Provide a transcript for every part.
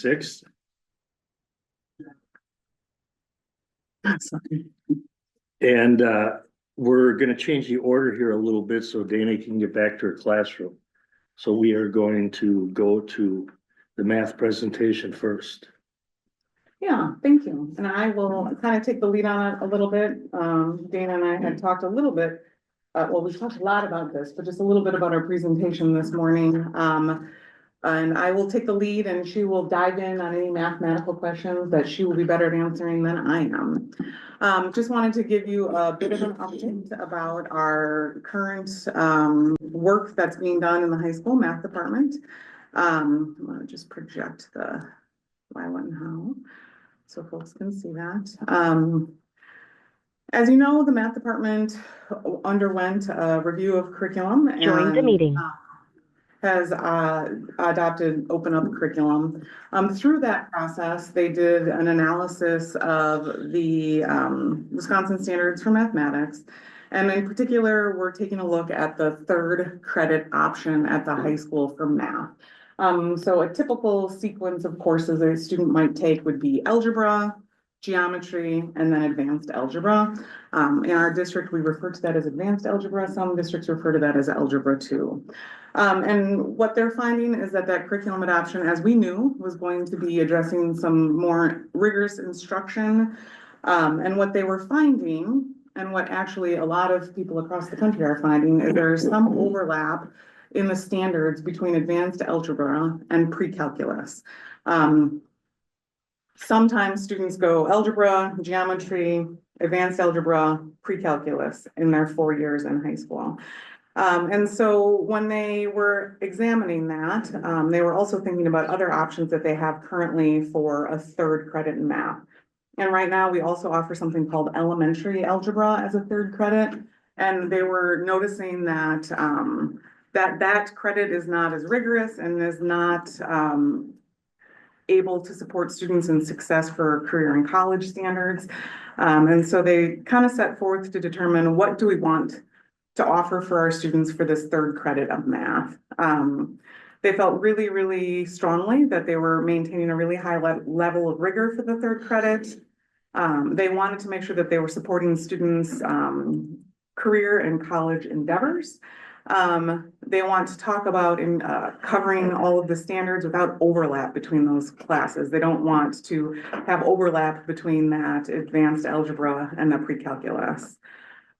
6th. And we're going to change the order here a little bit so Dana can get back to her classroom. So we are going to go to the math presentation first. Yeah, thank you. And I will kind of take the lead on it a little bit. Dana and I had talked a little bit, well, we talked a lot about this, but just a little bit about our presentation this morning. And I will take the lead and she will dive in on any mathematical questions that she will be better at answering than I am. Just wanted to give you a bit of an update about our current work that's being done in the high school math department. I'm gonna just project the why, when, how, so folks can see that. As you know, the math department underwent a review of curriculum Join the meeting. Has adopted open up curriculum. Through that process, they did an analysis of the Wisconsin standards for mathematics. And in particular, we're taking a look at the third credit option at the high school for math. So a typical sequence of courses a student might take would be algebra, geometry, and then advanced algebra. In our district, we refer to that as advanced algebra. Some districts refer to that as algebra 2. And what they're finding is that curriculum adoption, as we knew, was going to be addressing some more rigorous instruction. And what they were finding, and what actually a lot of people across the country are finding, is there's some overlap in the standards between advanced algebra and pre-calculus. Sometimes students go algebra, geometry, advanced algebra, pre-calculus in their 4 years in high school. And so when they were examining that, they were also thinking about other options that they have currently for a third credit in math. And right now we also offer something called elementary algebra as a third credit. And they were noticing that that credit is not as rigorous and is not able to support students in success for career and college standards. And so they kind of set forth to determine what do we want to offer for our students for this third credit of math. They felt really, really strongly that they were maintaining a really high level of rigor for the third credit. They wanted to make sure that they were supporting students' career and college endeavors. They want to talk about covering all of the standards without overlap between those classes. They don't want to have overlap between that advanced algebra and the pre-calculus.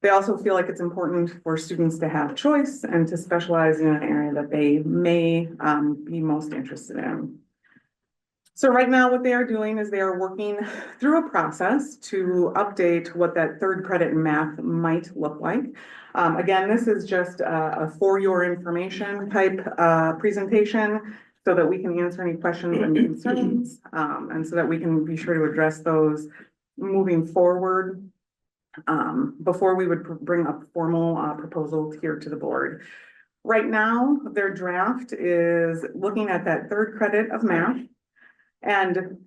They also feel like it's important for students to have choice and to specialize in an area that they may be most interested in. So right now what they are doing is they are working through a process to update what that third credit in math might look like. Again, this is just a for your information type presentation so that we can answer any questions and concerns and so that we can be sure to address those moving forward before we would bring up formal proposal here to the board. Right now, their draft is looking at that third credit of math and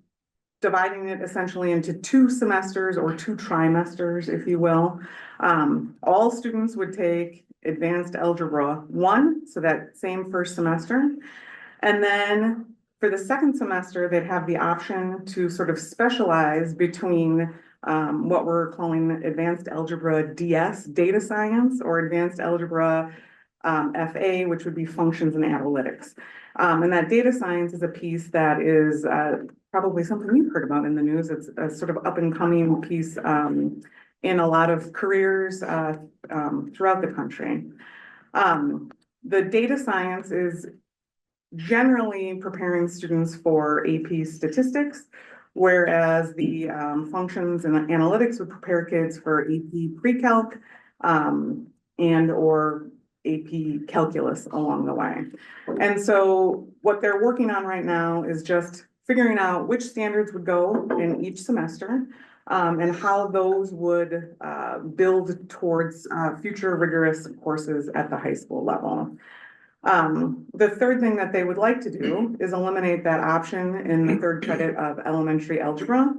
dividing it essentially into 2 semesters or 2 trimesters, if you will. All students would take advanced algebra 1, so that same first semester. And then for the second semester, they'd have the option to sort of specialize between what we're calling advanced algebra DS, data science, or advanced algebra FA, which would be functions and analytics. And that data science is a piece that is probably something you've heard about in the news. It's a sort of up and coming piece in a lot of careers throughout the country. The data science is generally preparing students for AP statistics, whereas the functions and analytics would prepare kids for AP pre-calc and or AP calculus along the way. And so what they're working on right now is just figuring out which standards would go in each semester and how those would build towards future rigorous courses at the high school level. The third thing that they would like to do is eliminate that option in the third credit of elementary algebra.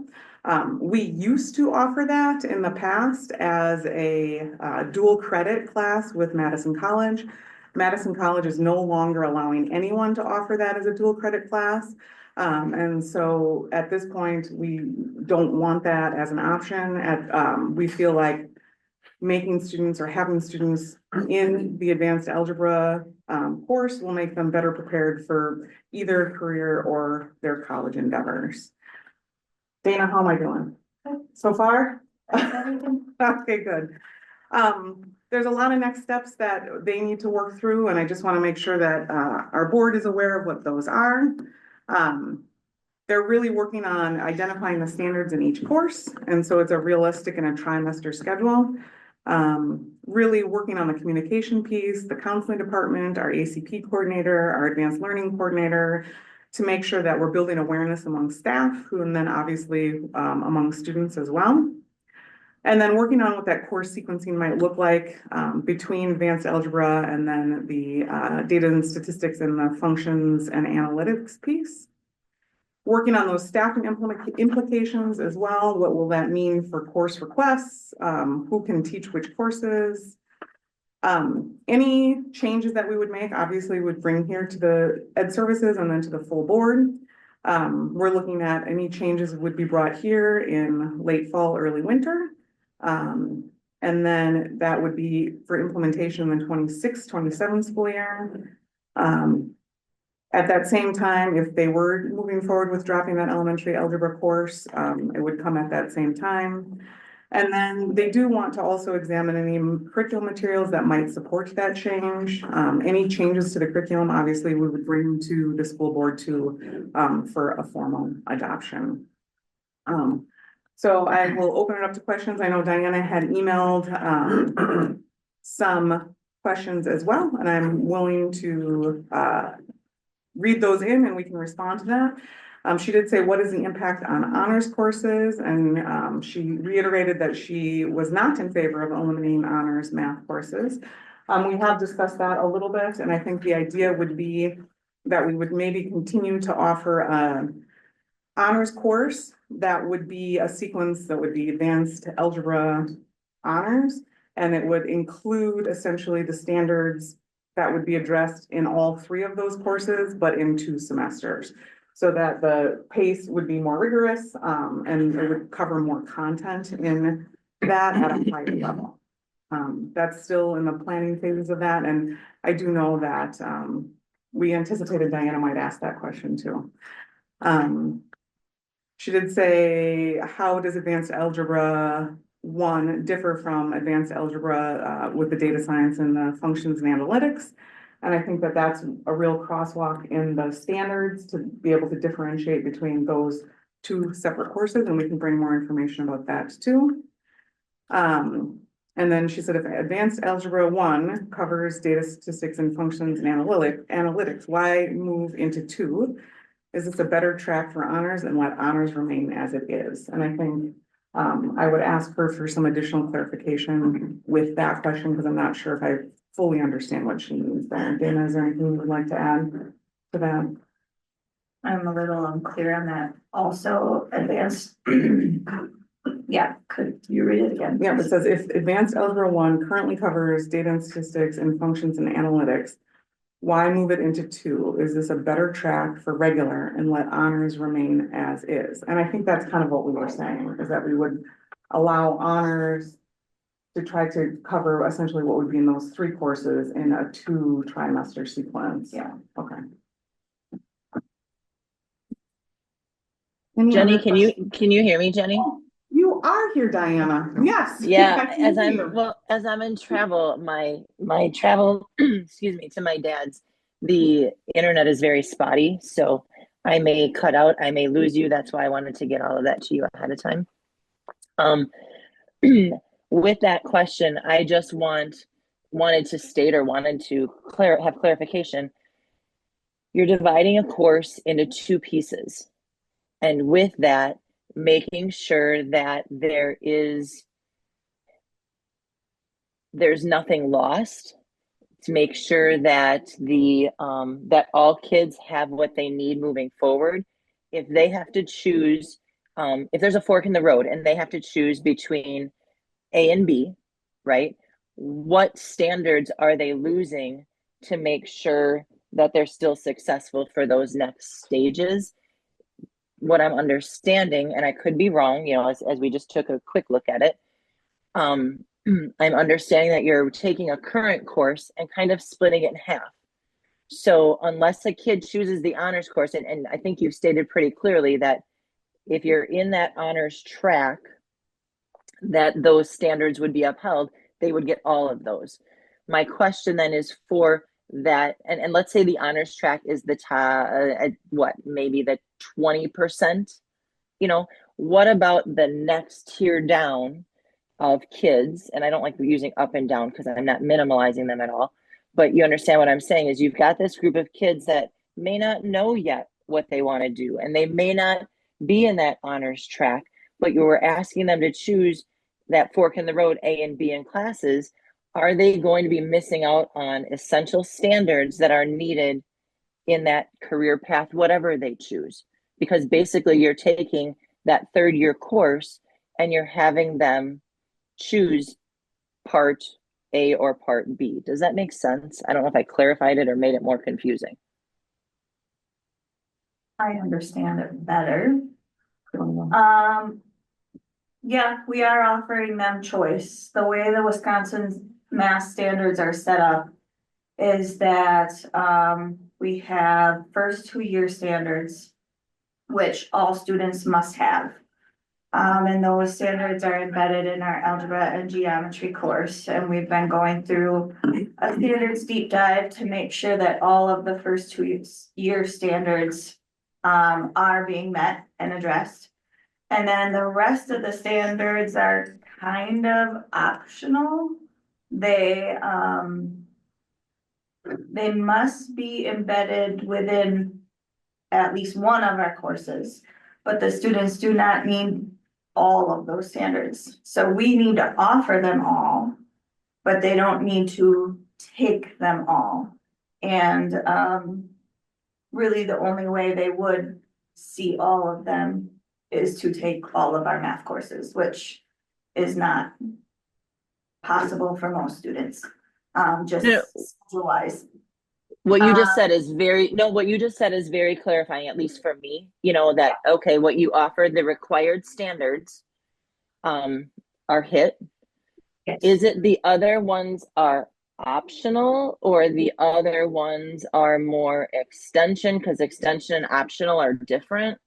We used to offer that in the past as a dual credit class with Madison College. Madison College is no longer allowing anyone to offer that as a dual credit class. And so at this point, we don't want that as an option. We feel like making students or having students in the advanced algebra course will make them better prepared for either career or their college endeavors. Dana, how am I doing so far? Okay, good. There's a lot of next steps that they need to work through, and I just want to make sure that our board is aware of what those are. They're really working on identifying the standards in each course, and so it's a realistic and a trimester schedule. Really working on the communication piece, the counseling department, our ACP coordinator, our advanced learning coordinator, to make sure that we're building awareness among staff, who and then obviously among students as well. And then working on what that course sequencing might look like between advanced algebra and then the data and statistics and the functions and analytics piece. Working on those staffing implications as well. What will that mean for course requests? Who can teach which courses? Any changes that we would make, obviously, would bring here to the ed services and then to the full board. We're looking at any changes would be brought here in late fall, early winter. And then that would be for implementation in the 26-27 school year. At that same time, if they were moving forward with dropping that elementary algebra course, it would come at that same time. And then they do want to also examine any curriculum materials that might support that change. Any changes to the curriculum, obviously, we would bring to the school board to for a formal adoption. So I will open it up to questions. I know Diana had emailed some questions as well, and I'm willing to read those in and we can respond to that. She did say, what is the impact on honors courses? And she reiterated that she was not in favor of eliminating honors math courses. We have discussed that a little bit, and I think the idea would be that we would maybe continue to offer an honors course that would be a sequence that would be advanced algebra honors, and it would include essentially the standards that would be addressed in all three of those courses, but in 2 semesters, so that the pace would be more rigorous and it would cover more content in that at a higher level. That's still in the planning phases of that, and I do know that we anticipated Diana might ask that question too. She did say, how does advanced algebra 1 differ from advanced algebra with the data science and the functions and analytics? And I think that that's a real crosswalk in the standards to be able to differentiate between those 2 separate courses, and we can bring more information about that too. And then she said, if advanced algebra 1 covers data statistics and functions and analytics, why move into 2? Is this a better track for honors and let honors remain as it is? And I think I would ask her for some additional clarification with that question, because I'm not sure if I fully understand what she means there. Dana, is there anything you would like to add to that? I'm a little unclear on that. Also, advanced. Yeah, could you read it again? Yeah, it says if advanced algebra 1 currently covers data and statistics and functions and analytics, why move it into 2? Is this a better track for regular and let honors remain as is? And I think that's kind of what we were saying, is that we would allow honors to try to cover essentially what would be in those 3 courses in a 2 trimester sequence. Yeah. Okay. Jenny, can you hear me, Jenny? You are here, Diana. Yes. Yeah, as I'm in travel, my travel, excuse me, to my dad's, the internet is very spotty, so I may cut out, I may lose you. That's why I wanted to get all of that to you ahead of time. With that question, I just wanted to state or wanted to have clarification. You're dividing a course into 2 pieces, and with that, making sure that there's nothing lost, to make sure that that all kids have what they need moving forward. If they have to choose, if there's a fork in the road and they have to choose between A and B, right? What standards are they losing to make sure that they're still successful for those next stages. What I'm understanding, and I could be wrong, you know, as we just took a quick look at it, I'm understanding that you're taking a current course and kind of splitting it in half. So unless a kid chooses the honors course, and I think you've stated pretty clearly that if you're in that honors track, that those standards would be upheld, they would get all of those. My question then is for that, and let's say the honors track is the top, what, maybe the 20%, you know, what about the next tier down of kids? And I don't like using up and down because I'm not minimalizing them at all, but you understand what I'm saying is you've got this group of kids that may not know yet what they want to do, and they may not be in that honors track, but you were asking them to choose that fork in the road, A and B in classes. Are they going to be missing out on essential standards that are needed in that career path, whatever they choose? Because basically you're taking that third year course and you're having them choose part A or part B. Does that make sense? I don't know if I clarified it or made it more confusing. I understand it better. Yeah, we are offering them choice. The way the Wisconsin math standards are set up is that, we have first 2 year standards, which all students must have. And those standards are embedded in our algebra and geometry course, and we've been going through a standards deep dive to make sure that all of the first 2 year standards are being met and addressed. And then the rest of the standards are kind of optional. They must be embedded within at least one of our courses, but the students do not need all of those standards. So we need to offer them all, but they don't need to take them all. And really the only way they would see all of them is to take all of our math courses, which is not possible for most students, just No. schedule-wise. What you just said is what you just said is very clarifying, at least for me, you know, that, okay, what you offered, the required standards, are hit. Yes. Is it the other ones are optional, or the other ones are more extension? Because extension and optional are different.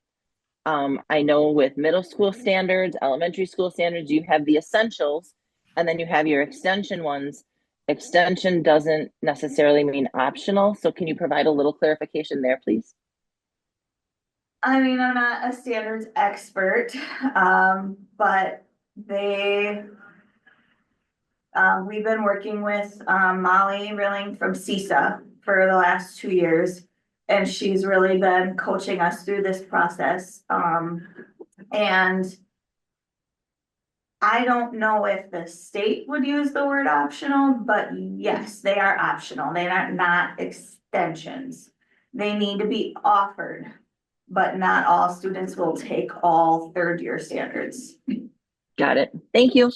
I know with middle school standards, elementary school standards, you have the essentials and then you have your extension ones. Extension doesn't necessarily mean optional. So can you provide a little clarification there, please? I mean, I'm not a standards expert, but we've been working with, Molly Rilling from CISA for the last 2 years. And she's really been coaching us through this process. And I don't know if the state would use the word optional, but yes, they are optional. They are not extensions. They need to be offered, but not all students will take all third year standards. Got it. Thank you.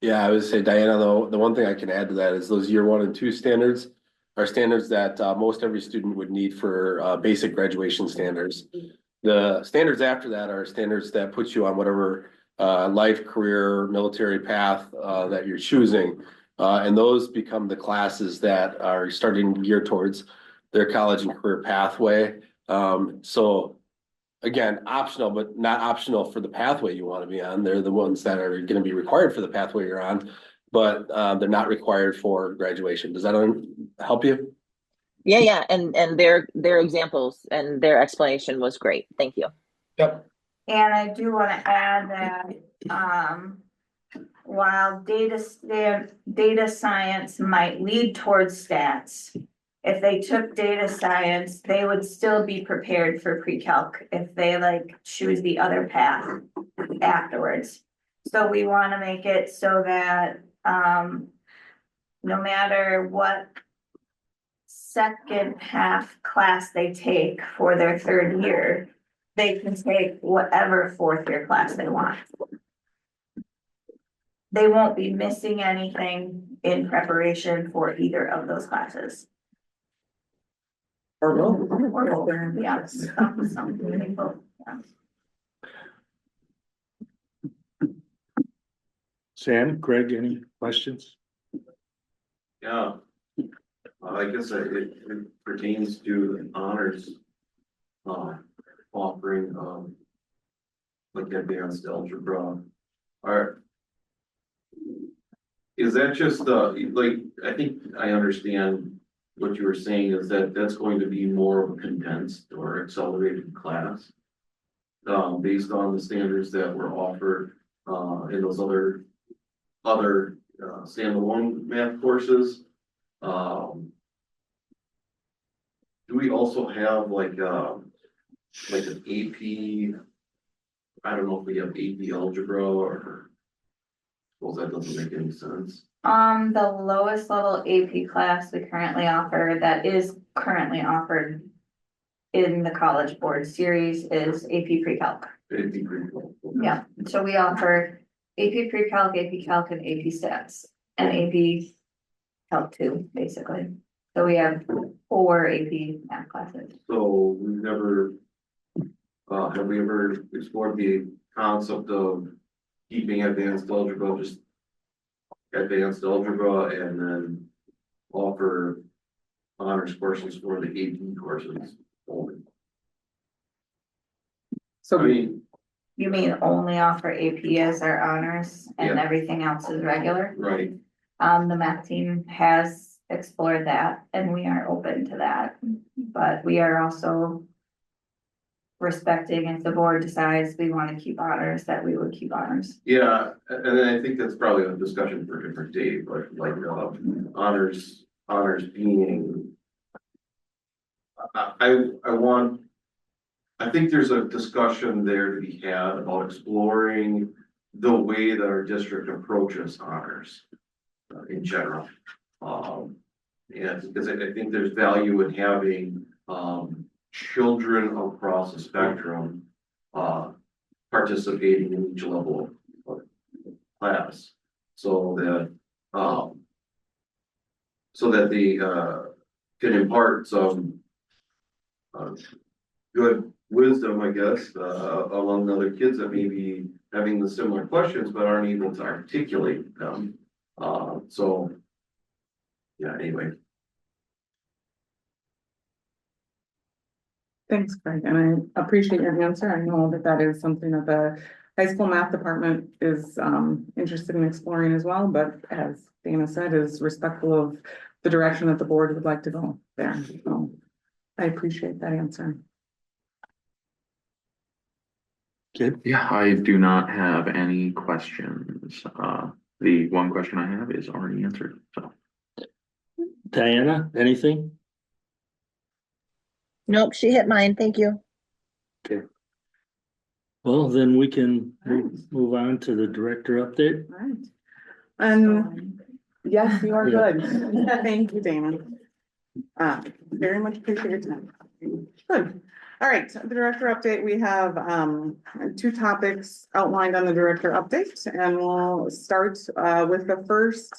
Yeah, I would say, Diana, though, the one thing I can add to that is those year 1 and 2 standards are standards that most every student would need for basic graduation standards. The standards after that are standards that put you on whatever life, career, military path that you're choosing. And those become the classes that are starting to gear towards their college and career pathway. So again, optional, but not optional for the pathway you want to be on. They're the ones that are going to be required for the pathway you're on, but they're not required for graduation. Does that help you? Yeah. And their examples and their explanation was great. Thank you. Yep. And I do want to add that, while data science might lead towards stats, if they took data science, they would still be prepared for pre-calc if they choose the other path afterwards. So we want to make it so that, no matter what second half class they take for their third year, they can take whatever fourth year class they want. They won't be missing anything in preparation for either of those classes. Or both. Or both, If they're in yeah, interest. some doing both, yeah. Sam, Greg, any questions? Yeah. I guess it pertains to an honors. Offering, like advanced algebra. Are. Is that just, like, I think I understand what you were saying is that that's going to be more of a condensed or accelerated class. Based on the standards that were offered, in those other standalone math courses. Do we also have like an AP? I don't know if we have AP algebra or. Well, that doesn't make any sense. The lowest level AP class we currently offer, that is currently offered in the College Board series, is AP Pre-Calc. AP pre-calc. Yeah, so we offer AP Pre-Calc, AP Calc, and AP Stats, and AP Calc 2, basically. So we have 4 AP math classes. So we've never, have we ever explored the concept of keeping advanced algebra, just advanced algebra, and then offer honors courses for the AP courses only? So I mean, You mean only offer AP as our honors and Yeah. everything else is regular? right, The math team has explored that and we are open to that, but we are also respecting if the board decides we want to keep honors, that we would keep honors. yeah, and then I think that's probably a discussion for a different day, but like, honors being. I think there's a discussion there to be had about exploring the way that our district approaches honors. In general, and because I think there's value in having, children across the spectrum, participating in each level of class. So that they, can impart some, good wisdom, I guess, along other kids that may be having the similar questions but aren't able to articulate them. So. Yeah, anyway, thanks, Craig, and I appreciate your answer. I know that that is something that the high school math department is interested in exploring as well, but as Dana said, is respectful of the direction that the board would like to go there. So I appreciate that answer. Okay, Yeah, I do not have any questions. The one question I have is already answered, so. Diana, anything? Nope, she hit mine. Thank you. Well, then we can move on to the director update. All right. Yes, you are good. Thank you, Dana. Very much appreciate your time. Good. All right, the director update, we have 2 topics outlined on the director update, and we'll start with the first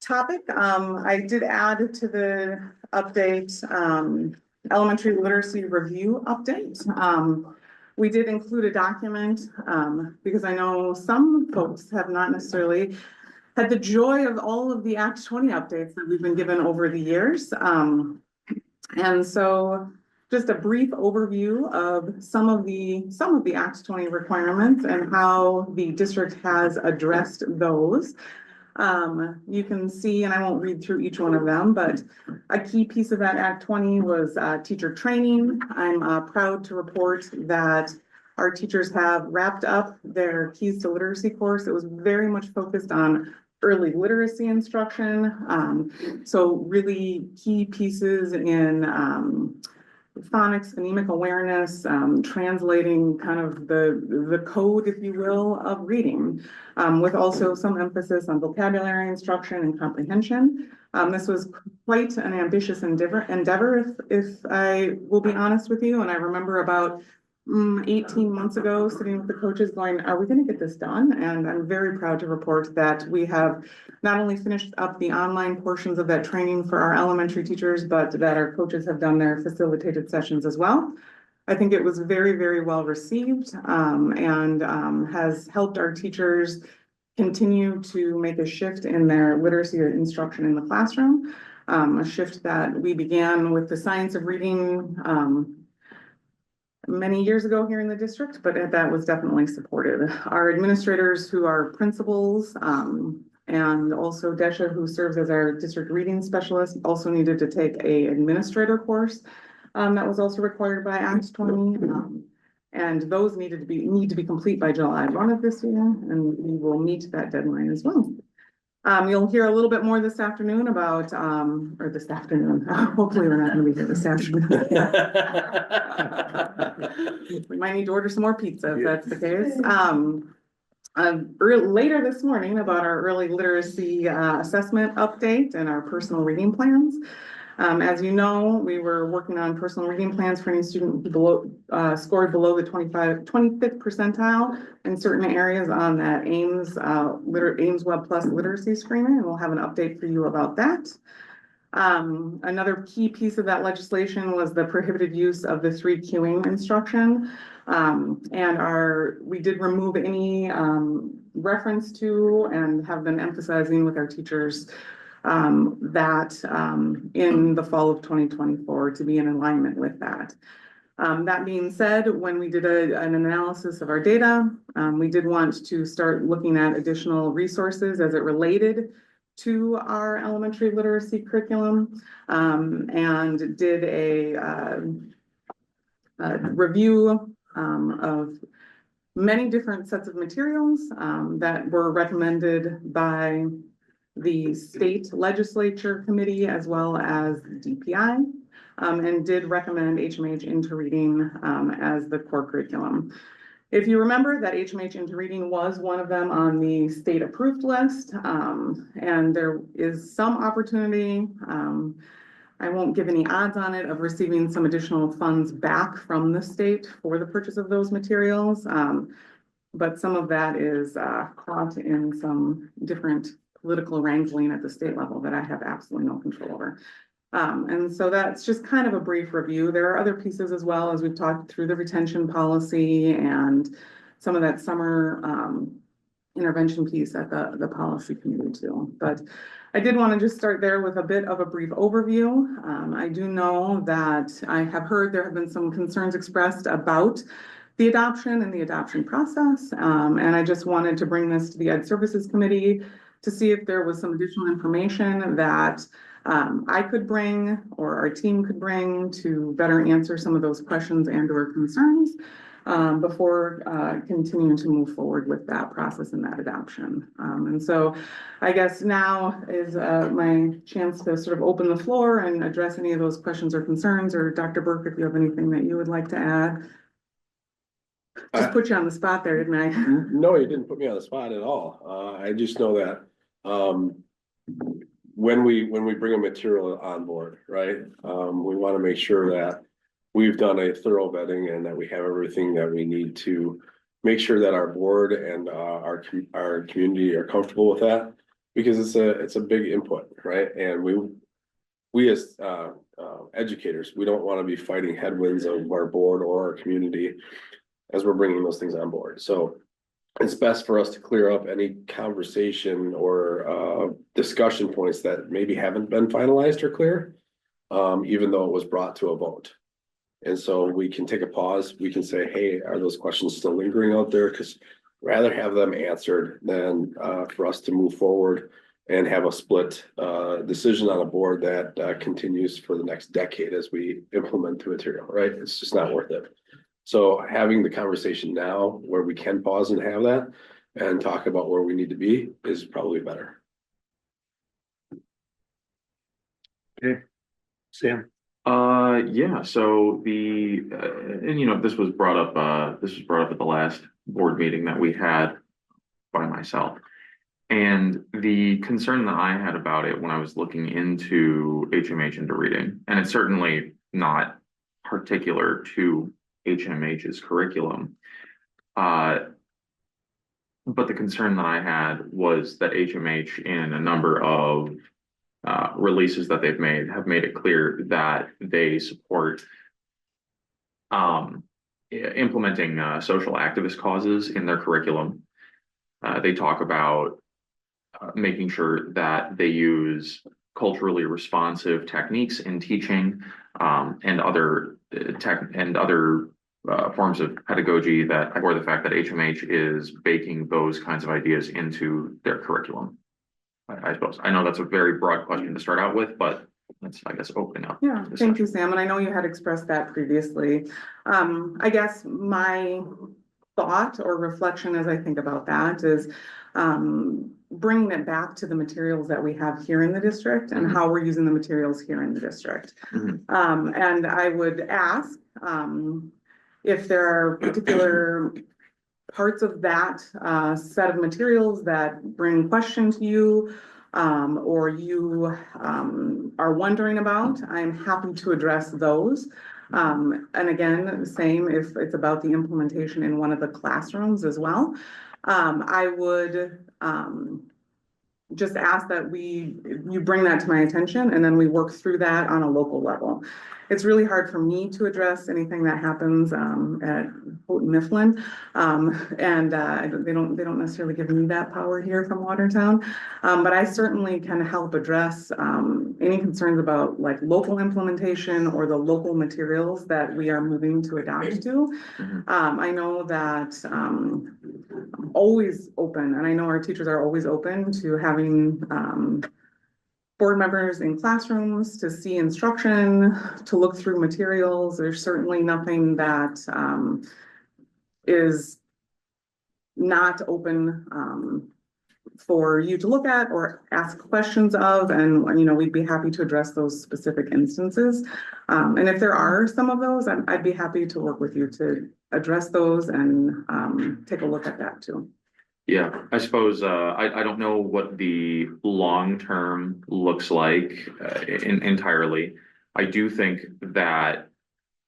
topic. I did add to the update elementary literacy review update. We did include a document because I know some folks have not necessarily had the joy of all of the Act 20 updates that we've been given over the years. And so just a brief overview of some of the Act 20 requirements and how the district has addressed those. You can see, and I won't read through each one of them, but a key piece of that Act 20 was teacher training. I'm proud to report that our teachers have wrapped up their Keys to Literacy course. It was very much focused on early literacy instruction. So really key pieces in phonics, phonemic awareness, translating kind of the code, if you will, of reading, with also some emphasis on vocabulary instruction and comprehension. This was quite an ambitious endeavor, if I will be honest with you. And I remember about 18 months ago, sitting with the coaches going, are we gonna get this done? And I'm very proud to report that we have not only finished up the online portions of that training for our elementary teachers, but that our coaches have done their facilitated sessions as well. I think it was very, very well received, and has helped our teachers continue to make a shift in their literacy or instruction in the classroom. A shift that we began with the science of reading, many years ago here in the district, but that was definitely supported. Our administrators who are principals, and also Desha, who serves as our district reading specialist, also needed to take a administrator course. That was also required by Act 20. And those need to be complete by July 1 of this year, and we will meet that deadline as well. You'll hear a little bit more this afternoon about, or this afternoon, hopefully we're not gonna be here this afternoon. We might need to order some more pizza if that's the case. Later this morning about our early literacy assessment update and our personal reading plans. As you know, we were working on personal reading plans for any student who scored below the 25th percentile in certain areas on that Ames Web Plus literacy screening, and we'll have an update for you about that. Another key piece of that legislation was the prohibited use of the 3 queuing instruction. We did remove any reference to and have been emphasizing with our teachers that in the fall of 2024 to be in alignment with that. That being said, when we did an analysis of our data, we did want to start looking at additional resources as it related to our elementary literacy curriculum, and did a review of many different sets of materials that were recommended by the state legislature committee as well as DPI, and did recommend HMH into reading as the core curriculum. If you remember that HMH into reading was one of them on the state approved list, and there is some opportunity, I won't give any odds on it, of receiving some additional funds back from the state for the purchase of those materials. But some of that is caught in some different political wrangling at the state level that I have absolutely no control over. And so that's just kind of a brief review. There are other pieces as well, as we've talked through the retention policy and some of that summer intervention piece at the policy committee too. But I did want to just start there with a bit of a brief overview. I do know that I have heard there have been some concerns expressed about the adoption and the adoption process. And I just wanted to bring this to the Ed Services Committee to see if there was some additional information that I could bring or our team could bring to better answer some of those questions and or concerns before continuing to move forward with that process and that adoption. And so I guess now is my chance to sort of open the floor and address any of those questions or concerns, or Dr. Burke, if you have anything that you would like to add. Just put you on the spot there, didn't I? No, you didn't put me on the spot at all. I just know that when we bring a material on board, right? We want to make sure that we've done a thorough vetting and that we have everything that we need to make sure that our board and our community are comfortable with that, because it's a big input, right? And we as educators, we don't want to be fighting headwinds of our board or our community as we're bringing those things on board. So it's best for us to clear up any conversation or discussion points that maybe haven't been finalized or clear, even though it was brought to a vote. And so we can take a pause. We can say, hey, are those questions still lingering out there? Because rather have them answered than for us to move forward and have a split decision on a board that continues for the next decade as we implement the material, right? It's just not worth it. So having the conversation now where we can pause and have that and talk about where we need to be is probably better. Okay, Sam. Yeah, so and you know, this was brought up at the last board meeting that we had by myself. And the concern that I had about it when I was looking into HMH into reading, and it's certainly not particular to HMH's curriculum. But the concern that I had was that HMH, in a number of releases that they've made, have made it clear that they support implementing social activist causes in their curriculum. They talk about making sure that they use culturally responsive techniques in teaching, and other forms of pedagogy that, or the fact that HMH is baking those kinds of ideas into their curriculum. I suppose. I know that's a very broad question to start out with, but that's, I guess, opening up. Yeah, thank you, Sam, and I know you had expressed that previously. I guess my thought or reflection as I think about that is bringing it back to the materials that we have here in the district and how we're using the materials here in the district. And I would ask if there are particular parts of that set of materials that bring question to you, or you are wondering about, I'm happy to address those. And again, same if it's about the implementation in one of the classrooms as well. I would just ask that you bring that to my attention and then we work through that on a local level. It's really hard for me to address anything that happens at Houghton Mifflin. They don't necessarily give me that power here from Watertown. But I certainly can help address any concerns about like local implementation or the local materials that we are moving to adapt to. I know that I'm always open, and I know our teachers are always open to having board members in classrooms to see instruction, to look through materials. There's certainly nothing that is not open for you to look at or ask questions of, and we'd be happy to address those specific instances. And if there are some of those, I'd be happy to work with you to address those and take a look at that too. Yeah, I suppose I don't know what the long term looks like entirely. I do think that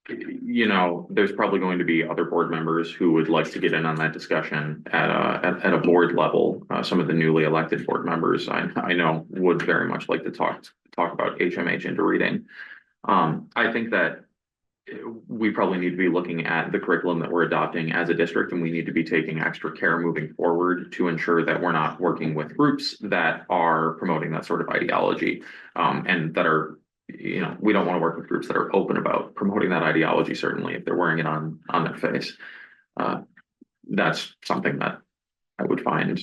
there's probably going to be other board members who would like to get in on that discussion at a board level. Some of the newly elected board members I know would very much like to talk about HMH into reading. I think that we probably need to be looking at the curriculum that we're adopting as a district, and we need to be taking extra care moving forward to ensure that we're not working with groups that are promoting that sort of ideology, and that are, we don't want to work with groups that are open about promoting that ideology, certainly if they're wearing it on their face. That's something that I would find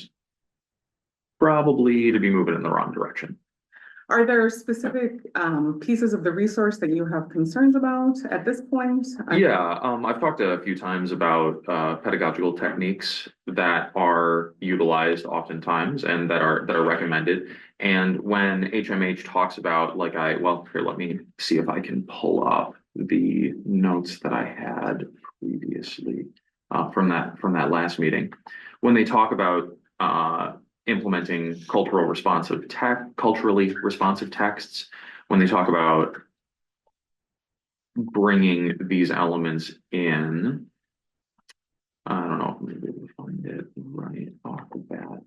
probably to be moving in the wrong direction. Are there specific pieces of the resource that you have concerns about at this point? Yeah, I've talked a few times about pedagogical techniques that are utilized oftentimes and that are recommended. And when HMH talks about, here, let me see if I can pull up the notes that I had previously from that last meeting. When they talk about implementing culturally responsive texts, when they talk about bringing these elements in, I don't know if maybe we'll find it right off the bat.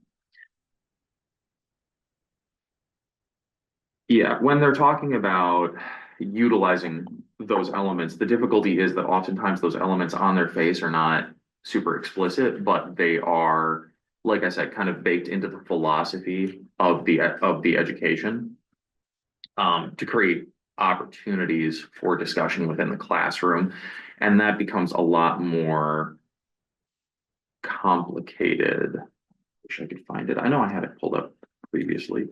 Yeah, when they're talking about utilizing those elements, the difficulty is that oftentimes those elements on their face are not super explicit, but they are, like I said, kind of baked into the philosophy of the education, to create opportunities for discussion within the classroom. And that becomes a lot more complicated. Wish I could find it. I know I had it pulled up previously.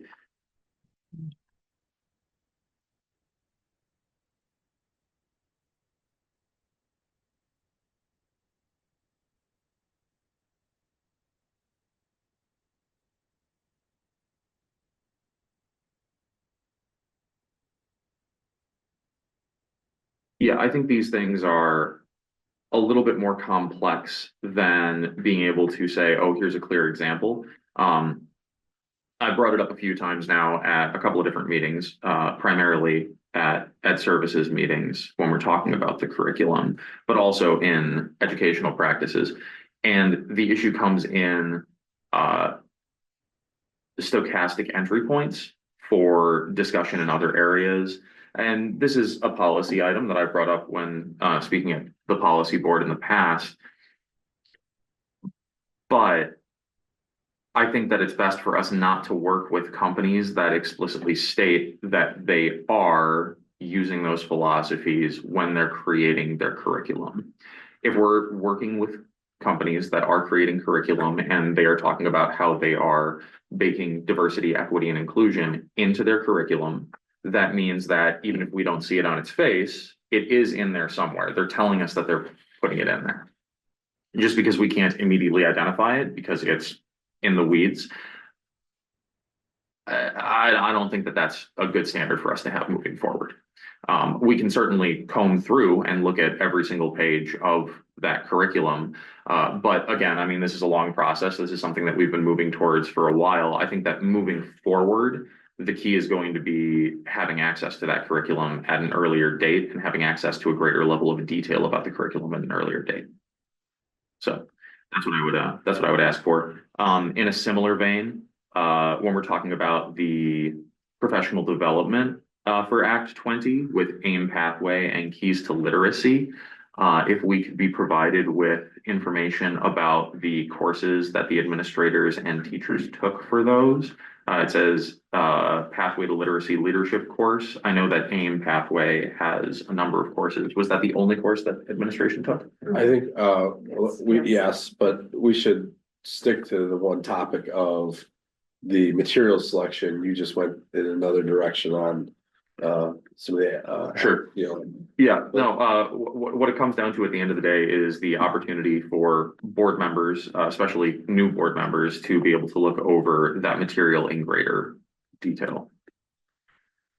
Yeah, I think these things are a little bit more complex than being able to say, oh, here's a clear example. I brought it up a few times now at a couple of different meetings, primarily at services meetings when we're talking about the curriculum, but also in educational practices. And the issue comes in stochastic entry points for discussion in other areas. And this is a policy item that I brought up when speaking at the policy board in the past. But I think that it's best for us not to work with companies that explicitly state that they are using those philosophies when they're creating their curriculum. If we're working with companies that are creating curriculum and they are talking about how they are baking diversity, equity, and inclusion into their curriculum, that means that even if we don't see it on its face, it is in there somewhere. They're telling us that they're putting it in there. Just because we can't immediately identify it because it's in the weeds, I don't think that that's a good standard for us to have moving forward. We can certainly comb through and look at every single page of that curriculum. But again, I mean, this is a long process. This is something that we've been moving towards for a while. I think that moving forward, the key is going to be having access to that curriculum at an earlier date and having access to a greater level of detail about the curriculum at an earlier date. So that's what I would ask for. In a similar vein, when we're talking about the professional development for Act 20 with AIM pathway and keys to literacy, if we could be provided with information about the courses that the administrators and teachers took for those. It says Pathway to Literacy Leadership course. I know that AIM pathway has a number of courses. Was that the only course that administration took? I think, yes, but we should stick to the one topic of the material selection. You just went in another direction on some of the Sure. you know. Yeah, no, what it comes down to at the end of the day is the opportunity for board members, especially new board members, to be able to look over that material in greater detail.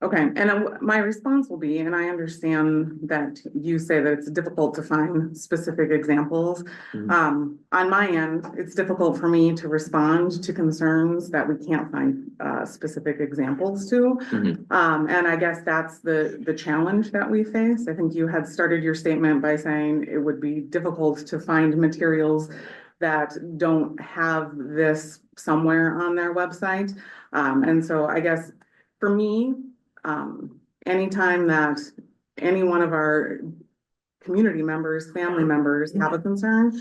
Okay, and my response will be, and I understand that you say that it's difficult to find specific examples. On my end, it's difficult for me to respond to concerns that we can't find specific examples to. And I guess that's the challenge that we face. I think you had started your statement by saying it would be difficult to find materials that don't have this somewhere on their website. And so I guess for me, anytime that any one of our community members, family members have a concern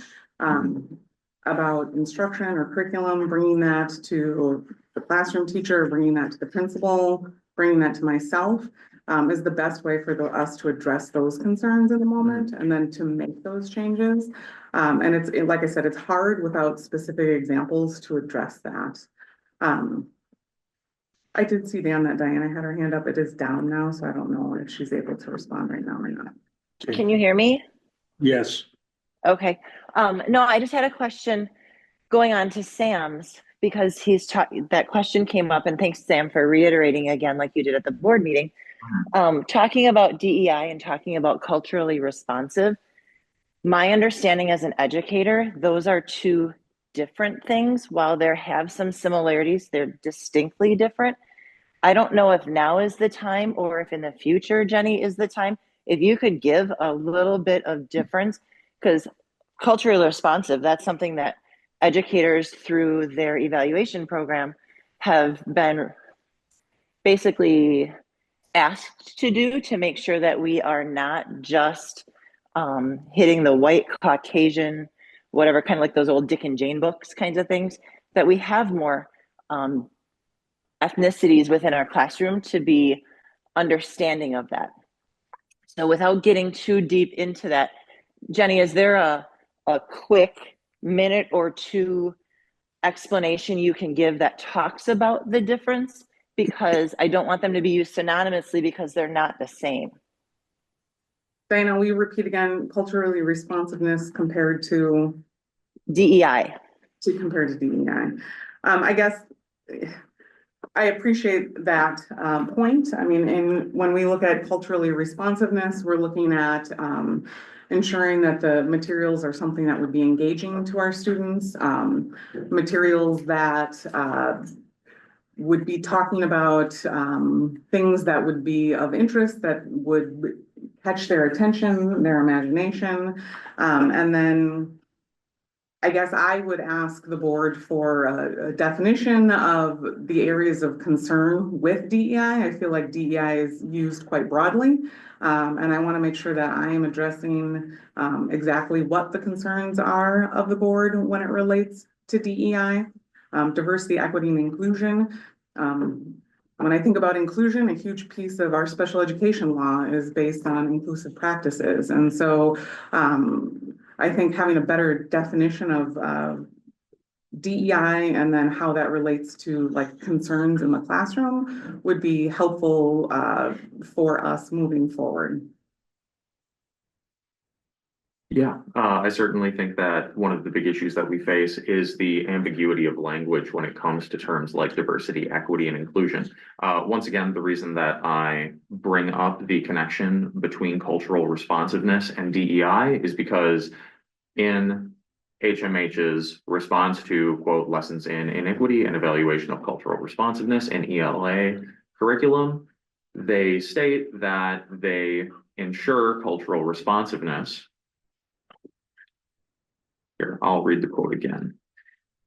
about instruction or curriculum, bringing that to the classroom teacher, bringing that to the principal, bringing that to myself, is the best way for us to address those concerns in the moment and then to make those changes. And it's like I said, it's hard without specific examples to address that. I did see, Dan, that Diana had her hand up. It is down now, so I don't know if she's able to respond right now or not. Can you hear me? Yes. Okay. No, I just had a question going on to Sam's because that question came up, and thanks, Sam, for reiterating again, like you did at the board meeting, talking about DEI and talking about culturally responsive. My understanding as an educator, those are two different things. While there have some similarities, they're distinctly different. I don't know if now is the time or if in the future, Jenny, is the time. If you could give a little bit of difference, because culturally responsive, that's something that educators through their evaluation program have been basically asked to do to make sure that we are not just hitting the white Caucasian, whatever, kind of like those old Dick and Jane books kinds of things, that we have more ethnicities within our classroom to be understanding of that. So without getting too deep into that, Jenny, is there a quick minute or two explanation you can give that talks about the difference? Because I don't want them to be used synonymously because they're not the same. Diana, will you repeat again, culturally responsiveness compared to DEI. Compared to DEI. I guess I appreciate that point. I mean, when we look at culturally responsiveness, we're looking at ensuring that the materials are something that would be engaging to our students, materials that would be talking about things that would be of interest, that would catch their attention, their imagination. And then I guess I would ask the board for a definition of the areas of concern with DEI. I feel like DEI is used quite broadly. And I want to make sure that I am addressing exactly what the concerns are of the board when it relates to DEI. Diversity, equity, and inclusion. When I think about inclusion, a huge piece of our special education law is based on inclusive practices. And so I think having a better definition of DEI and then how that relates to like concerns in the classroom would be helpful for us moving forward. Yeah, I certainly think that one of the big issues that we face is the ambiguity of language when it comes to terms like diversity, equity, and inclusion. Once again, the reason that I bring up the connection between cultural responsiveness and DEI is because in HMH's response to, quote, lessons in inequity and evaluation of cultural responsiveness in ELA curriculum, they state that they ensure cultural responsiveness. Here, I'll read the quote again.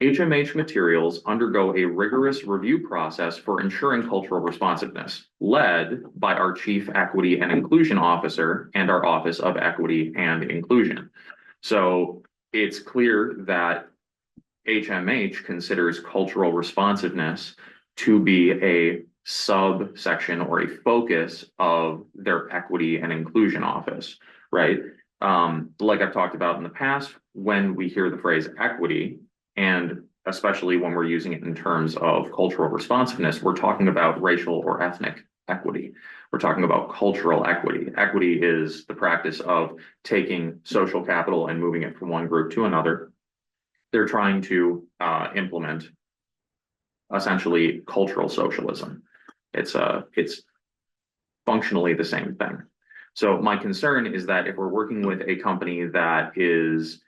HMH materials undergo a rigorous review process for ensuring cultural responsiveness, led by our Chief Equity and Inclusion Officer and our Office of Equity and Inclusion. So it's clear that HMH considers cultural responsiveness to be a subsection or a focus of their equity and inclusion office, right? Like I've talked about in the past, when we hear the phrase equity, and especially when we're using it in terms of cultural responsiveness, we're talking about racial or ethnic equity. We're talking about cultural equity. Equity is the practice of taking social capital and moving it from one group to another. They're trying to implement essentially cultural socialism. It's functionally the same thing. So my concern is that if we're working with a company that is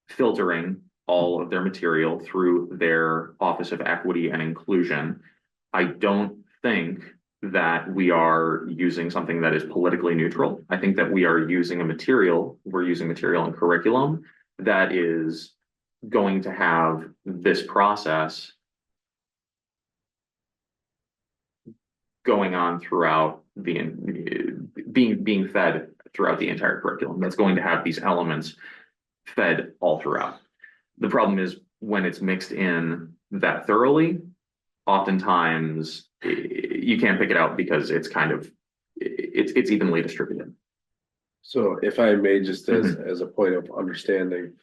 filtering all of their material through their Office of Equity and Inclusion, I don't think that we are using something that is politically neutral. I think that we're using material in curriculum that is going to have this process going on throughout being fed throughout the entire curriculum. That's going to have these elements fed all throughout. The problem is when it's mixed in that thoroughly, oftentimes you can't pick it out because it's it's evenly distributed. So if I may, just as a point of understanding,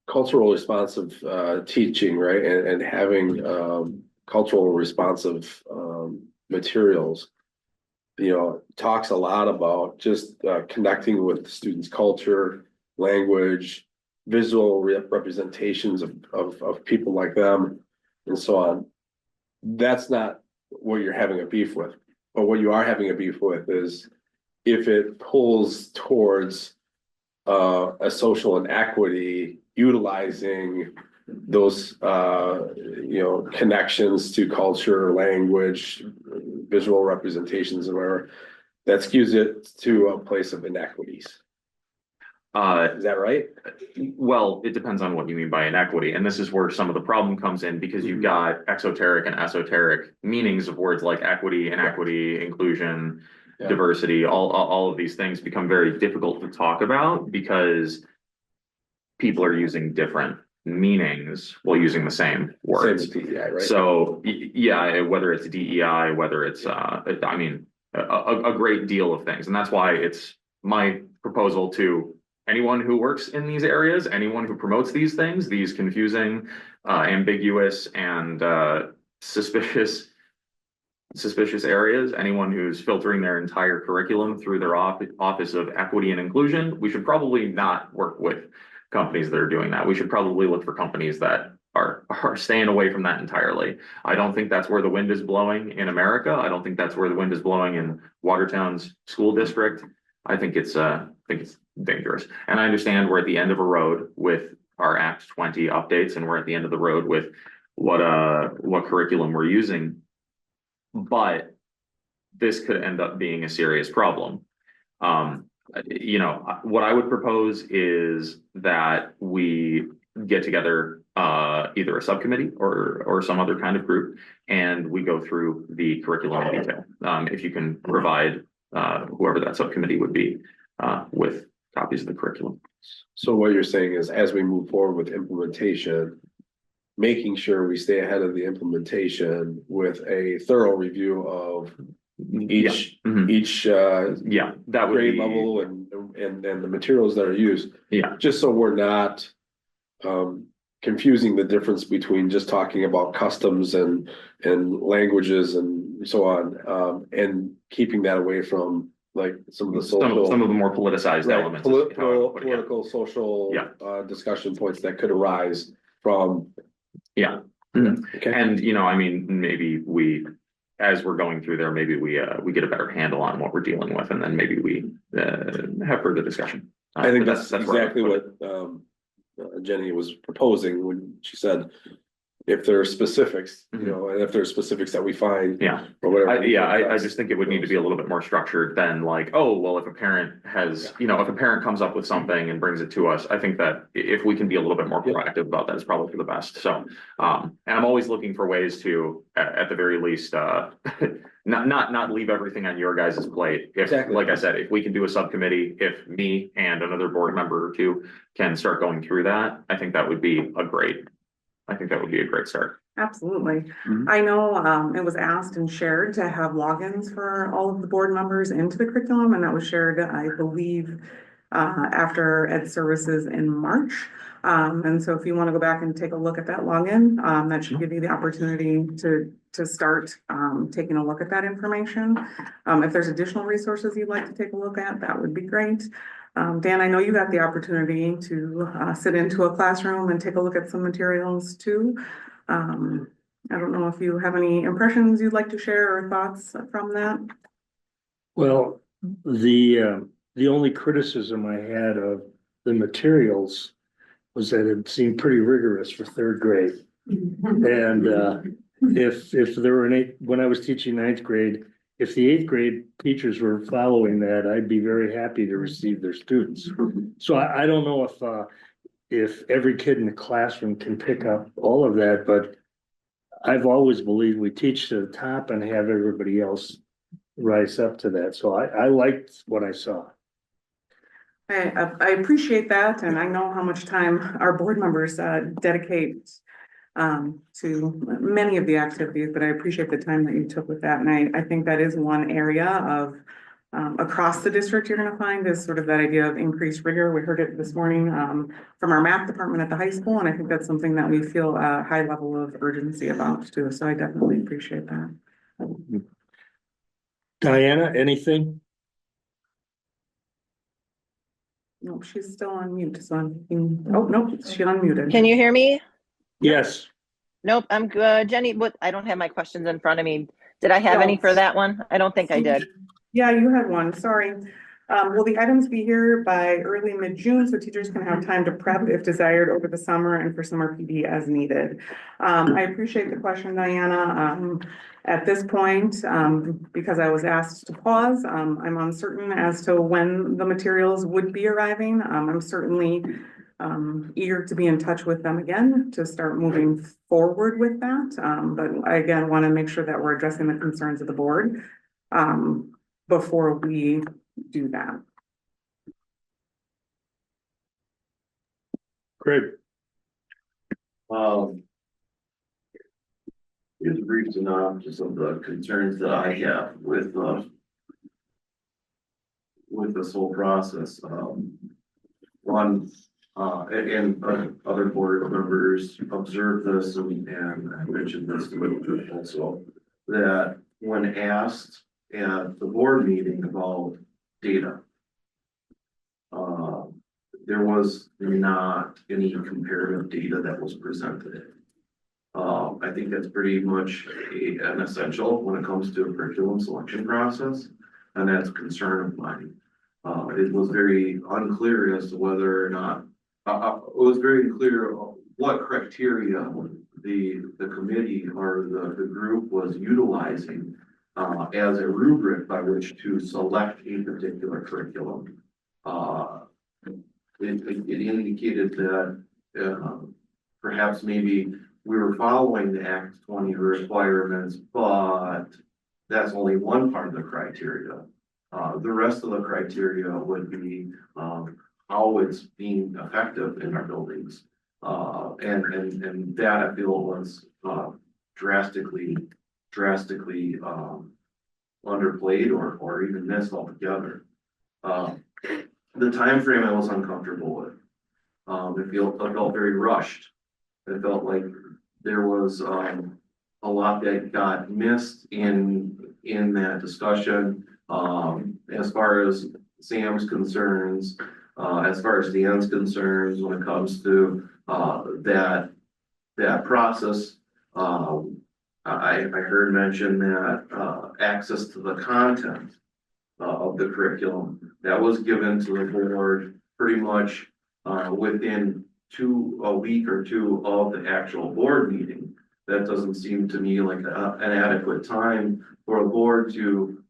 cultural responsive teaching, right, and having cultural responsive materials, talks a lot about just connecting with the students' culture, language, visual representations of people like them, and so on. That's not what you're having a beef with. But what you are having a beef with is if it pulls towards a social inequity, utilizing those connections to culture, language, visual representations, and whatever, that skews it to a place of inequities. Is that right? Well, it depends on what you mean by inequity. And this is where some of the problem comes in, because you've got exoteric and esoteric meanings of words like equity, inequity, inclusion, diversity. All of these things become very difficult to talk about because people are using different meanings while using the same words. Same as DEI, right? So yeah, whether it's DEI, whether it's a great deal of things. And that's why it's my proposal to anyone who works in these areas, anyone who promotes these things, these confusing, ambiguous, and suspicious areas, anyone who's filtering their entire curriculum through their Office of Equity and Inclusion, we should probably not work with companies that are doing that. We should probably look for companies that are staying away from that entirely. I don't think that's where the wind is blowing in America. I don't think that's where the wind is blowing in Watertown's school district. I think it's dangerous. And I understand we're at the end of a road with our Act 20 updates, and we're at the end of the road with what curriculum we're using. But this could end up being a serious problem. What I would propose is that we get together, either a subcommittee or some other kind of group, and we go through the curriculum in detail. If you can provide, whoever that subcommittee would be, with copies of the curriculum. So what you're saying is, as we move forward with implementation, making sure we stay ahead of the implementation with a thorough review of each, Mhm. each That would grade be, level and the materials that are used, yeah, just so we're not confusing the difference between just talking about customs and languages and so on, and keeping that away from like some of the social. some of the more politicized Right, elements. is how I would put it, yeah. political, social. Yeah. Discussion points that could arise from. Yeah. Mhm. Okay. And, I mean, maybe as we're going through there, maybe we get a better handle on what we're dealing with, and then maybe we have further discussion. I think But that's where I exactly would what put Jenny was proposing when she said, if there are specifics, Mhm. and if there are specifics that we find. Yeah. Or whatever. I just think it would need to be a little bit more structured than like, oh, well, if a parent has, if a parent comes up with something and brings it to us, I think that if we can be a little bit more proactive about that, it's probably for the best. So, and I'm always looking for ways to, at the very least, not leave everything on your guys' plate. If, Exactly. like I said, if we can do a subcommittee, if me and another board member or two can start going through that, I think that would be a great start. Absolutely. Mhm. I know, it was asked and shared to have logins for all of the board members into the curriculum, and that was shared, I believe, after Ed Services in March. And so if you want to go back and take a look at that login, that should give you the opportunity to start, taking a look at that information. If there's additional resources you'd like to take a look at, that would be great. Dan, I know you got the opportunity to sit into a classroom and take a look at some materials too. I don't know if you have any impressions you'd like to share or thoughts from that. Well, the only criticism I had of the materials was that it seemed pretty rigorous for third grade. And if there were when I was teaching ninth grade, if the eighth grade teachers were following that, I'd be very happy to receive their students. So I don't know if every kid in the classroom can pick up all of that, but I've always believed we teach to the top and have everybody else rise up to that. So I liked what I saw. I appreciate that, and I know how much time our board members dedicate to many of the activities, but I appreciate the time that you took with that. And I think that is one area of across the district you're gonna find is sort of that idea of increased rigor. We heard it this morning from our math department at the high school, and I think that's something that we feel a high level of urgency about too. So I definitely appreciate that. Diana, anything? No, she's still on mute, so oh, nope, she unmuted. Can you hear me? Yes. Nope, I'm good. Jenny, I don't have my questions in front of me. Did I have No. any for that one? I don't think I did. Yeah, you had one, sorry. Will the items be here by early mid-June so teachers can have time to prep if desired over the summer and for summer PD as needed? I appreciate the question, Diana. At this point, because I was asked to pause, I'm uncertain as to when the materials would be arriving. I'm certainly eager to be in touch with them again to start moving forward with that. But I again want to make sure that we're addressing the concerns of the board before we do that. Great. Here's a brief synopsis of the concerns that I have with this whole process. One, and other board members observed this and I mentioned this to them also, that when asked at the board meeting about data, there was not any comparative data that was presented. I think that's pretty much an essential when it comes to a curriculum selection process, and that's a concern of mine. It was very unclear as to whether or not, it was very unclear what criteria the committee or the group was utilizing as a rubric by which to select a particular curriculum. It indicated that, perhaps maybe we were following the Act 20 requirements, but that's only one part of the criteria. The rest of the criteria would be, how it's being effective in our buildings. And that I feel was, drastically, underplayed or even missed altogether. The time frame I was uncomfortable with. I felt very rushed. I felt like there was, a lot that got missed in that discussion. As far as Sam's concerns, as far as Dan's concerns when it comes to, that process. I heard mention that, access to the content of the curriculum that was given to the board pretty much, within a week or two of the actual board meeting. That doesn't seem to me like an adequate time for a board to,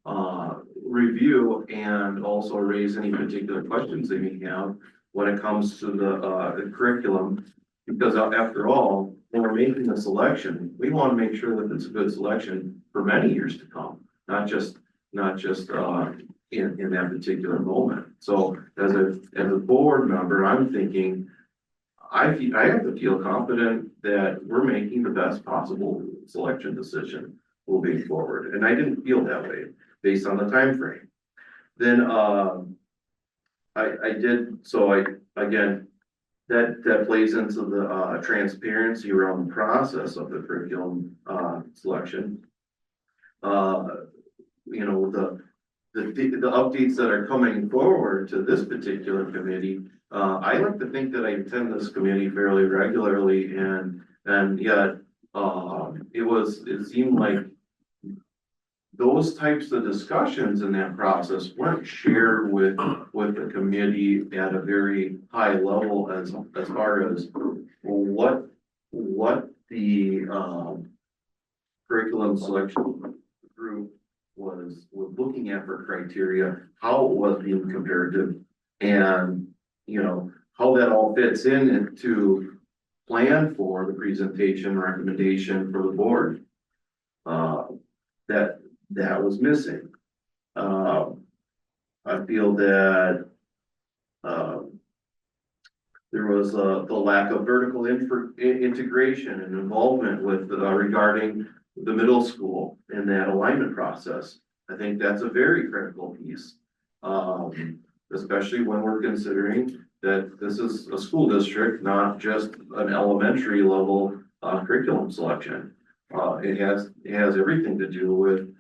review and also raise any particular questions they may have when it comes to the curriculum. Because after all, when we're making a selection, we want to make sure that it's a good selection for many years to come, not just in that particular moment. So as a board member, I'm thinking, I have to feel confident that we're making the best possible selection decision moving forward. And I didn't feel that way based on the time frame. Then again, that plays into the transparency around the process of the curriculum selection. The updates that are coming forward to this particular committee, I like to think that I attend this committee fairly regularly, and yet it seemed like those types of discussions in that process weren't shared with the committee at a very high level as far as what the curriculum selection group was looking at for criteria, how it was being comparative, and how that all fits in to plan for the presentation recommendation for the board. That was missing. I feel that there was the lack of vertical integration and involvement with regarding the middle school in that alignment process. I think that's a very critical piece, especially when we're considering that this is a school district, not just an elementary level curriculum selection. It has everything to do with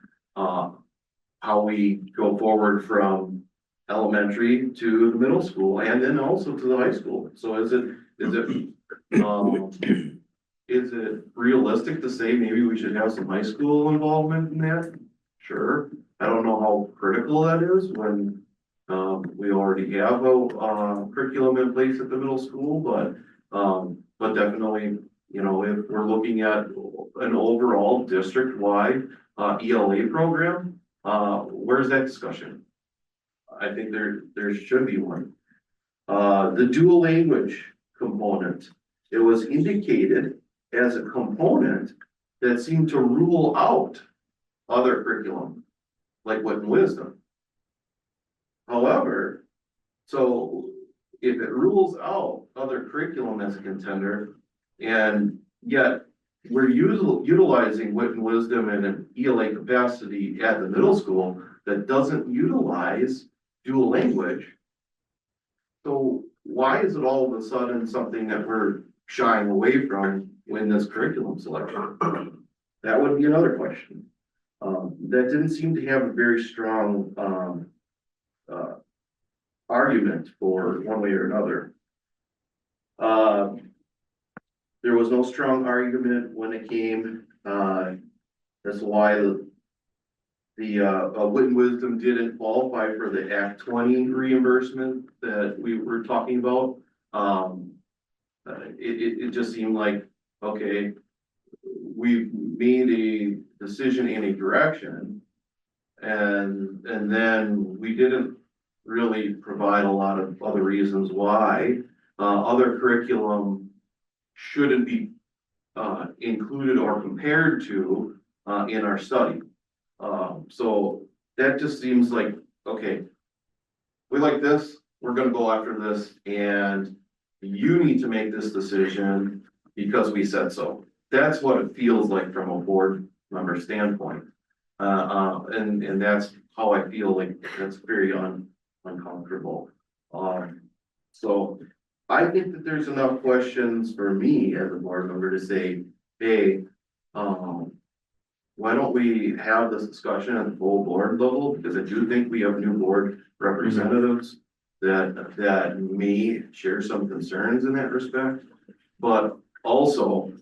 how we go forward from elementary to the middle school and then also to the high school. So is it realistic to say maybe we should have some high school involvement in that? Sure. I don't know how critical that is when we already have a curriculum in place at the middle school, but definitely, if we're looking at an overall district-wide ELA program, where's that discussion? I think there should be one. The dual language component, it was indicated as a component that seemed to rule out other curriculum, like Wit and Wisdom. However, so if it rules out other curriculum as a contender, and yet we're utilizing Wit and Wisdom in an ELA capacity at the middle school that doesn't utilize dual language. So why is it all of a sudden something that we're shying away from in this curriculum selection? That would be another question. That didn't seem to have a very strong argument for one way or another. There was no strong argument when it came as to why the Wit and Wisdom didn't qualify for the Act 20 reimbursement that we were talking about. It just seemed like, okay, we made a decision in a direction. And then we didn't really provide a lot of other reasons why, other curriculum shouldn't be, included or compared to, in our study. So that just seems like, okay, we like this, we're gonna go after this, and you need to make this decision because we said so. That's what it feels like from a board member standpoint. And that's how I feel like that's very uncomfortable. So I think that there's enough questions for me as a board member to say, hey, why don't we have this discussion at the full board level? Because I do think we have new board representatives that may share some concerns in that respect. But also,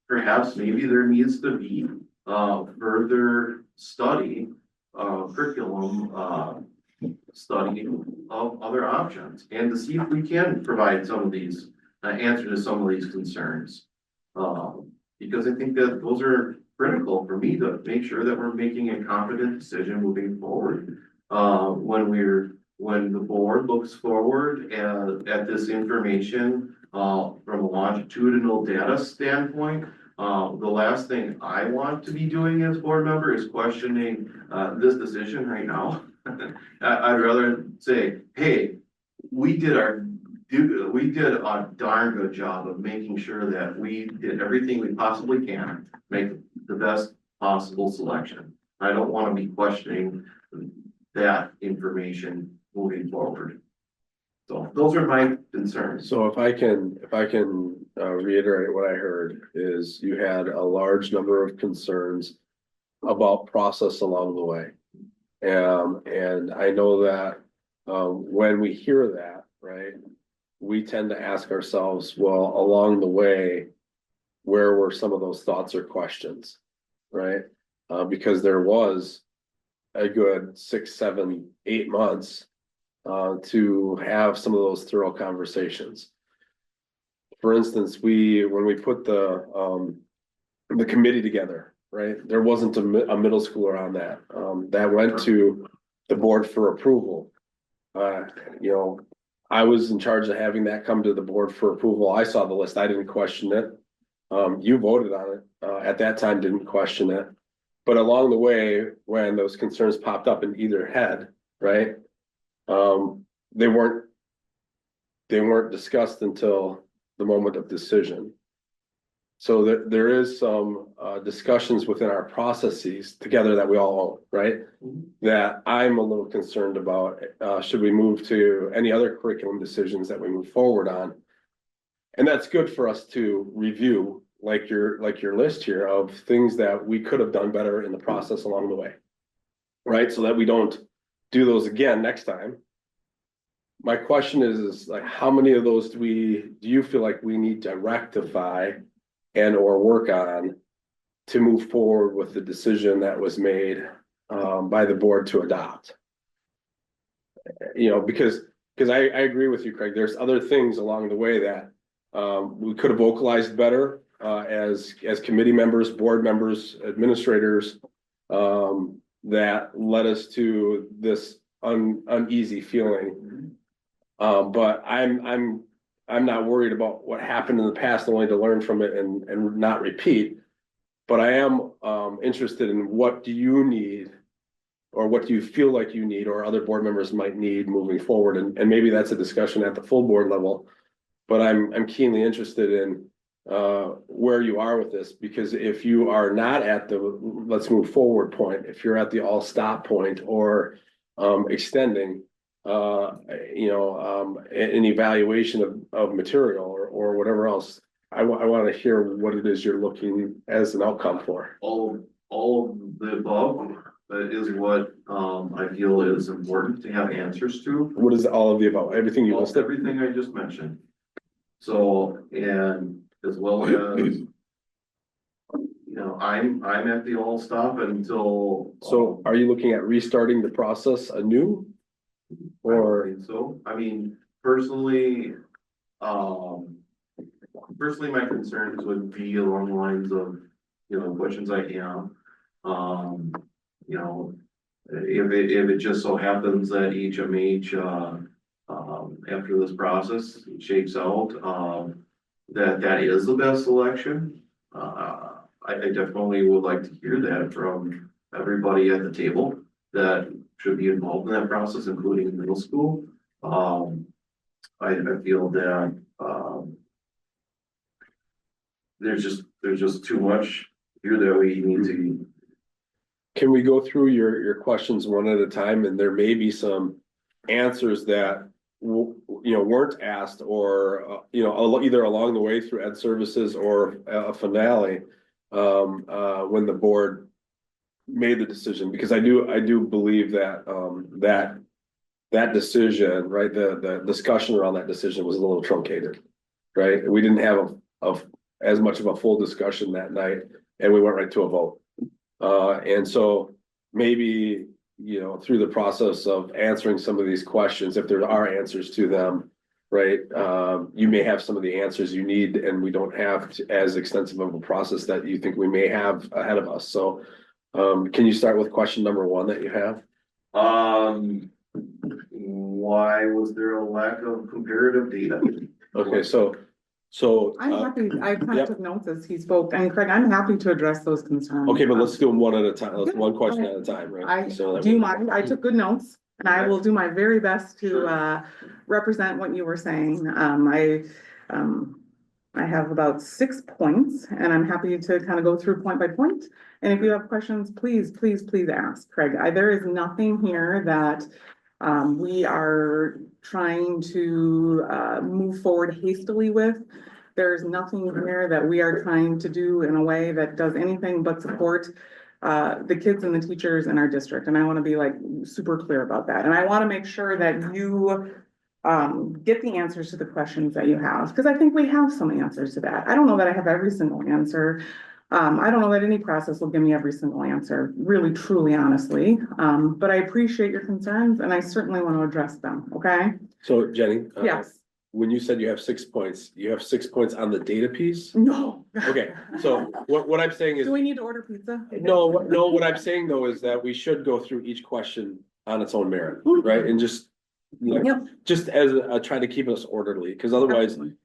perhaps maybe there needs to be further study, curriculum, study of other options, and to see if we can provide some of these, answer to some of these concerns. Because I think that those are critical for me to make sure that we're making a confident decision moving forward. When the board looks forward at this information, from a longitudinal data standpoint, the last thing I want to be doing as board member is questioning, this decision right now. I'd rather say, hey, we did a darn good job of making sure that we did everything we possibly can, make the best possible selection. I don't want to be questioning that information moving forward. So those are my concerns. So if I can reiterate what I heard is you had a large number of concerns about process along the way. And I know that, when we hear that, right, we tend to ask ourselves, well, along the way, where were some of those thoughts or questions, right? Because there was a good 6, 7, 8 months to have some of those thorough conversations. For instance, when we put the committee together, right, there wasn't a middle schooler on that. That went to the board for approval. You know, I was in charge of having that come to the board for approval. I saw the list. I didn't question it. You voted on it. At that time, didn't question it. But along the way, when those concerns popped up in either head, right, they weren't discussed until the moment of decision. So there is some discussions within our processes together that we all own, right? That I'm a little concerned about. Should we move to any other curriculum decisions that we move forward on? And that's good for us to review, like your list here of things that we could have done better in the process along the way, right? So that we don't do those again next time. My question is like, how many of those do you feel like we need to rectify and or work on to move forward with the decision that was made by the board to adopt? You know, because I agree with you, Craig. There's other things along the way that we could have vocalized better as committee members, board members, administrators, that led us to this uneasy feeling. But I'm not worried about what happened in the past, only to learn from it and not repeat. But I am interested in what do you need, or what do you feel like you need, or other board members might need moving forward, and maybe that's a discussion at the full board level. But I'm keenly interested in where you are with this, because if you are not at the let's move forward point, if you're at the all stop point, or extending an evaluation of material or whatever else, I want to hear what it is you're looking as an outcome for. All of the above is what I feel is important to have answers to. What is all of the above? Everything you listed? Everything I just mentioned. So, and as well as, I'm at the all stop until. So are you looking at restarting the process anew? Or So, I mean, personally, personally, my concerns would be along the lines of, questions I have. You know, if it just so happens that HMH, after this process shakes out, that is the best selection. I definitely would like to hear that from everybody at the table that should be involved in that process, including middle school. I feel that, there's just too much here that we need to. Can we go through your questions one at a time, and there may be some answers that weren't asked, or either along the way through Ed Services or a finale, when the board made the decision, because I do believe that that decision, right, the discussion around that decision was a little truncated, right? We didn't have as much of a full discussion that night, and we went right to a vote. And so maybe, through the process of answering some of these questions, if there are answers to them, right, you may have some of the answers you need, and we don't have as extensive of a process that you think we may have ahead of us. So, can you start with question number 1 that you have? Why was there a lack of comparative data? Okay, so. I'm happy, I kind yep. of took notes as he spoke, and Craig, I'm happy to address those concerns. Okay, but let's do them one at a time. Let's Yeah, one question okay. at a time, right? Do you mind? I took good notes, and I will do my very best to represent what you were saying. I have about 6 points, and I'm happy to kind of go through point by point. And if you have questions, please ask, Craig. There is nothing here that we are trying to move forward hastily with. There's nothing here that we are trying to do in a way that does anything but support the kids and the teachers in our district. And I want to be like super clear about that. And I want to make sure that you get the answers to the questions that you have, because I think we have some answers to that. I don't know that I have every single answer. I don't know that any process will give me every single answer, really, truly, honestly. But I appreciate your concerns, and I certainly want to address them, okay? So Jenny. Yes. When you said you have 6 points, you have 6 points on the data piece? No. Okay, so what I'm saying is. Do we need to order pizza? No, what I'm saying though is that we should go through each question on its own merit, right? And just, Yep. just as try to keep us orderly, because otherwise, Absolutely.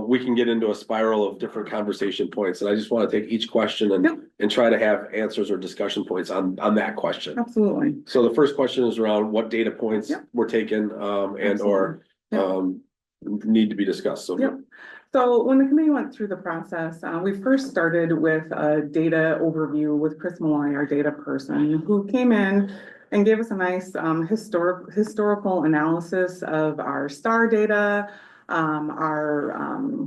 we can get into a spiral of different conversation points. And I just want to take each question and try to have answers or discussion points on that question. Absolutely. So the first question is around what data points were taken and or need to be discussed. So. Yep. So when the committee went through the process, we first started with a data overview with Chris Malloy, our data person, who came in and gave us a nice historical analysis of our STAR data, our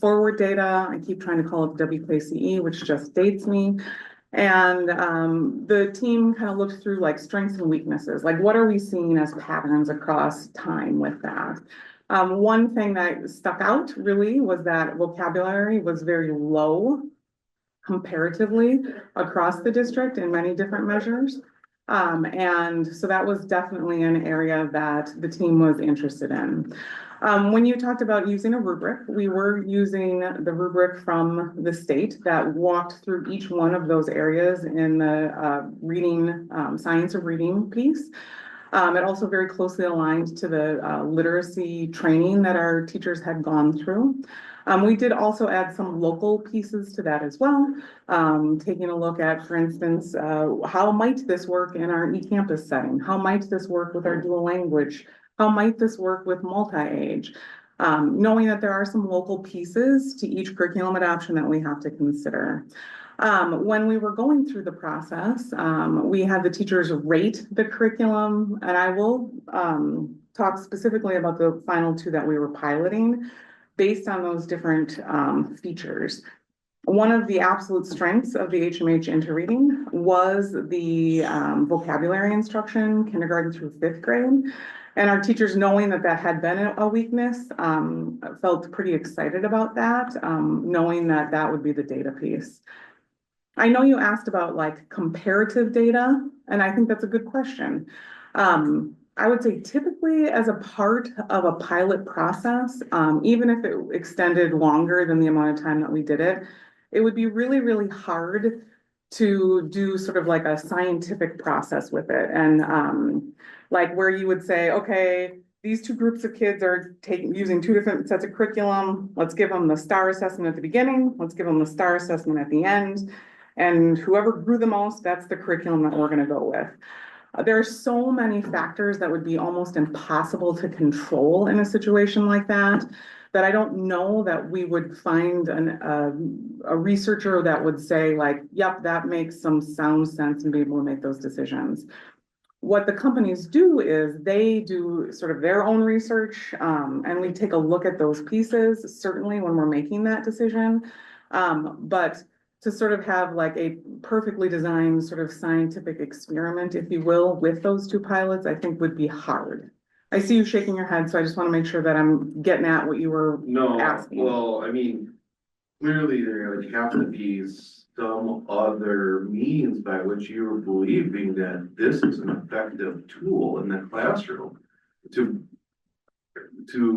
forward data. I keep trying to call it WKCE, which just dates me. And the team kind of looked through like strengths and weaknesses, like what are we seeing as patterns across time with that. One thing that stuck out really was that vocabulary was very low comparatively across the district in many different measures. And so that was definitely an area that the team was interested in. When you talked about using a rubric, we were using the rubric from the state that walked through each one of those areas in the reading, science of reading piece. It also very closely aligned to the literacy training that our teachers had gone through. We did also add some local pieces to that as well, taking a look at, for instance, how might this work in our eCampus setting? How might this work with our dual language? How might this work with multi-age? Knowing that there are some local pieces to each curriculum adoption that we have to consider. When we were going through the process, we had the teachers rate the curriculum, and I will talk specifically about the final 2 that we were piloting based on those different features. One of the absolute strengths of the HMH Interreading was the vocabulary instruction, kindergarten through 5th grade. And our teachers, knowing that that had been a weakness, felt pretty excited about that, knowing that that would be the data piece. I know you asked about like comparative data, and I think that's a good question. I would say typically as a part of a pilot process, even if it extended longer than the amount of time that we did it, it would be really, really hard to do sort of like a scientific process with it. And like where you would say, okay, these two groups of kids are using two different sets of curriculum. Let's give them the STAR assessment at the beginning. Let's give them the STAR assessment at the end. And whoever grew the most, that's the curriculum that we're gonna go with. There are so many factors that would be almost impossible to control in a situation like that, that I don't know that we would find a researcher that would say like, yep, that makes some sound sense and be able to make those decisions. What the companies do is they do sort of their own research, and we take a look at those pieces, certainly when we're making that decision. But to sort of have like a perfectly designed sort of scientific experiment, if you will, with those two pilots, I think would be hard. I see you shaking your head, so I just want to make sure that I'm getting at what you were No, asking. well, I mean, clearly there would have to be some other means by which you're believing that this is an effective tool in the classroom to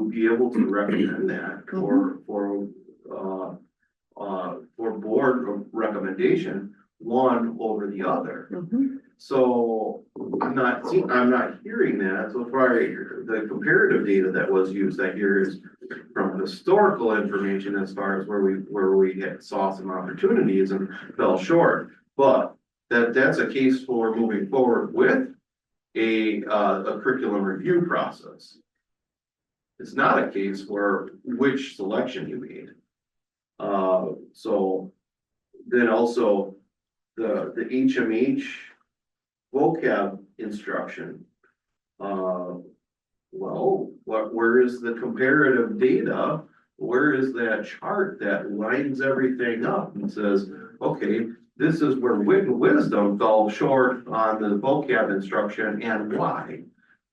be able to recommend that for board recommendation, one over the other. Mhm. So I'm not hearing that. So far, the comparative data that was used, I hear is from historical information as far as where we saw some opportunities and fell short. But that's a case for moving forward with a curriculum review process. It's not a case for which selection you made. So then also the HMH vocab instruction. Well, where is the comparative data? Where is that chart that lines everything up and says, okay, this is where wit and wisdom fell short on the vocab instruction and why?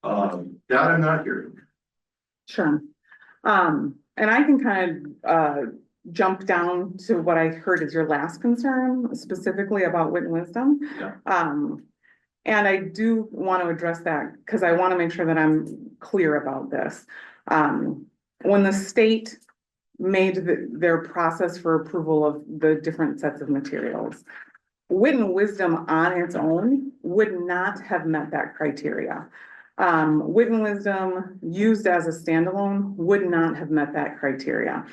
That I'm not hearing. Sure. And I can kind of jump down to what I heard is your last concern, specifically about wit and wisdom. Yeah. And I do want to address that because I want to make sure that I'm clear about this. When the state made their process for approval of the different sets of materials, wit and wisdom on its own would not have met that criteria. Wit and wisdom used as a standalone would not have met that criteria.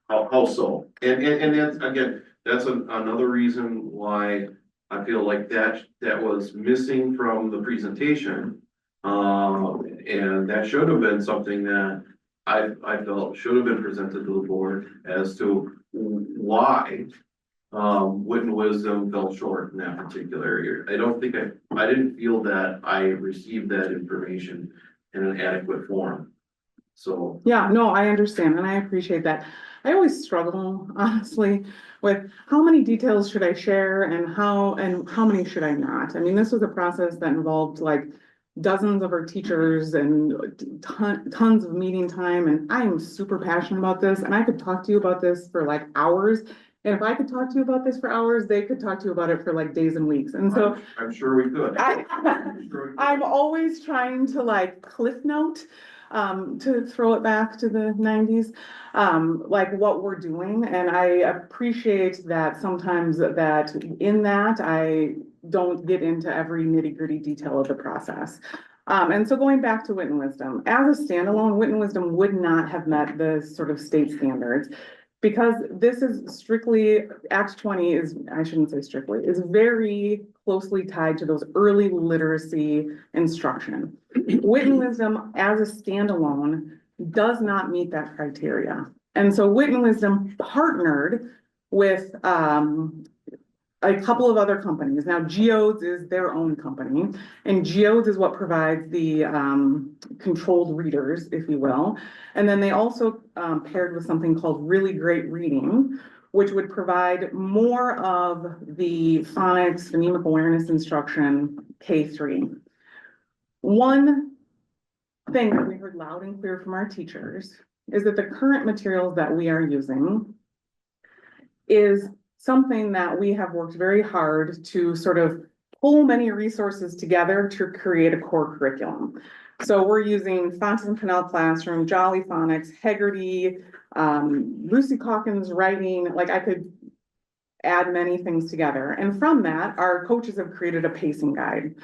How so? And that's, again, that's another reason why I feel like that was missing from the presentation. And that should have been something that I felt should have been presented to the board as to why wit and wisdom fell short in that particular area. I didn't feel that I received that information in an adequate form. So. Yeah, no, I understand and I appreciate that. I always struggle, honestly, with how many details should I share and how many should I not? I mean, this was a process that involved like dozens of our teachers and tons of meeting time, and I am super passionate about this, and I could talk to you about this for like hours. And if I could talk to you about this for hours, they could talk to you about it for like days and weeks. And so I'm sure we could. I'm always trying to like cliff note, to throw it back to the 90s, like what we're doing. And I appreciate that sometimes that in that I don't get into every nitty-gritty detail of the process. And so going back to wit and wisdom, as a standalone, wit and wisdom would not have met the sort of state standards. Because this is strictly, Act 20 is, I shouldn't say strictly, is very closely tied to those early literacy instruction. Wit and wisdom as a standalone does not meet that criteria. And so wit and wisdom partnered with a couple of other companies. Now, Geodes is their own company, and Geodes is what provides the controlled readers, if you will. And then they also paired with something called Really Great Reading, which would provide more of the phonics, phonemic awareness instruction, K-3. One thing that we heard loud and clear from our teachers is that the current materials that we are using is something that we have worked very hard to sort of pull many resources together to create a core curriculum. So we're using Fontes and Pinnell Classroom, Jolly Phonics, Heggerty, Lucy Calkins writing, like I could add many things together. And from that, our coaches have created a pacing guide.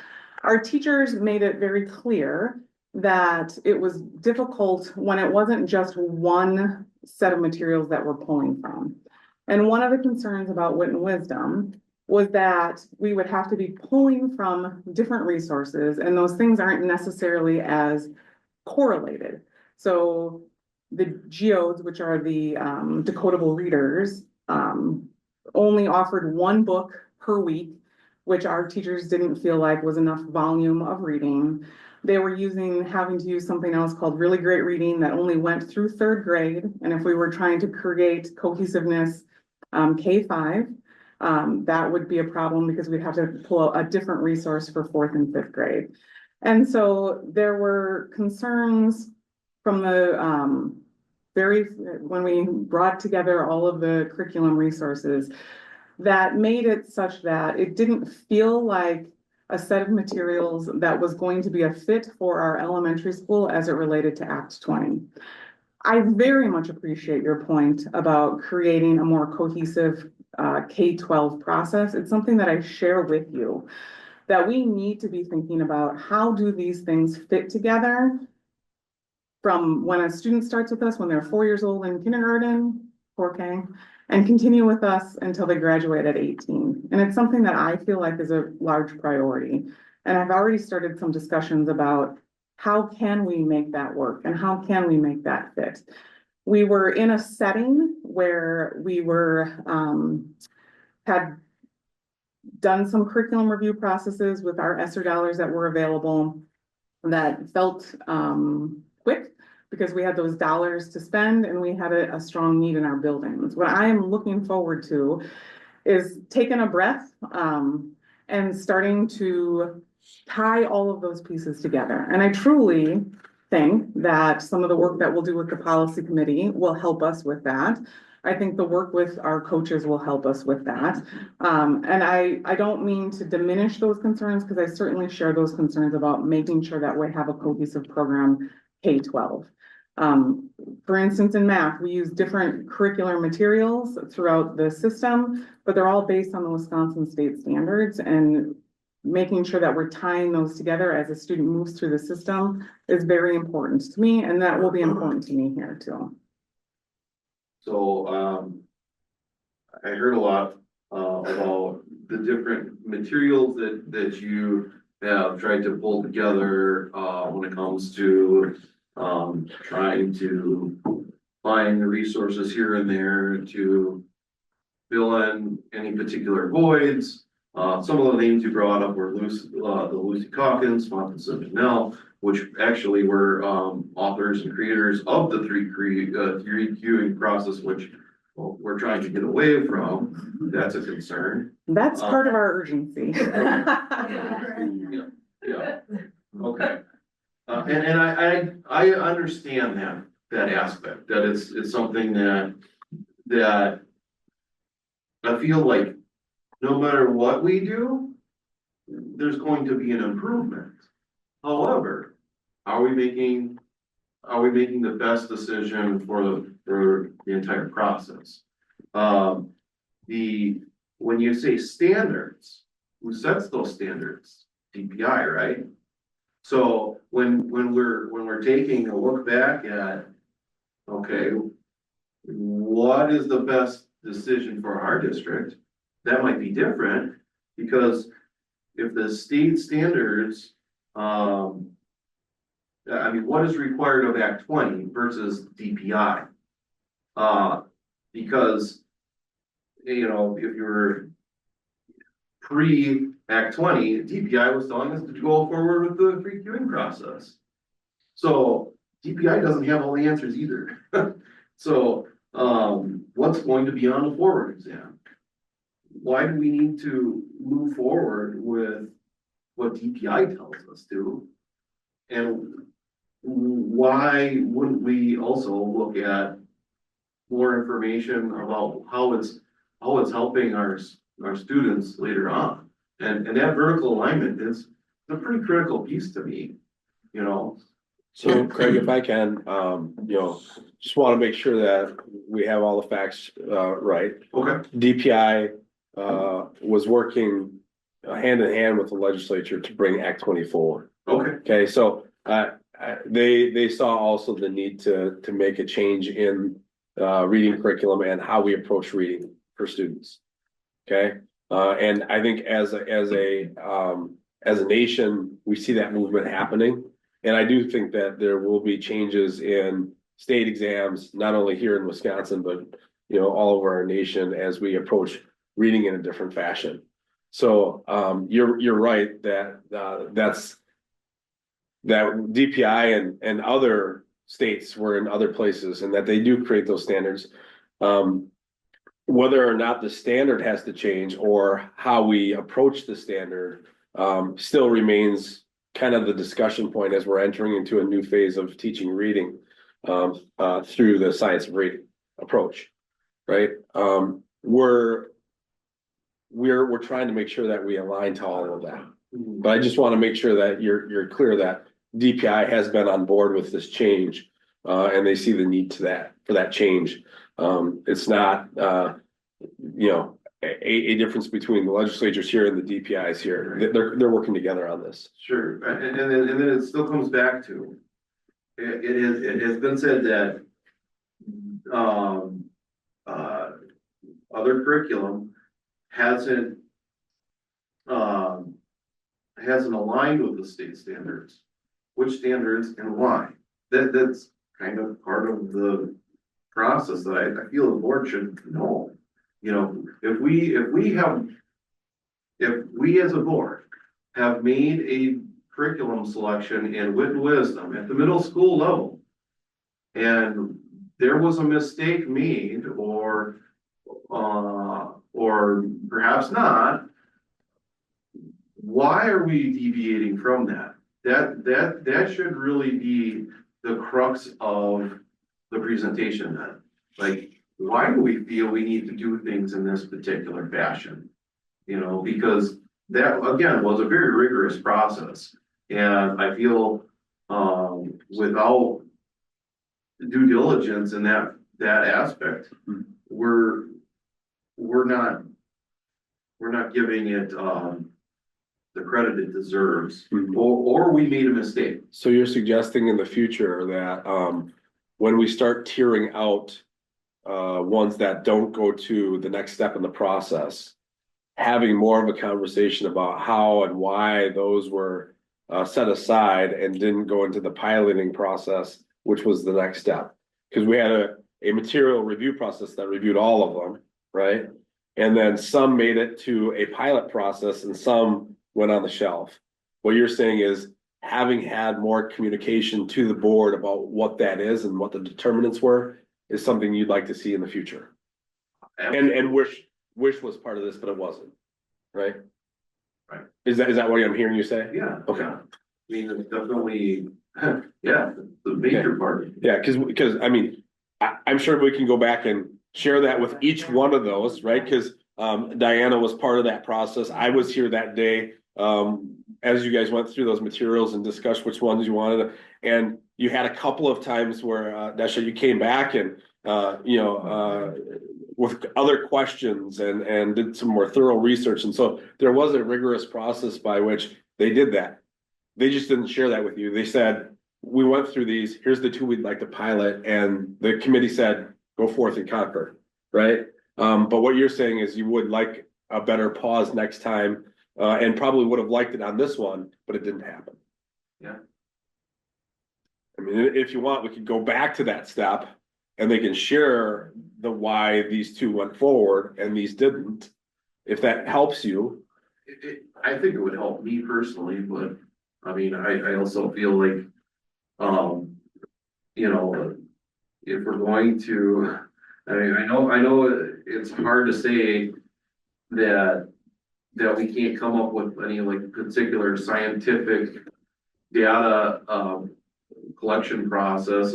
Our teachers made it very clear that it was difficult when it wasn't just one set of materials that we're pulling from. And one of the concerns about Wit and Wisdom was that we would have to be pulling from different resources, and those things aren't necessarily as correlated. So the geodes, which are the decodable readers, only offered one book per week, which our teachers didn't feel like was enough volume of reading. They were having to use something else called Really Great Reading that only went through third grade. And if we were trying to create cohesiveness K-5, that would be a problem because we'd have to pull a different resource for fourth and fifth grade. And so there were concerns from the when we brought together all of the curriculum resources that made it such that it didn't feel like a set of materials that was going to be a fit for our elementary school as it related to Act 20. I very much appreciate your point about creating a more cohesive K-12 process. It's something that I share with you, that we need to be thinking about how do these things fit together from when a student starts with us when they're 4 years old in kindergarten, 4K, and continue with us until they graduate at 18. And it's something that I feel like is a large priority. And I've already started some discussions about how can we make that work and how can we make that fit. We were in a setting where we had done some curriculum review processes with our ESSER dollars that were available that felt quick because we had those dollars to spend and we had a strong need in our buildings. What I am looking forward to is taking a breath and starting to tie all of those pieces together. And I truly think that some of the work that we'll do with the policy committee will help us with that. I think the work with our coaches will help us with that. And I don't mean to diminish those concerns because I certainly share those concerns about making sure that we have a cohesive program K-12. For instance, in math, we use different curricular materials throughout the system, but they're all based on the Wisconsin state standards, and making sure that we're tying those together as a student moves through the system is very important to me, and that will be important to me here too. So, I heard a lot, about the different materials that you have tried to pull together, when it comes to, trying to find the resources here and there to fill in any particular voids. Some of the names you brought up were the Lucy Calkins, Fontes and Pinnell, which actually were authors and creators of the three queuing process, which we're trying to get away from. That's a concern. That's part of our urgency. Yeah, okay. And I understand that aspect, that it's something that I feel like no matter what we do, there's going to be an improvement. However, are we making the best decision for the entire process? When you say standards, who sets those standards? DPI, right? So when we're taking a look back at, okay, what is the best decision for our district? That might be different, because if the state standards, I mean, what is required of Act 20 versus DPI? Because, you know, if you're pre-Act 20, DPI was telling us to go forward with the free queuing process. So DPI doesn't have all the answers either. So what's going to be on the forward exam? Why do we need to move forward with what DPI tells us to? And why wouldn't we also look at more information about how it's helping our students later on? And that vertical alignment is a pretty critical piece to me, you know? So Craig, if I can, just want to make sure that we have all the facts, right. Okay. DPI, was working hand in hand with the legislature to bring Act 20 forward. Okay, Okay, so, they saw also the need to make a change in, reading curriculum and how we approach reading for students. Okay, and I think as a nation, we see that movement happening. And I do think that there will be changes in state exams, not only here in Wisconsin, but, all over our nation as we approach reading in a different fashion. So, you're right that, that DPI and other states were in other places and that they do create those standards. Whether or not the standard has to change or how we approach the standard, still remains kind of the discussion point as we're entering into a new phase of teaching reading, through the science of reading approach, right? We're trying to make sure that we align to all of that. But I just want to make sure that you're clear that DPI has been on board with this change, and they see the need for that change. It's not, a difference between the legislatures here and the DPIs here. They're working together on this. sure, and then it still comes back to, it has been said that, other curriculum hasn't aligned with the state standards. Which standards and why? That's kind of part of the process that I feel the board should know. If we as a board have made a curriculum selection in wit and wisdom at the middle school level, and there was a mistake made, or perhaps not, why are we deviating from that? That should really be the crux of the presentation then. Like, why do we feel we need to do things in this particular fashion? Because that, again, was a very rigorous process. And I feel, without due diligence in that aspect, we're not giving it, the credit it deserves, or we made a mistake. So you're suggesting in the future that, when we start tiering out, ones that don't go to the next step in the process, having more of a conversation about how and why those were, set aside and didn't go into the piloting process, which was the next step. Because we had a material review process that reviewed all of them, right? And then some made it to a pilot process and some went on the shelf. What you're saying is, having had more communication to the board about what that is and what the determinants were is something you'd like to see in the future. And wish was part of this, but it wasn't, right? Right. Is that what I'm hearing you say? Yeah. Okay. I mean, it's definitely, yeah, the major part. Yeah, because I mean, I'm sure we can go back and share that with each one of those, right? Because Diana was part of that process. I was here that day, as you guys went through those materials and discussed which ones you wanted. And you had a couple of times where, Desha, you came back and, with other questions and did some more thorough research. And so there was a rigorous process by which they did that. They just didn't share that with you. They said, we went through these, here's the two we'd like to pilot. And the committee said, go forth and conquer, right? But what you're saying is you would like a better pause next time, and probably would have liked it on this one, but it didn't happen. Yeah. I mean, if you want, we could go back to that step and they can share the why these two went forward and these didn't, if that helps you. I think it would help me personally, but I mean, I also feel like, if we're going to, I mean, I know it's hard to say that we can't come up with any like particular scientific data, collection process.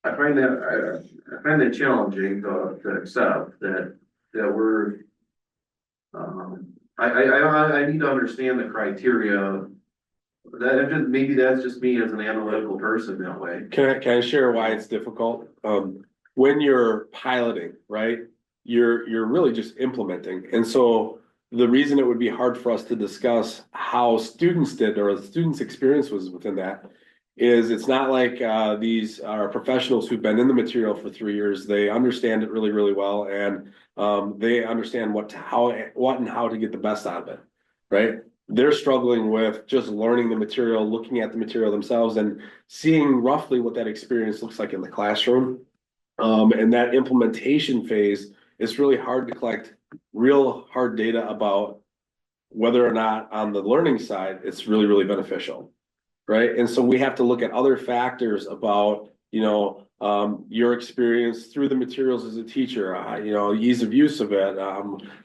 I find that challenging to accept that we're, I need to understand the criteria. Maybe that's just me as an analytical person that way. Can I share why it's difficult? When you're piloting, right, you're really just implementing. And so the reason it would be hard for us to discuss how students did or the students' experience was within that is it's not like these are professionals who've been in the material for 3 years. They understand it really, really well, and they understand what and how to get the best out of it, right? They're struggling with just learning the material, looking at the material themselves, and seeing roughly what that experience looks like in the classroom. And that implementation phase, it's really hard to collect real hard data about whether or not on the learning side, it's really, really beneficial, right? And so we have to look at other factors about, your experience through the materials as a teacher, ease of use of it,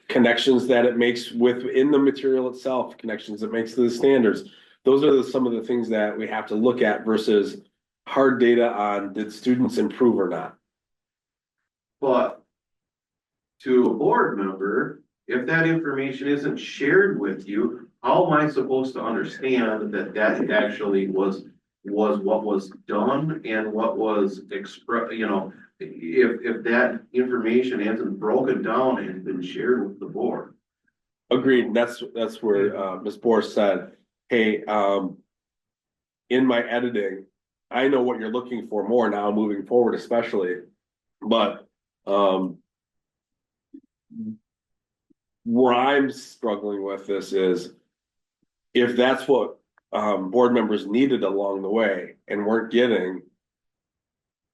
connections that it makes within the material itself, connections it makes to the standards. Those are some of the things that we have to look at versus hard data on did students improve or not. But to a board member, if that information isn't shared with you, how am I supposed to understand that that actually was what was done and what was expressed, if that information hasn't broken down and been shared with the board? Agreed. That's where Ms. Boris said, hey, in my editing, I know what you're looking for more now moving forward, especially, but where I'm struggling with this is if that's what board members needed along the way and weren't getting,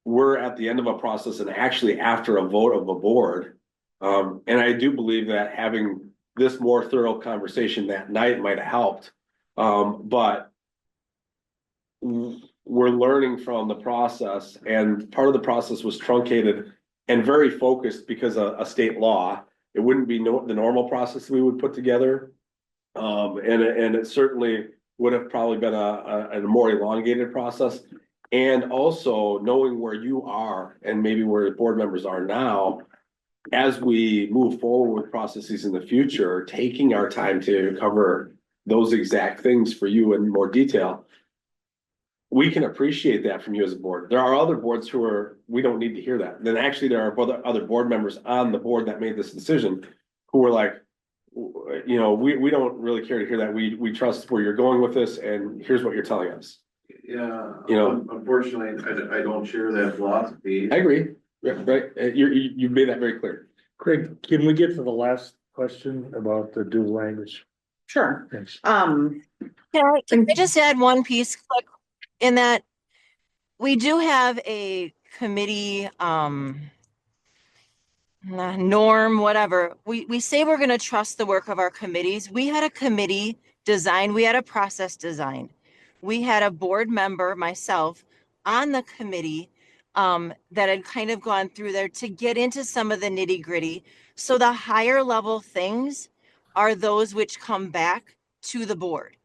we're at the end of a process and actually after a vote of a board. And I do believe that having this more thorough conversation that night might have helped. But we're learning from the process, and part of the process was truncated and very focused because of a state law. It wouldn't be the normal process we would put together. And it certainly would have probably been a more elongated process. And also knowing where you are and maybe where board members are now, as we move forward with processes in the future, taking our time to cover those exact things for you in more detail. We can appreciate that from you as a board. There are other boards we don't need to hear that. Then actually there are other board members on the board that made this decision who were like, we don't really care to hear that. We trust where you're going with this, and here's what you're telling us. Yeah, unfortunately, I don't share that philosophy. I agree. Right. You made that very clear. Craig, can we get to the last question about the dual language? Sure. Thanks. Can I just add one piece quick in that we do have a committee, norm, whatever. We say we're going to trust the work of our committees. We had a committee design. We had a process design. We had a board member, myself, on the committee that had kind of gone through there to get into some of the nitty gritty. So the higher level things are those which come back to the board.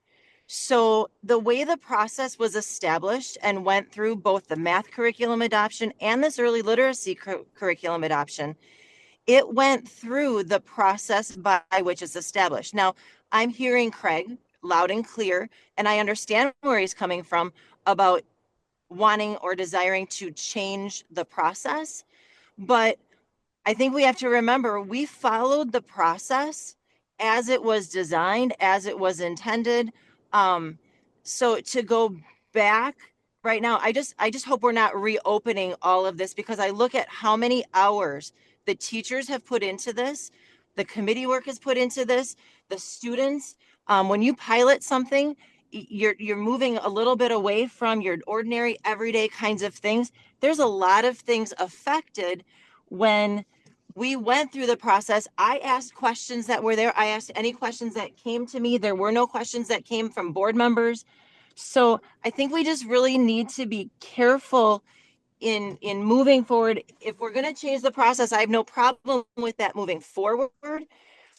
So the way the process was established and went through both the math curriculum adoption and this early literacy curriculum adoption, it went through the process by which it's established. Now, I'm hearing Craig loud and clear, and I understand where he's coming from about wanting or desiring to change the process. But I think we have to remember we followed the process as it was designed, as it was intended. So to go back right now, I just hope we're not reopening all of this, because I look at how many hours the teachers have put into this, the committee work has put into this, the students. When you pilot something, you're moving a little bit away from your ordinary everyday kinds of things. There's a lot of things affected when we went through the process. I asked questions that were there. I asked any questions that came to me. There were no questions that came from board members. So I think we just really need to be careful in moving forward. If we're going to change the process, I have no problem with that moving forward,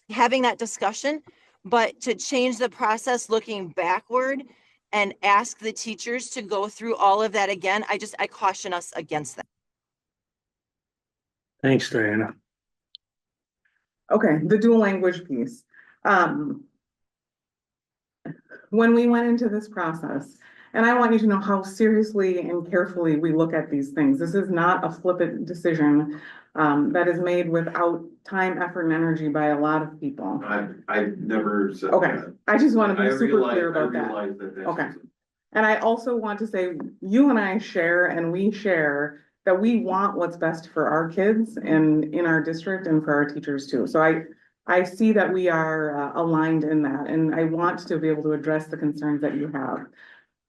having that discussion. But to change the process looking backward and ask the teachers to go through all of that again, I caution us against that. Thanks, Diana. Okay, the dual language piece. When we went into this process, and I want you to know how seriously and carefully we look at these things. This is not a flippant decision that is made without time, effort, and energy by a lot of people. I never said Okay, that. I just want to I be super realize- clear about I that. realize that that's. Okay. And I also want to say, you and I share, and we share that we want what's best for our kids and in our district and for our teachers too. So I see that we are aligned in that, and I want to be able to address the concerns that you have.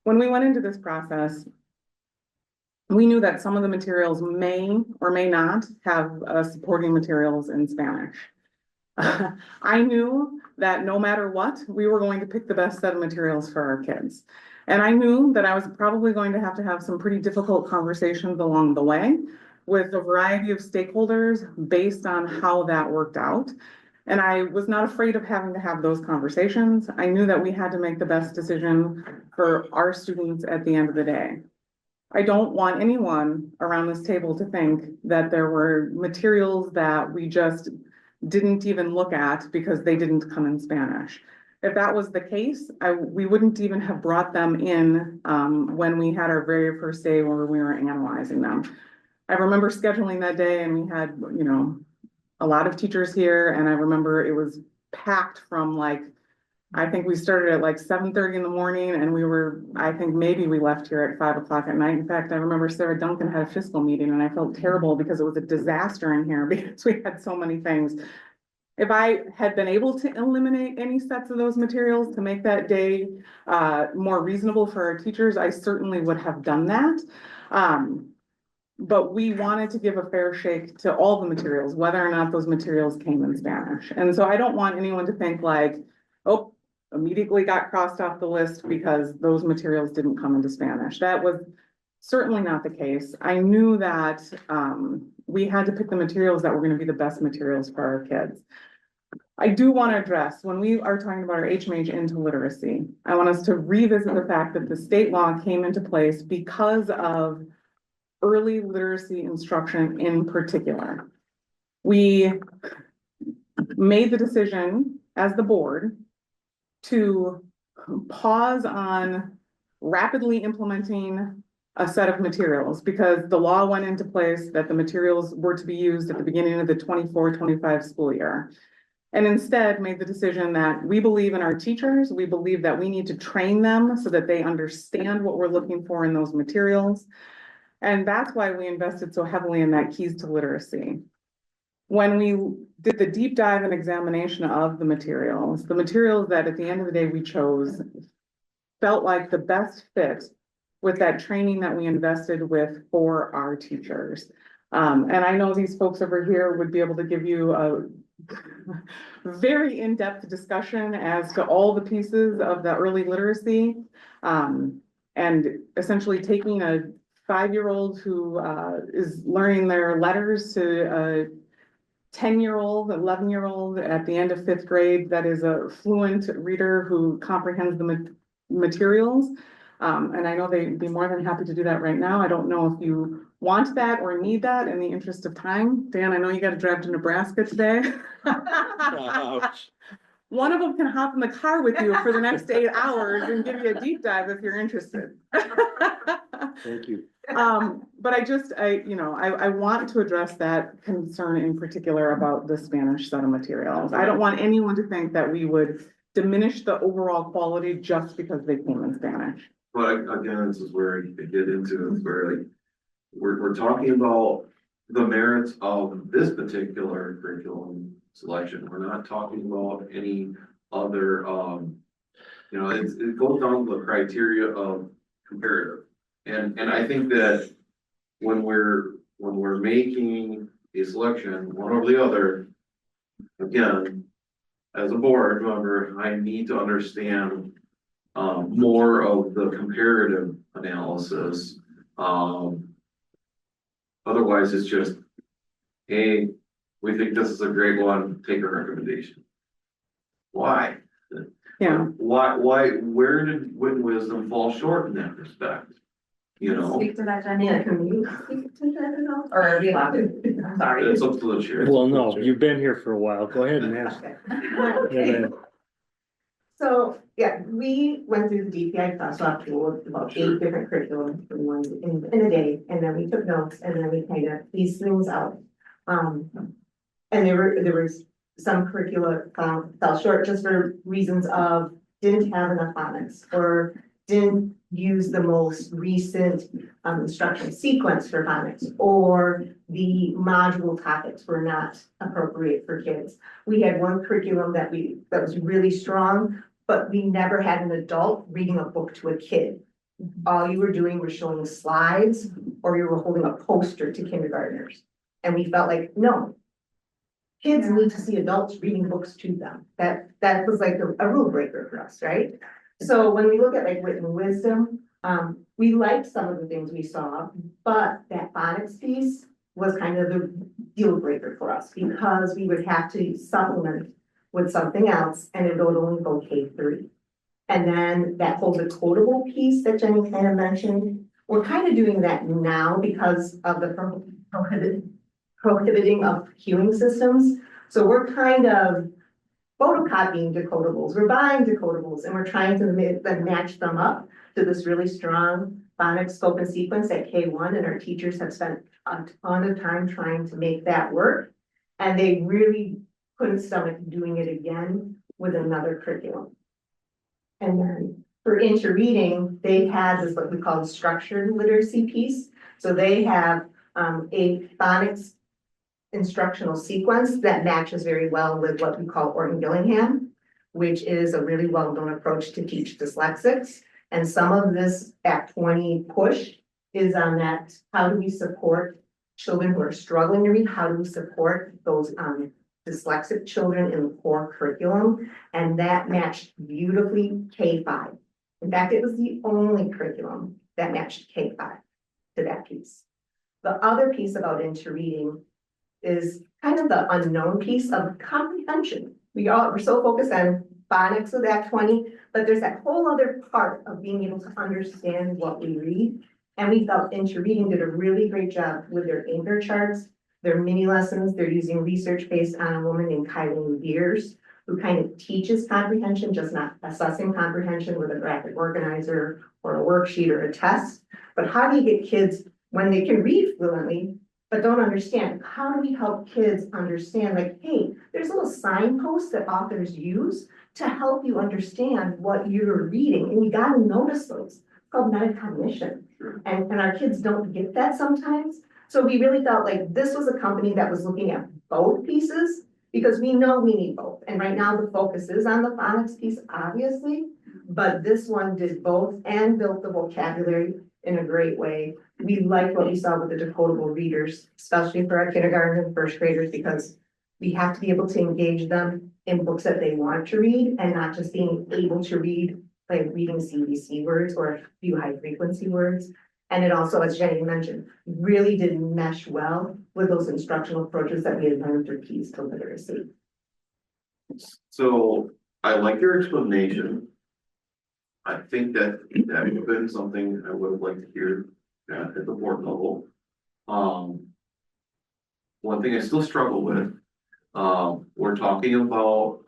When we went into this process, we knew that some of the materials may or may not have supporting materials in Spanish. I knew that no matter what, we were going to pick the best set of materials for our kids. And I knew that I was probably going to have some pretty difficult conversations along the way with a variety of stakeholders based on how that worked out. And I was not afraid of having to have those conversations. I knew that we had to make the best decision for our students at the end of the day. I don't want anyone around this table to think that there were materials that we just didn't even look at because they didn't come in Spanish. If that was the case, we wouldn't even have brought them in when we had our very first day where we were analyzing them. I remember scheduling that day and we had, you know, a lot of teachers here, and I remember it was packed from like, I think we started at like 7:30 in the morning and I think maybe we left here at 5 o'clock at night. In fact, I remember Sarah Duncan had a fiscal meeting and I felt terrible because it was a disaster in here because we had so many things. If I had been able to eliminate any sets of those materials to make that day more reasonable for our teachers, I certainly would have done that. But we wanted to give a fair shake to all the materials, whether or not those materials came in Spanish. And so I don't want anyone to think like, oh, immediately got crossed off the list because those materials didn't come into Spanish. That was certainly not the case. I knew that we had to pick the materials that were going to be the best materials for our kids. I do want to address, when we are talking about our HMH into literacy, I want us to revisit the fact that the state law came into place because of early literacy instruction in particular. We made the decision as the board to pause on rapidly implementing a set of materials because the law went into place that the materials were to be used at the beginning of the 24-25 school year. And instead made the decision that we believe in our teachers. We believe that we need to train them so that they understand what we're looking for in those materials. And that's why we invested so heavily in that Keys to Literacy. When we did the deep dive and examination of the materials that at the end of the day we chose felt like the best fit with that training that we invested with for our teachers. And I know these folks over here would be able to give you a very in-depth discussion as to all the pieces of the early literacy. And essentially taking a 5-year-old who is learning their letters to a 10-year-old, 11-year-old at the end of 5th grade that is a fluent reader who comprehends the materials. And I know they'd be more than happy to do that right now. I don't know if you want that or need that in the interest of time. Dan, I know you got to drive to Nebraska today. One of them can hop in the car with you for the next 8 hours and give you a deep dive if you're interested. Thank you. But I want to address that concern in particular about the Spanish set of materials. I don't want anyone to think that we would diminish the overall quality just because they came in Spanish. But again, this is where you get into, is where like, we're talking about the merits of this particular curriculum selection. We're not talking about any other, it goes down to the criteria of comparative. And I think that when we're making a selection, one over the other, again, as a board member, I need to understand more of the comparative analysis. Otherwise, it's just, hey, we think this is a great one, take a recommendation. Why? Yeah. Why, where did Wit Wisdom fall short in that respect? You know, Speak to that, Jenny. Yeah, can you speak to that at all? Or are we allowed to? I'm sorry. it's up to the chair. Well, no, you've been here for a while. Go ahead and ask. Yeah, man. So, yeah, we went through the DPI crosswalk tool with about 8 different curriculums in one, in a day, and then we took notes, and then we kind of pieced things out. And there was some curricula fell short just for reasons of didn't have enough phonics, or didn't use the most recent instruction sequence for phonics, or the module topics were not appropriate for kids. We had one curriculum that was really strong, but we never had an adult reading a book to a kid. All you were doing was showing slides, or you were holding a poster to kindergartners. And we felt like, no. Kids need to see adults reading books to them. That was like a rule breaker for us, right? So when we look at like written wisdom, we liked some of the things we saw, but that phonics piece was kind of the deal breaker for us, because we would have to supplement with something else, and it would only go K3. And then that whole decodable piece that Jenny kind of mentioned, we're kind of doing that now because of the prohibiting of queuing systems. So we're kind of photocopying decodables, we're buying decodables, and we're trying to match them up to this really strong phonics scope and sequence at K1, and our teachers have spent a ton of time trying to make that work. And they really couldn't stomach doing it again with another curriculum. And then for interreading, they had this what we call structured literacy piece. So they have a phonics instructional sequence that matches very well with what we call Orton Gillingham, which is a really well-known approach to teach dyslexics. And some of this Act 20 push is on that, how do we support children who are struggling to read? How do we support those dyslexic children in the core curriculum? And that matched beautifully K5. In fact, it was the only curriculum that matched K5 to that piece. The other piece about interreading is kind of the unknown piece of comprehension. We're so focused on phonics with Act 20, but there's that whole other part of being able to understand what we read. And we felt Interreading did a really great job with their anchor charts, their mini lessons. They're using research based on a woman named Kylie Beers, who kind of teaches comprehension, just not assessing comprehension with a graphic organizer or a worksheet or a test. But how do you get kids, when they can read fluently, but don't understand, how do we help kids understand, like, hey, there's little signposts that authors use to help you understand what you're reading, and you gotta notice those. It's called metacognition. And our kids don't get that sometimes. So we really felt like this was a company that was looking at both pieces, because we know we need both. And right now the focus is on the phonics piece, obviously, but this one did both and built the vocabulary in a great way. We liked what we saw with the decodable readers, especially for our kindergarten and first graders, because we have to be able to engage them in books that they want to read, and not just being able to read, like reading CBC words or a few high frequency words. And it also, as Jenny mentioned, really didn't mesh well with those instructional approaches that we had learned through Keys to Literacy. So I like your explanation. I think that that would have been something I would have liked to hear at the board level. One thing I still struggle with, we're talking about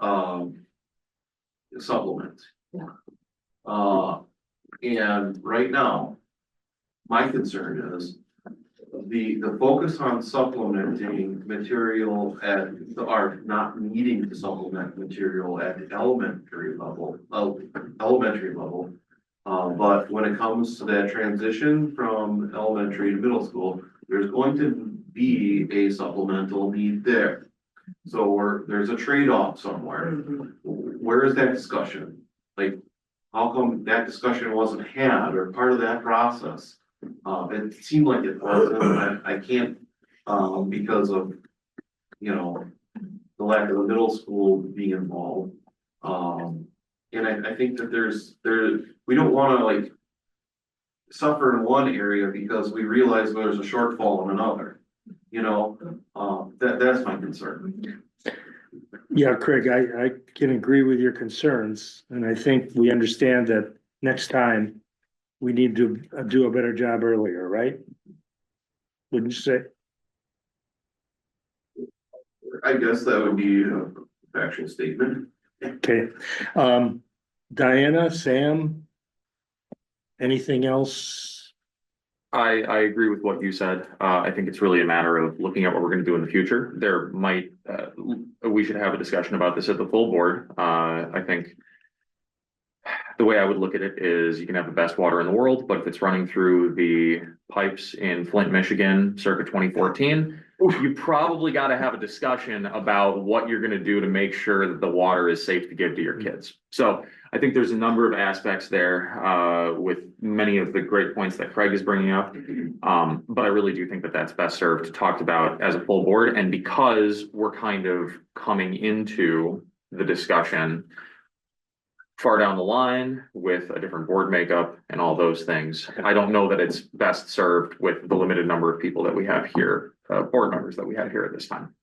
supplement. Yeah. And right now, my concern is the focus on supplementing material at the art, not needing to supplement material at the elementary level. But when it comes to that transition from elementary to middle school, there's going to be a supplemental need there. So there's a trade-off somewhere. Where is that discussion? Like, how come that discussion wasn't had or part of that process? It seemed like it wasn't. I can't, because of, you know, the lack of the middle school being involved. And I think that we don't wanna like suffer in one area because we realize there's a shortfall in another, you know, that's my concern. Yeah, Craig, I can agree with your concerns, and I think we understand that next time we need to do a better job earlier, right? Wouldn't you say? I guess that would be a factual statement. Okay, Diana, Sam? Anything else? I agree with what you said. I think it's really a matter of looking at what we're gonna do in the future. There might, we should have a discussion about this at the full board. I think the way I would look at it is you can have the best water in the world, but if it's running through the pipes in Flint, Michigan, circa 2014, you probably got to have a discussion about what you're going to do to make sure that the water is safe to give to your kids. So I think there's a number of aspects there with many of the great points that Craig is bringing up. But I really do think that that's best served talked about as a full board. And because we're kind of coming into the discussion far down the line with a different board makeup and all those things, I don't know that it's best served with the limited number of people that we have here, board members that we have here at this time.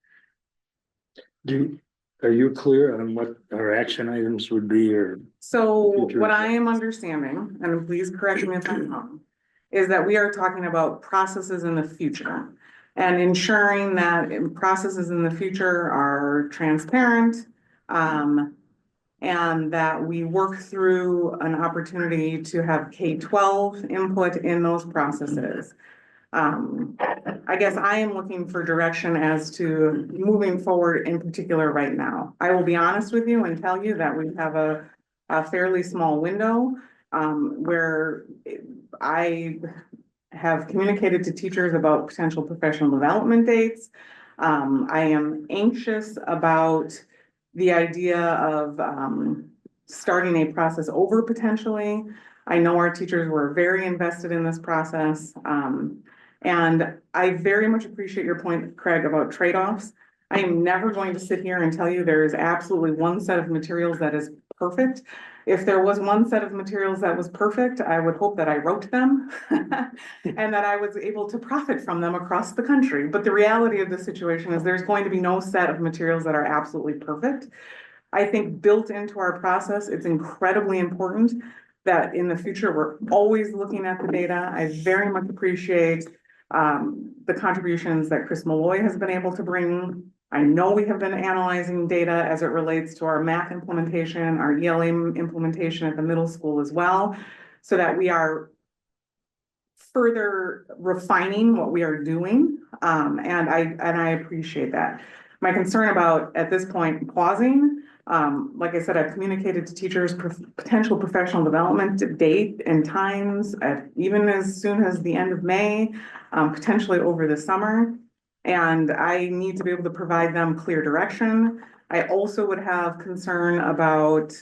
Are you clear on what our action items would be, or? So what I am understanding, and please correct me if I'm wrong, is that we are talking about processes in the future and ensuring that processes in the future are transparent, and that we work through an opportunity to have K-12 input in those processes. I guess I am looking for direction as to moving forward in particular right now. I will be honest with you and tell you that we have a fairly small window where I have communicated to teachers about potential professional development dates. I am anxious about the idea of starting a process over potentially. I know our teachers were very invested in this process. And I very much appreciate your point, Craig, about trade-offs. I am never going to sit here and tell you there is absolutely one set of materials that is perfect. If there was one set of materials that was perfect, I would hope that I wrote them and that I was able to profit from them across the country. But the reality of the situation is there's going to be no set of materials that are absolutely perfect. I think built into our process, it's incredibly important that in the future, we're always looking at the data. I very much appreciate the contributions that Chris Malloy has been able to bring. I know we have been analyzing data as it relates to our math implementation, our ELA implementation at the middle school as well, so that we are further refining what we are doing. And I appreciate that. My concern about, at this point, pausing, like I said, I've communicated to teachers potential professional development date and times at even as soon as the end of May, potentially over the summer. And I need to be able to provide them clear direction. I also would have concern about,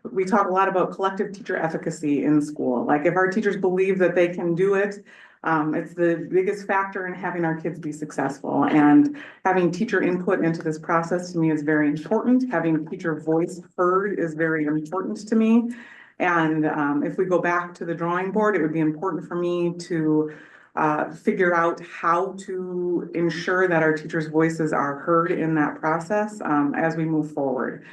we talk a lot about collective teacher efficacy in school. Like if our teachers believe that they can do it, it's the biggest factor in having our kids be successful, and having teacher input into this process to me is very important. Having teacher voice heard is very important to me. And if we go back to the drawing board, it would be important for me to figure out how to ensure that our teachers' voices are heard in that process as we move forward.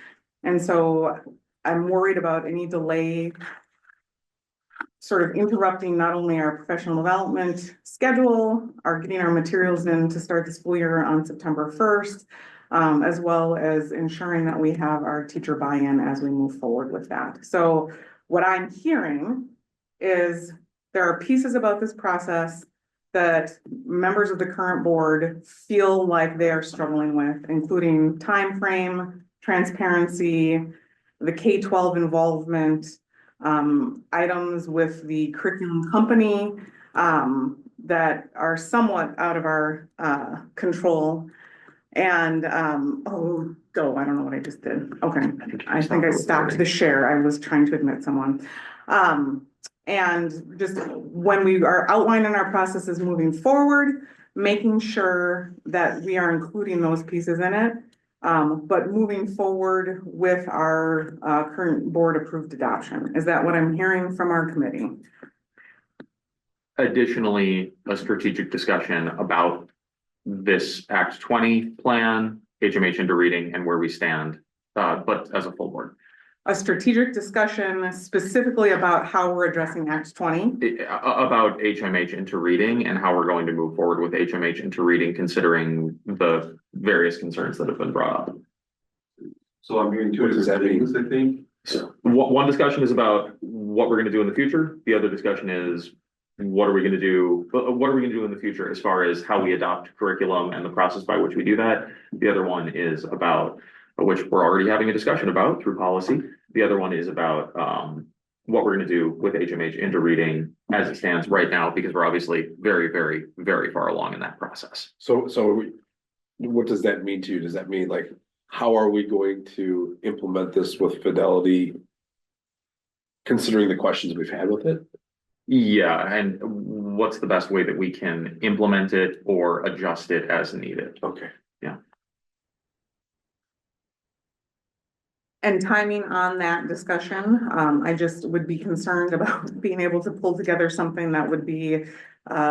And so I'm worried about any delay sort of interrupting not only our professional development schedule, getting our materials in to start the school year on September 1st, as well as ensuring that we have our teacher buy-in as we move forward with that. So what I'm hearing is there are pieces about this process that members of the current board feel like they are struggling with, including time frame, transparency, the K-12 involvement, items with the curriculum company that are somewhat out of our control. And I don't know what I just did. Okay, I think I stopped the share. I was trying to admit someone. And just when we are outlining our processes moving forward, making sure that we are including those pieces in it. But moving forward with our current board approved adoption. Is that what I'm hearing from our committee? Additionally, a strategic discussion about this Act 20 plan, HMH into reading, and where we stand, but as a full board. a strategic discussion specifically about how we're addressing Act 20. About HMH into reading and how we're going to move forward with HMH into reading, considering the various concerns that have been brought up. So I'm hearing two What does different that mean? things, I think. One discussion is about what we're gonna do in the future. The other discussion is what are we gonna do? What are we gonna do in the future as far as how we adopt curriculum and the process by which we do that? The other one is about, which we're already having a discussion about through policy. The other one is about what we're gonna do with HMH into reading as it stands right now, because we're obviously very, very, very far along in that process. So what does that mean to you? Does that mean like, how are we going to implement this with fidelity? Considering the questions we've had with it? Yeah, and what's the best way that we can implement it or adjust it as needed? Okay. And timing on that discussion, I just would be concerned about being able to pull together something that would be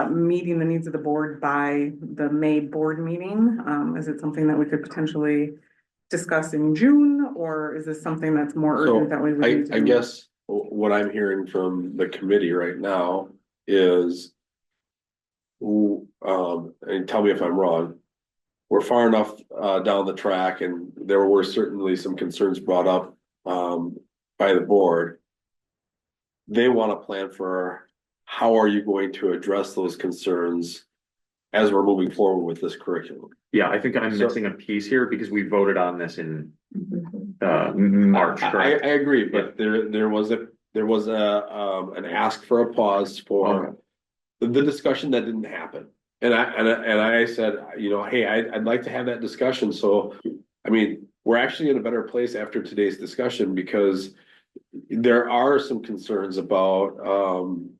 meeting the needs of the board by the May board meeting. Is it something that we could potentially discuss in June, or is this something that's more So urgent that we would need to? I guess what I'm hearing from the committee right now is, and tell me if I'm wrong, we're far enough down the track, and there were certainly some concerns brought up by the board. They want to plan for how are you going to address those concerns as we're moving forward with this curriculum. Yeah, I think I'm So- missing a piece here because we voted on this in March, I correct? agree, but there was an ask for a pause for the discussion that didn't happen. And I said, you know, hey, I'd like to have that discussion. So, I mean, we're actually in a better place after today's discussion because there are some concerns about,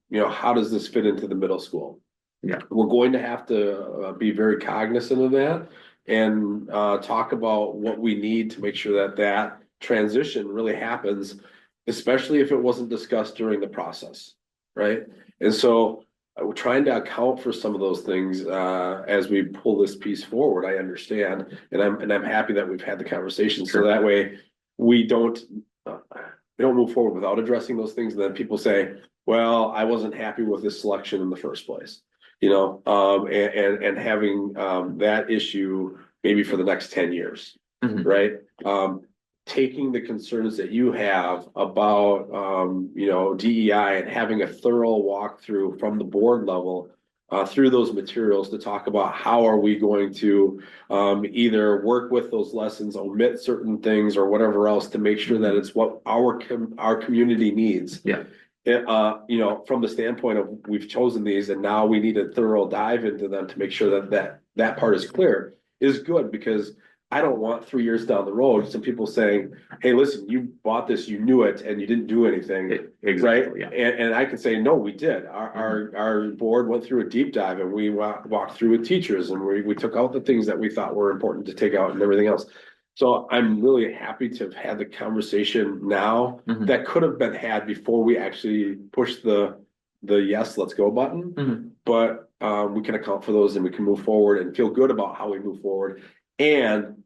you know, how does this fit into the middle school? Yeah. We're going to have to be very cognizant of that and talk about what we need to make sure that that transition really happens, especially if it wasn't discussed during the process, right? And so we're trying to account for some of those things as we pull this piece forward. I understand, and I'm happy that we've had the conversation, so that way we don't move forward without addressing those things. And then people say, "Well, I wasn't happy with this selection in the first place," you know, and having that issue maybe for the next 10 years, Mhm. right? Taking the concerns that you have about, you know, DEI and having a thorough walkthrough from the board level through those materials to talk about how are we going to either work with those lessons, omit certain things or whatever else to make sure that it's what our community needs. Yeah. You know, from the standpoint of we've chosen these and now we need a thorough dive into them to make sure that part is clear is good, because I don't want 3 years down the road, some people saying, hey, listen, you bought this, you knew it, and you didn't do anything. Right? Exactly, yeah. And I can say, no, we did. Our board went through a deep dive and we walked through with teachers and we took out the things that we thought were important to take out and everything else. So I'm really happy to have had the conversation now Mhm. that could have been had before we actually pushed the yes, let's go button. Mhm. But we can account for those and we can move forward and feel good about how we move forward. And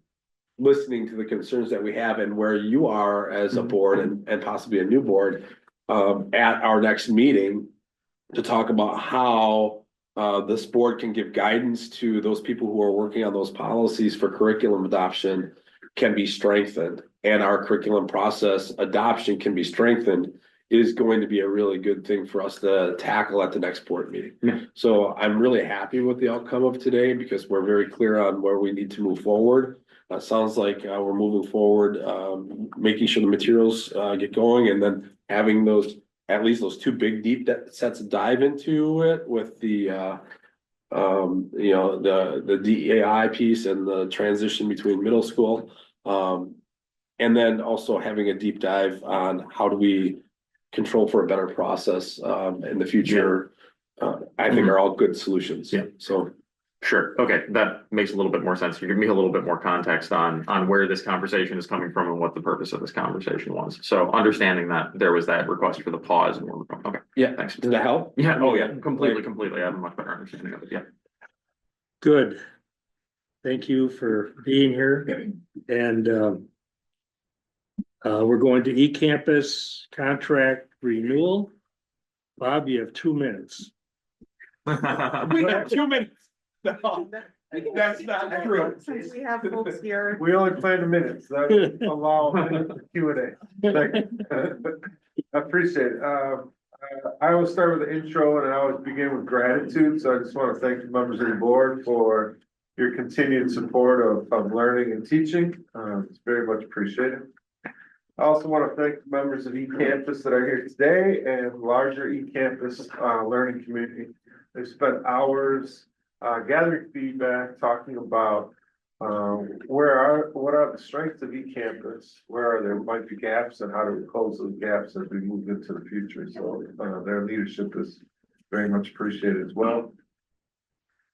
listening to the concerns that we have and where you are as a board and possibly a new board at our next meeting to talk about how this board can give guidance to those people who are working on those policies for curriculum adoption can be strengthened, and our curriculum process adoption can be strengthened, is going to be a really good thing for us to tackle at the next board meeting. Yeah. So I'm really happy with the outcome of today because we're very clear on where we need to move forward. It sounds like we're moving forward, making sure the materials get going, and then having those, at least those two big deep sets of dive into it with the you know, the DEI piece and the transition between middle school. And then also having a deep dive on how do we control for a better process in the future, I think are all good solutions. Yeah. So. Sure. Okay, that makes a little bit more sense. You give me a little bit more context on where this conversation is coming from and what the purpose of this conversation was. So understanding that there was that request for the pause and we're okay. Yeah, Thanks. Did that help? Yeah. Oh, yeah. Completely. I have a much better understanding of it. Yeah. Good. Thank you for being here. And We're going to eCampus contract renewal. Bob, you have 2 minutes. We have 2 minutes. No, that's not true. Since we have folks here. We only planned a minute, so that allow Q and A. I appreciate it. I always start with the intro and I always begin with gratitude, so I just want to thank the members of the board for your continued support of learning and teaching. It's very much appreciated. I also want to thank the members of eCampus that are here today and larger eCampus learning community. They've spent hours gathering feedback, talking about what are the strengths of eCampus, where there might be gaps, and how do we close those gaps as we move into the future. So their leadership is very much appreciated as well.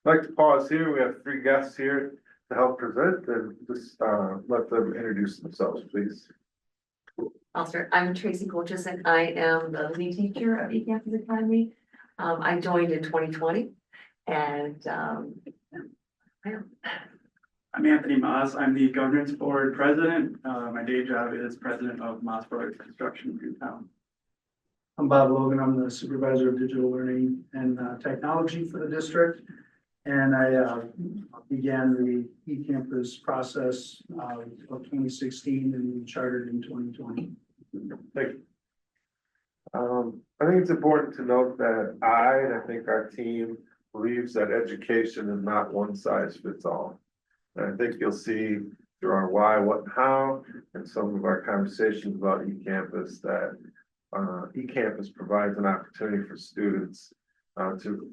I'd like to pause here. We have 3 guests here to help present, and just let them introduce themselves, please. I'll start. I'm Tracy Colchison. I am the lead teacher of eCampus Academy. I joined in 2020 and I'm Anthony Moss. I'm the governance board president. My day job is president of Moss Brothers Construction in town. I'm Bob Logan. I'm the supervisor of digital learning and technology for the district. And I began the eCampus process of 2016 and chartered in 2020. Thank you. I think it's important to note that and I think our team believes that education is not one size fits all. And I think you'll see through our why, what, and how, and some of our conversations about eCampus that eCampus provides an opportunity for students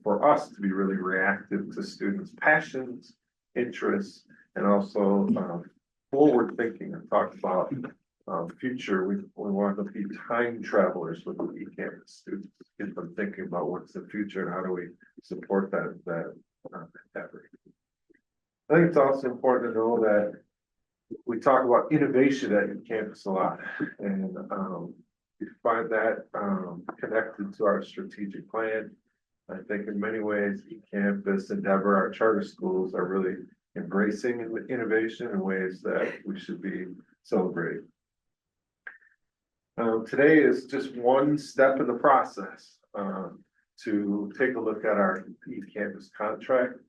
for us to be really reactive to students' passions, interests, and also forward thinking and talk about future. We want to be time travelers with the eCampus students, get them thinking about what's the future and how do we support that effort. I think it's also important to know that we talk about innovation at eCampus a lot, and we find that connected to our strategic plan. I think in many ways, eCampus, Endeavor, our charter schools are really embracing innovation in ways that we should be celebrating. Today is just one step in the process to take a look at our eCampus contract.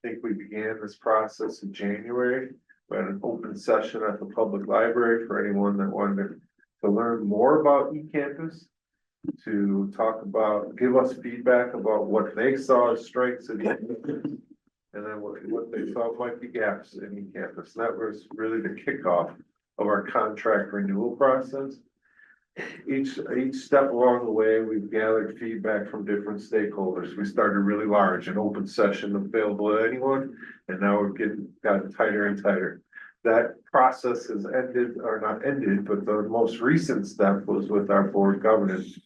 I think we began this process in January. We had an open session at the public library for anyone that wanted to learn more about eCampus, to give us feedback about what they saw as strengths in eCampus, and then what they thought might be gaps in eCampus. And that was really the kickoff of our contract renewal process. Each step along the way, we've gathered feedback from different stakeholders. We started really large, an open session available to anyone, and now we're gotten tighter and tighter. That process has ended, or not ended, but the most recent step was with our board governance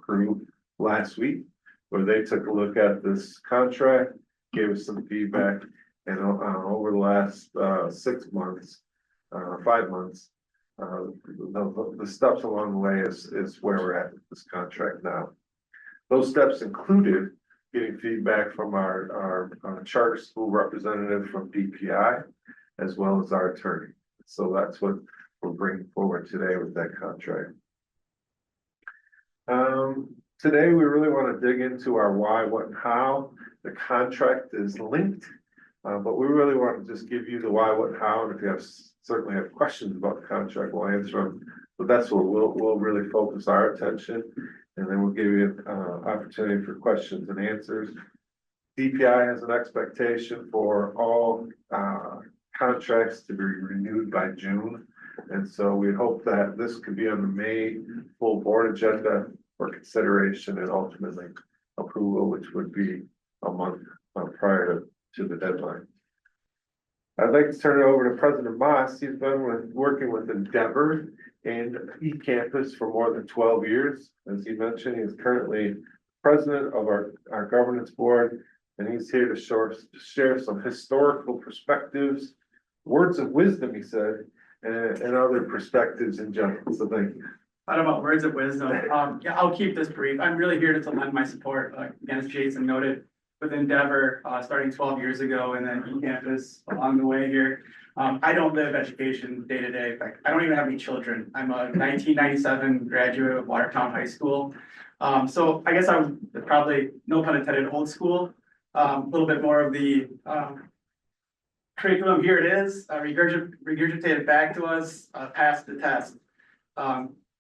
crew last week, where they took a look at this contract, gave us some feedback, and over the last 6 months, 5 months, the steps along the way is where we're at with this contract now. Those steps included getting feedback from our charter school representative from DPI, as well as our attorney. So that's what we're bringing forward today with that contract. Today, we really want to dig into our why, what, and how. The contract is linked, but we really want to just give you the why, what, and how. And if you certainly have questions about the contract, we'll answer them. But that's what we'll really focus our attention, and then we'll give you an opportunity for questions and answers. DPI has an expectation for all contracts to be renewed by June. And so we hope that this could be on the May full board agenda for consideration and ultimately approval, which would be a month prior to the deadline. I'd like to turn it over to President Moss. He's been working with Endeavor and eCampus for more than 12 years. As he mentioned, he is currently president of our governance board, and he's here to share some historical perspectives, words of wisdom, he said, and other perspectives in general. So thank you. I don't know about words of wisdom. Yeah, I'll keep this brief. I'm really here to lend my support, again, as Jason noted, with Endeavor, starting 12 years ago, and then eCampus along the way here. I don't live education day to day. In fact, I don't even have any children. I'm a 1997 graduate of Watertown High School. So I guess I'm probably, no pun intended, old school. A little bit more of the curriculum. Here it is, regurgitated back to us, passed the test.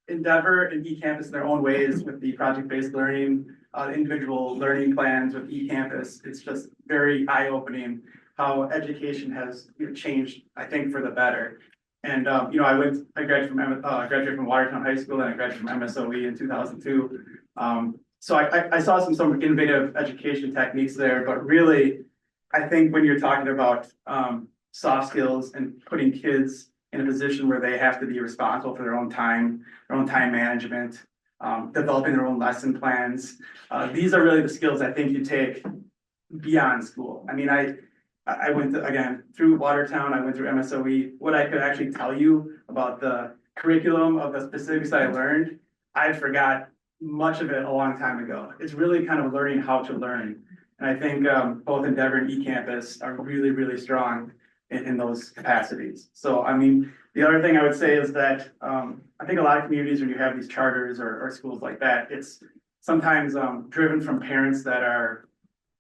Endeavor and eCampus in their own ways with the project-based learning, individual learning plans with eCampus. It's just very eye-opening how education has changed, I think, for the better. And I graduated from Watertown High School, and I graduated from MSOE in 2002. So I saw some innovative education techniques there, but really, I think when you're talking about soft skills and putting kids in a position where they have to be responsible for their own time management, developing their own lesson plans. These are really the skills I think you take beyond school. I mean, I went through Watertown, I went through MSOE. What I could actually tell you about the curriculum of the specifics that I learned, I forgot much of it a long time ago. It's really kind of learning how to learn. And I think both Endeavor and eCampus are really, really strong in those capacities. So, I mean, the other thing I would say is that I think a lot of communities, when you have these charters or schools like that, it's sometimes driven from parents that are,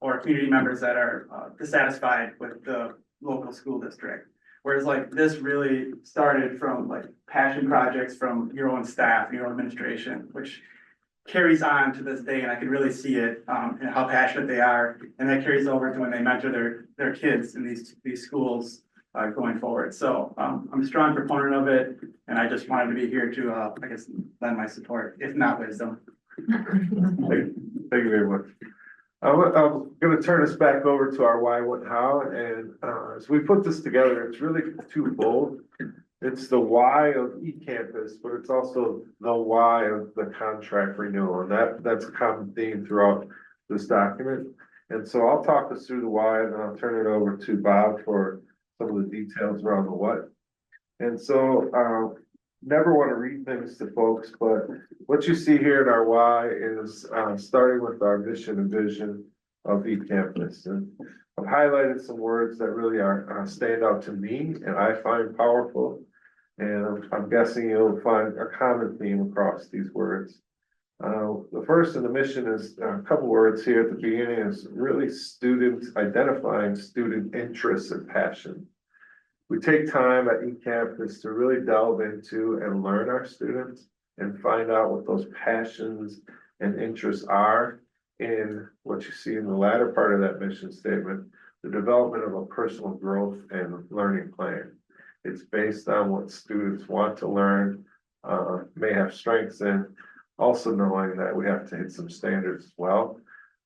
or community members that are dissatisfied with the local school district. Whereas like this really started from like passion projects from your own staff, your own administration, which carries on to this day, and I can really see it and how passionate they are, and that carries over to when they mentor their kids in these schools going forward. So I'm a strong proponent of it, and I just wanted to be here to I guess lend my support, if not wisdom. Thank you very much. I'm gonna turn this back over to our why, what, how, and as we put this together, it's really twofold. It's the why of eCampus, but it's also the why of the contract renewal, and that's a common theme throughout this document. And so I'll talk us through the why, and then I'll turn it over to Bob for some of the details around the what. And so never want to read things to folks, but what you see here in our why is starting with our mission and vision of eCampus. And I've highlighted some words that really are stand out to me and I find powerful. And I'm guessing you'll find a common theme across these words. The first in the mission is a couple words here at the beginning is really identifying student interests and passion. We take time at eCampus to really delve into and learn our students and find out what those passions and interests are in what you see in the latter part of that mission statement, the development of a personal growth and learning plan. It's based on what students want to learn, may have strengths in, also knowing that we have to hit some standards as well,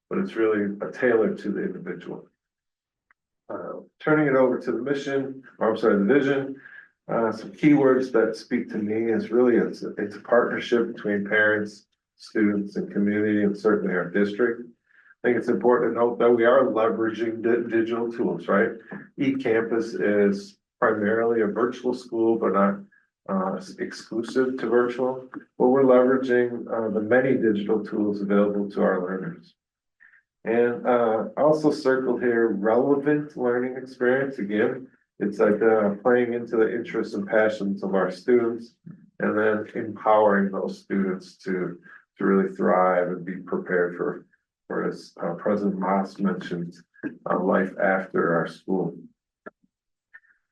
but it's really tailored to the individual. Turning it over to the mission, or I'm sorry, the vision, some keywords that speak to me is really it's a partnership between parents, students, and community, and certainly our district. I think it's important to note that we are leveraging digital tools, right? eCampus is primarily a virtual school, but not exclusive to virtual, but we're leveraging the many digital tools available to our learners. And also circled here, relevant learning experience. Again, it's like playing into the interests and passions of our students, and then empowering those students to really thrive and be prepared for as President Moss mentioned, life after our school.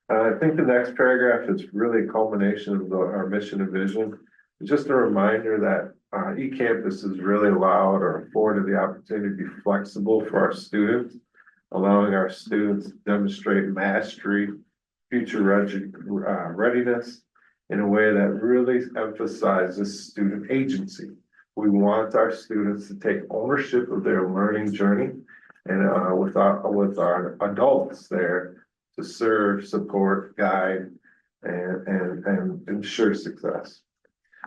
I think the next paragraph is really a culmination of our mission and vision. It's just a reminder that eCampus has really allowed or afforded the opportunity to be flexible for our students, allowing our students to demonstrate mastery, future readiness in a way that really emphasizes student agency. We want our students to take ownership of their learning journey, and with our adults there to serve, support, guide, and ensure success.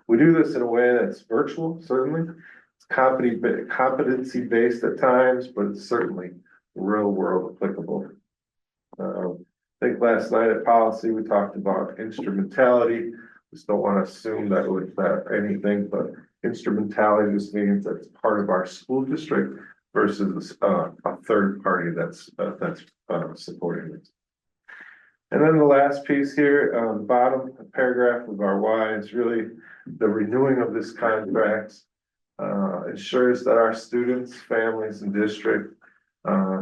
We do this in a way that's virtual, certainly. It's competency-based at times, but it's certainly real-world applicable. I think last night at policy, we talked about instrumentality. Just don't want to assume that with anything, but instrumentality just means that it's part of our school district versus a third party that's supporting it. And then the last piece here, bottom paragraph of our why is really the renewing of this contract. Ensures that our students, families and district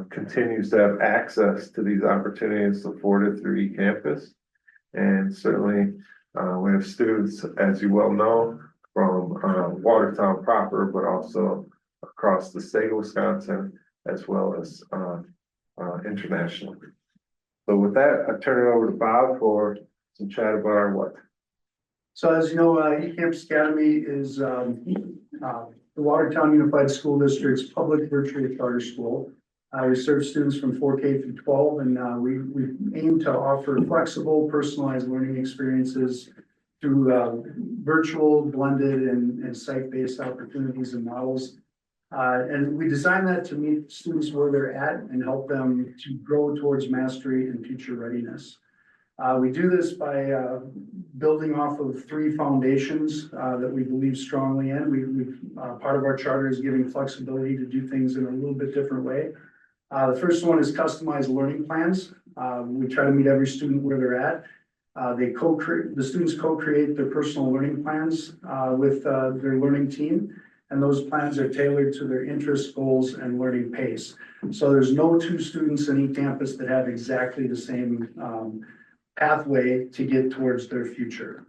continues to have access to these opportunities afforded through eCampus. And certainly, we have students, as you well know, from Watertown proper, but also across the state of Wisconsin, as well as internationally. So with that, I turn it over to Bob for some chat about our what. So as you know, eCampus Academy is the Watertown Unified School District's public virtual charter school. We serve students from 4K through 12, and we aim to offer flexible, personalized learning experiences through virtual, blended, and site-based opportunities and models. And we design that to meet students where they're at and help them to grow towards mastery and future readiness. We do this by building off of three foundations that we believe strongly in. Part of our charter is giving flexibility to do things in a little bit different way. The first one is customized learning plans. We try to meet every student where they're at. The students co-create their personal learning plans with their learning team, and those plans are tailored to their interests, goals, and learning pace. So there's no two students in eCampus that have exactly the same pathway to get towards their future.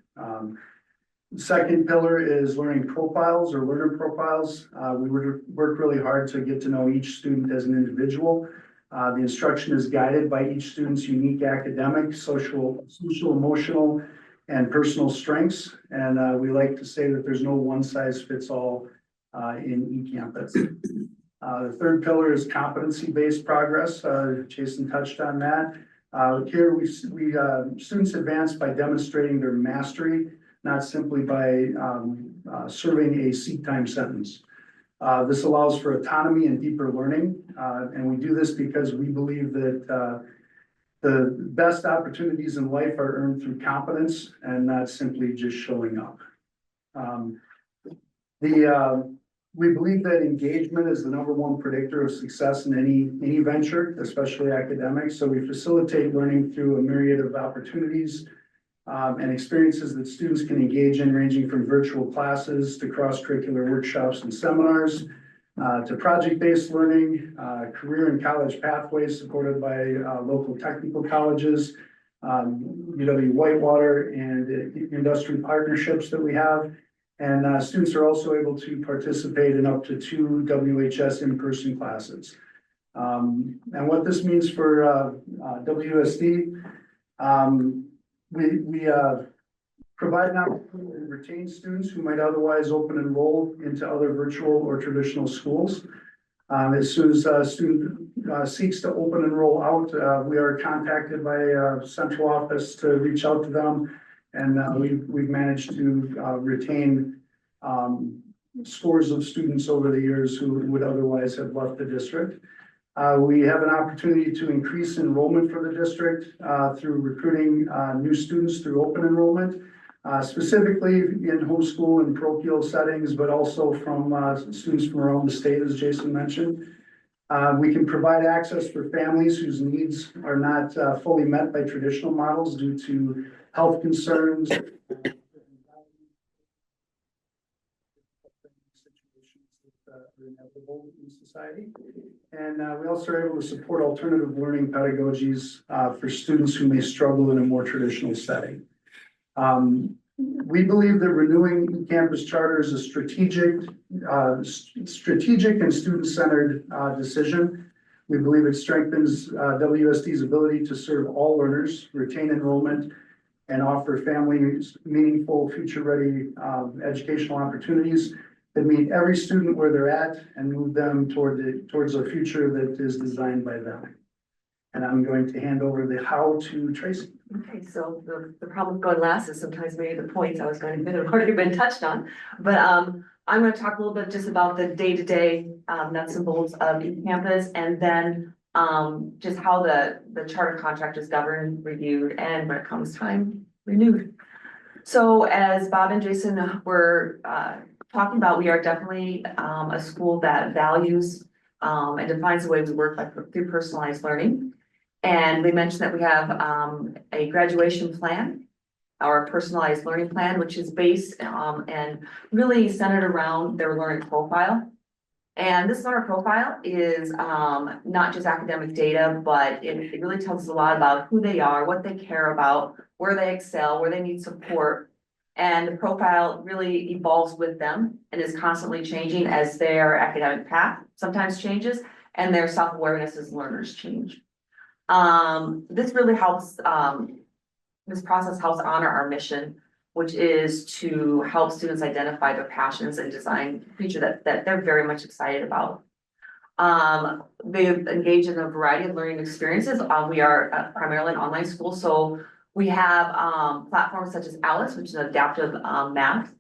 Second pillar is learning profiles or learner profiles. We work really hard to get to know each student as an individual. The instruction is guided by each student's unique academic, social, emotional, and personal strengths. And we like to say that there's no one size fits all in eCampus. The third pillar is competency-based progress. Jason touched on that. Here students advance by demonstrating their mastery, not simply by serving a seat time sentence. This allows for autonomy and deeper learning. And we do this because we believe that the best opportunities in life are earned through competence and not simply just showing up. We believe that engagement is the #1 predictor of success in any venture, especially academics. So we facilitate learning through a myriad of opportunities and experiences that students can engage in, ranging from virtual classes to cross-curricular workshops and seminars, to project-based learning, career and college pathways supported by local technical colleges, UW-Whitewater, and industry partnerships that we have. And students are also able to participate in up to 2 WHS in-person classes. And what this means for WSD, we provide an opportunity to retain students who might otherwise open enroll into other virtual or traditional schools. As soon as a student seeks to open enroll out, we are contacted by central office to reach out to them. And we've managed to retain scores of students over the years who would otherwise have left the district. We have an opportunity to increase enrollment for the district through recruiting new students through open enrollment, specifically in homeschool and parochial settings, but also from students from around the state, as Jason mentioned. We can provide access for families whose needs are not fully met by traditional models due to health concerns, inevitable in society. And we also are able to support alternative learning pedagogies for students who may struggle in a more traditional setting. We believe that renewing eCampus charter is a strategic and student-centered decision. We believe it strengthens WSD's ability to serve all learners, retain enrollment, and offer families meaningful, future-ready educational opportunities that meet every student where they're at and move them towards a future that is designed by them. And I'm going to hand over the how to Tracy. Okay, so the problem going last is sometimes maybe the points I was going to hit have already been touched on, but I'm going to talk a little bit just about the day-to-day nuts and bolts of eCampus, and then just how the charter contract is governed, reviewed, and when it comes time, renewed. So as Bob and Jason were talking about, we are definitely a school that values and defines the way we work through personalized learning. And they mentioned that we have a graduation plan, our personalized learning plan, which is based and really centered around their learning profile. And this learner profile is not just academic data, but it really tells us a lot about who they are, what they care about, where they excel, where they need support. And the profile really evolves with them and is constantly changing as their academic path sometimes changes and their self-awareness as learners change. This really helps, this process helps honor our mission, which is to help students identify their passions and design a future that they're very much excited about. They engage in a variety of learning experiences. We are primarily an online school, so we have platforms such as Alice, which is an adaptive math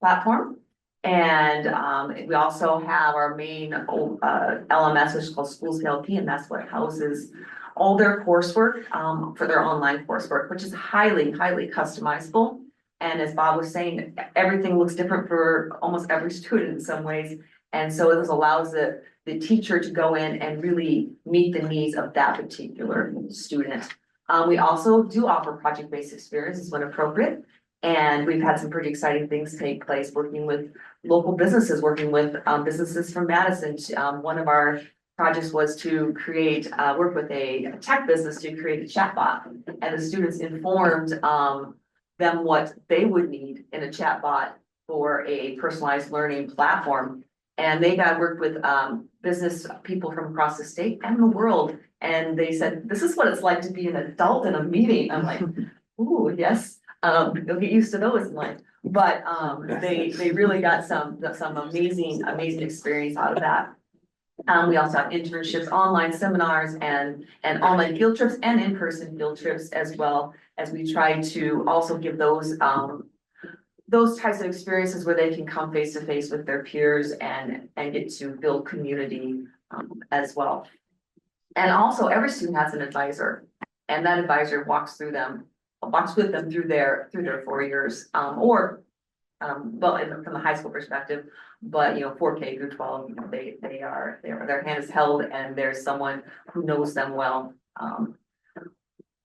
platform. And we also have our main LMS, which is called Schools LP, and that's what houses all their coursework for their online coursework, which is highly customizable. And as Bob was saying, everything looks different for almost every student in some ways. And so this allows the teacher to go in and really meet the needs of that particular student. We also do offer project-based experiences when appropriate. And we've had some pretty exciting things take place working with local businesses, working with businesses from Madison. One of our projects was to create, work with a tech business to create a chatbot. And the students informed them what they would need in a chatbot for a personalized learning platform. And they got worked with business people from across the state and the world. And they said, this is what it's like to be an adult in a meeting. I'm like, ooh, yes. You'll get used to those in life. But they really got some amazing experience out of that. We also have internships, online seminars, and online field trips and in-person field trips, as well as we try to also give those types of experiences where they can come face to face with their peers and get to build community as well. And also every student has an advisor, and that advisor walks with them through their 4 years, well, from the high school perspective, but 4K through 12, their hand is held and there's someone who knows them well.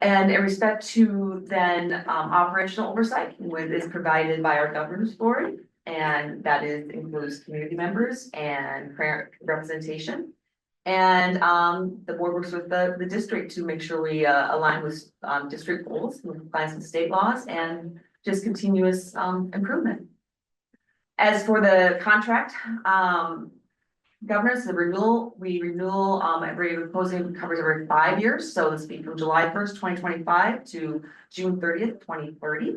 And in respect to then operational oversight, is provided by our governance board, and that includes community members and parent representation. And the board works with the district to make sure we align with district goals, compliance with state laws, and just continuous improvement. As for the contract, governance, we renew every proposing covers every 5 years. So this will be from July 1st, 2025 to June 30th, 2030.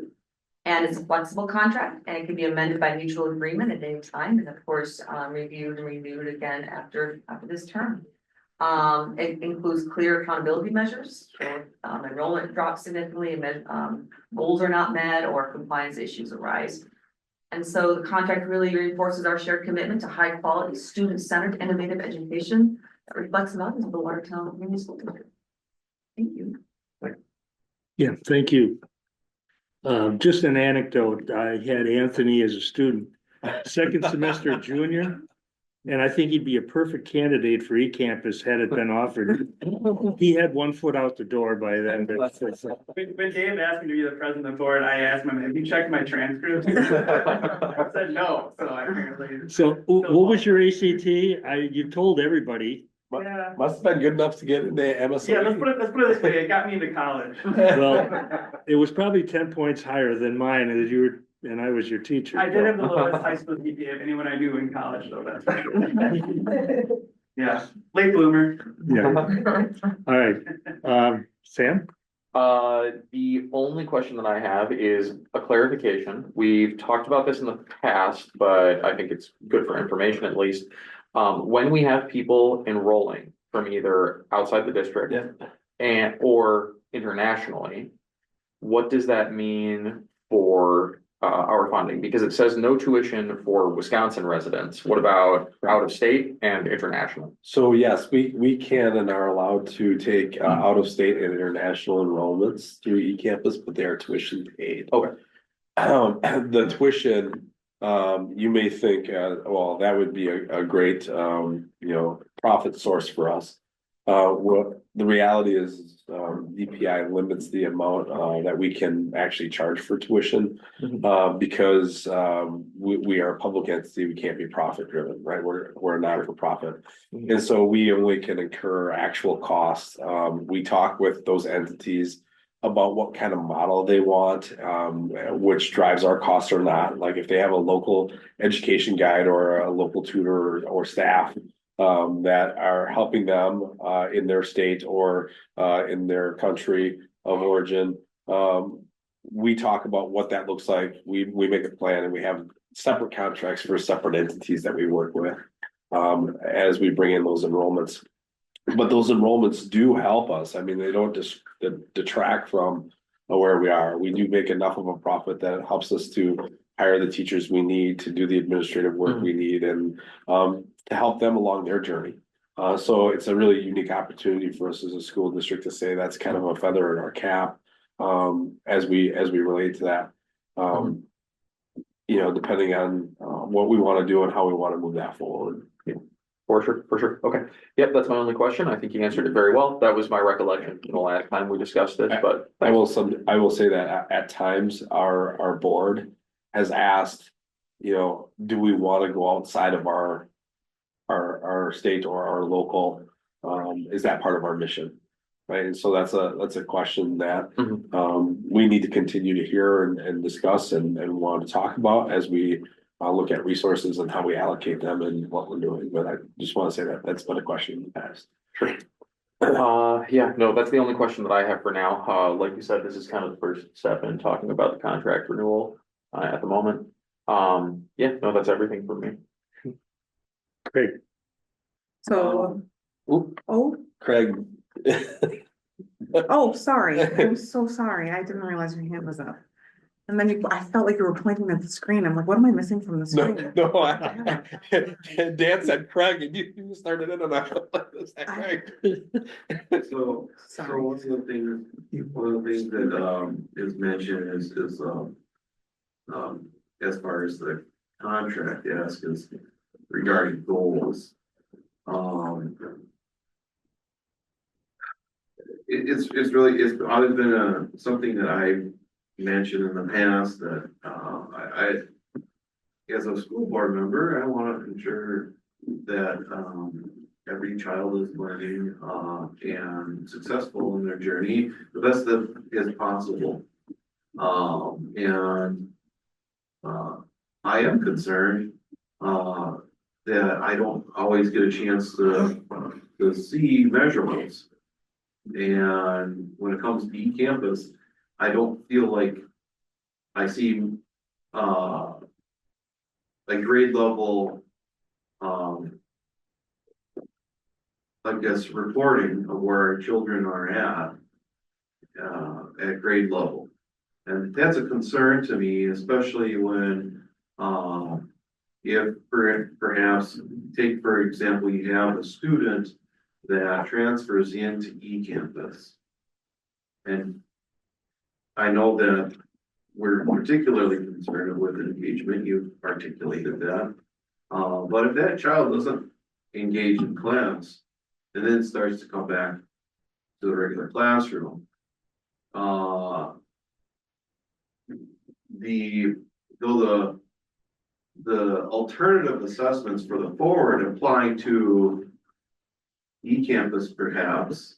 And it's a flexible contract, and it can be amended by mutual agreement at any time, and of course, reviewed and renewed again after this term. It includes clear accountability measures. If enrollment drops significantly, and goals are not met, or compliance issues arise. And so the contract really reinforces our shared commitment to high quality, student-centered, innovative education that reflects the values of the Watertown Municipal District. Thank you. Yeah, thank you. Just an anecdote, I had Anthony as a student, second semester junior, and I think he'd be a perfect candidate for eCampus had it been offered. He had 1 foot out the door by then. When Dave asked me to be the president of the board, I asked him, have you checked my transcripts? I said no, so I apparently. So what was your ACT? You told everybody. Yeah. Must have been good enough to get into MSO. Yeah, let's put it this way, it got me into college. Well, it was probably 10 points higher than mine, and I was your teacher. I did have the lowest high school GPA of anyone I knew in college, though, that's for sure. Yeah, late bloomer. Yeah. All right, Sam? The only question that I have is a clarification. We've talked about this in the past, but I think it's good for information at least. When we have people enrolling from either outside the district or internationally, what does that mean for our funding? Because it says no tuition for Wisconsin residents. What about out of state and international? So yes, we can and are allowed to take out of state and international enrollments through eCampus, but they are tuition paid. Okay. The tuition, you may think, well, that would be a great, profit source for us. What the reality is, DPI limits the amount, that we can actually charge for tuition. Because, we are a public entity, we can't be profit driven, right? We're not for profit. And so we only can incur actual costs. We talk with those entities about what kind of model they want, which drives our costs or not. Like if they have a local education guide or a local tutor or staff that are helping them in their state or in their country of origin. We talk about what that looks like. We make a plan and we have separate contracts for separate entities that we work with as we bring in those enrollments. But those enrollments do help us. I mean, they don't just detract from where we are. We do make enough of a profit that it helps us to hire the teachers we need to do the administrative work we need and to help them along their journey. So it's a really unique opportunity for us as a school district to say that's kind of a feather in our cap as we relate to that. You know, depending on what we want to do and how we want to move that forward. For sure. Okay. Yep, that's my only question. I think you answered it very well. That was my recollection the last time we discussed it, but. I will say that at times our board has asked, you know, do we want to go outside of our state or our local? Is that part of our mission? Right, and so that's a question that we need to continue to hear and discuss and want to talk about as we look at resources and how we allocate them and what we're doing. But I just want to say that that's been a question in the past. Sure. Yeah, no, that's the only question that I have for now. Like you said, this is kind of the first step in talking about the contract renewal at the moment. Yeah, no, that's everything for me. Great. So, Craig. oh, sorry, I'm so sorry, I didn't realize your hand was up. And then I felt like you were pointing at the screen, I'm like, what am I missing from the screen? Dan said Craig and you started in and out. Is that Craig? So one of the things that is mentioned is as far as the contract ask is regarding goals. It's always been something that I mentioned in the past that I as a school board member, I want to ensure that every child is learning and successful in their journey the best that is possible. I am concerned that I don't always get a chance to see measurables. And when it comes to eCampus, I don't feel like I see a grade level, I guess, reporting of where our children are at grade level. And that's a concern to me, especially when if perhaps take, for example, you have a student that transfers into eCampus. And I know that we're particularly concerned with engagement, you've articulated that. But if that child doesn't engage in class and then starts to come back to the regular classroom, the alternative assessments for the forward applying to eCampus perhaps,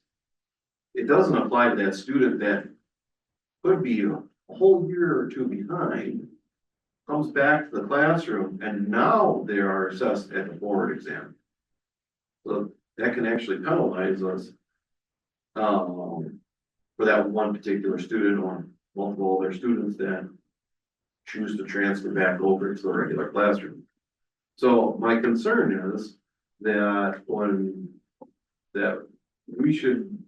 it doesn't apply to that student that could be a whole year or two behind, comes back to the classroom, and now they are assessed at the forward exam. So that can actually penalize us for that one particular student or multiple other students that choose to transfer back over to the regular classroom. So my concern is that we should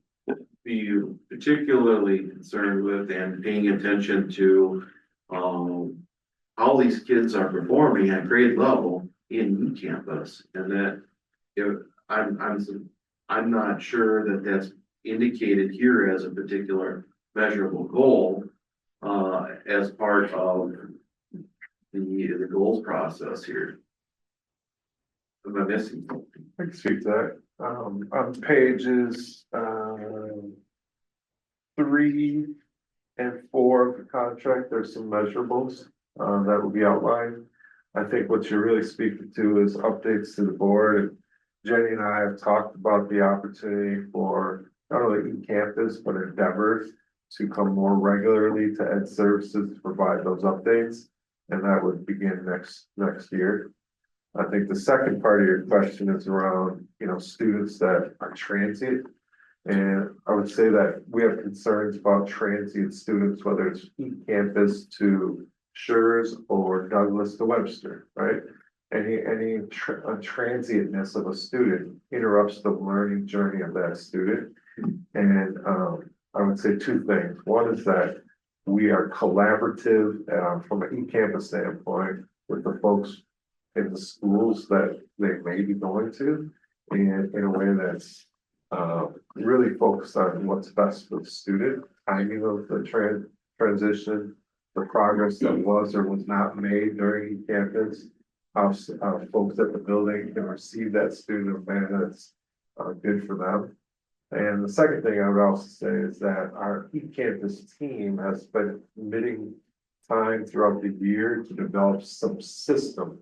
be particularly concerned with and paying attention to how these kids are performing at grade level in eCampus, and that if I'm not sure that that's indicated here as a particular measurable goal as part of the goals process here. Am I missing something? I can speak to that. On pages, 3 and 4 of the contract, there's some measurables, that will be outlined. I think what you're really speaking to is updates to the board. And Jenny and I have talked about the opportunity for not only eCampus, but Endeavor to come more regularly to Ed Services to provide those updates. And that would begin next year. I think the second part of your question is around, students that are transient. And I would say that we have concerns about transient students, whether it's eCampus to Schurz or Douglas to Webster, right? Any transientness of a student interrupts the learning journey of that student. And I would say 2 things. One is that we are collaborative from an eCampus standpoint with the folks in the schools that they may be going to, and in a way that's really focused on what's best for the student, timing of the transition, the progress that was or was not made during eCampus, how folks at the building can receive that student in a manner that's good for them. And the second thing I would also say is that our eCampus team has been committing time throughout the year to develop some systems.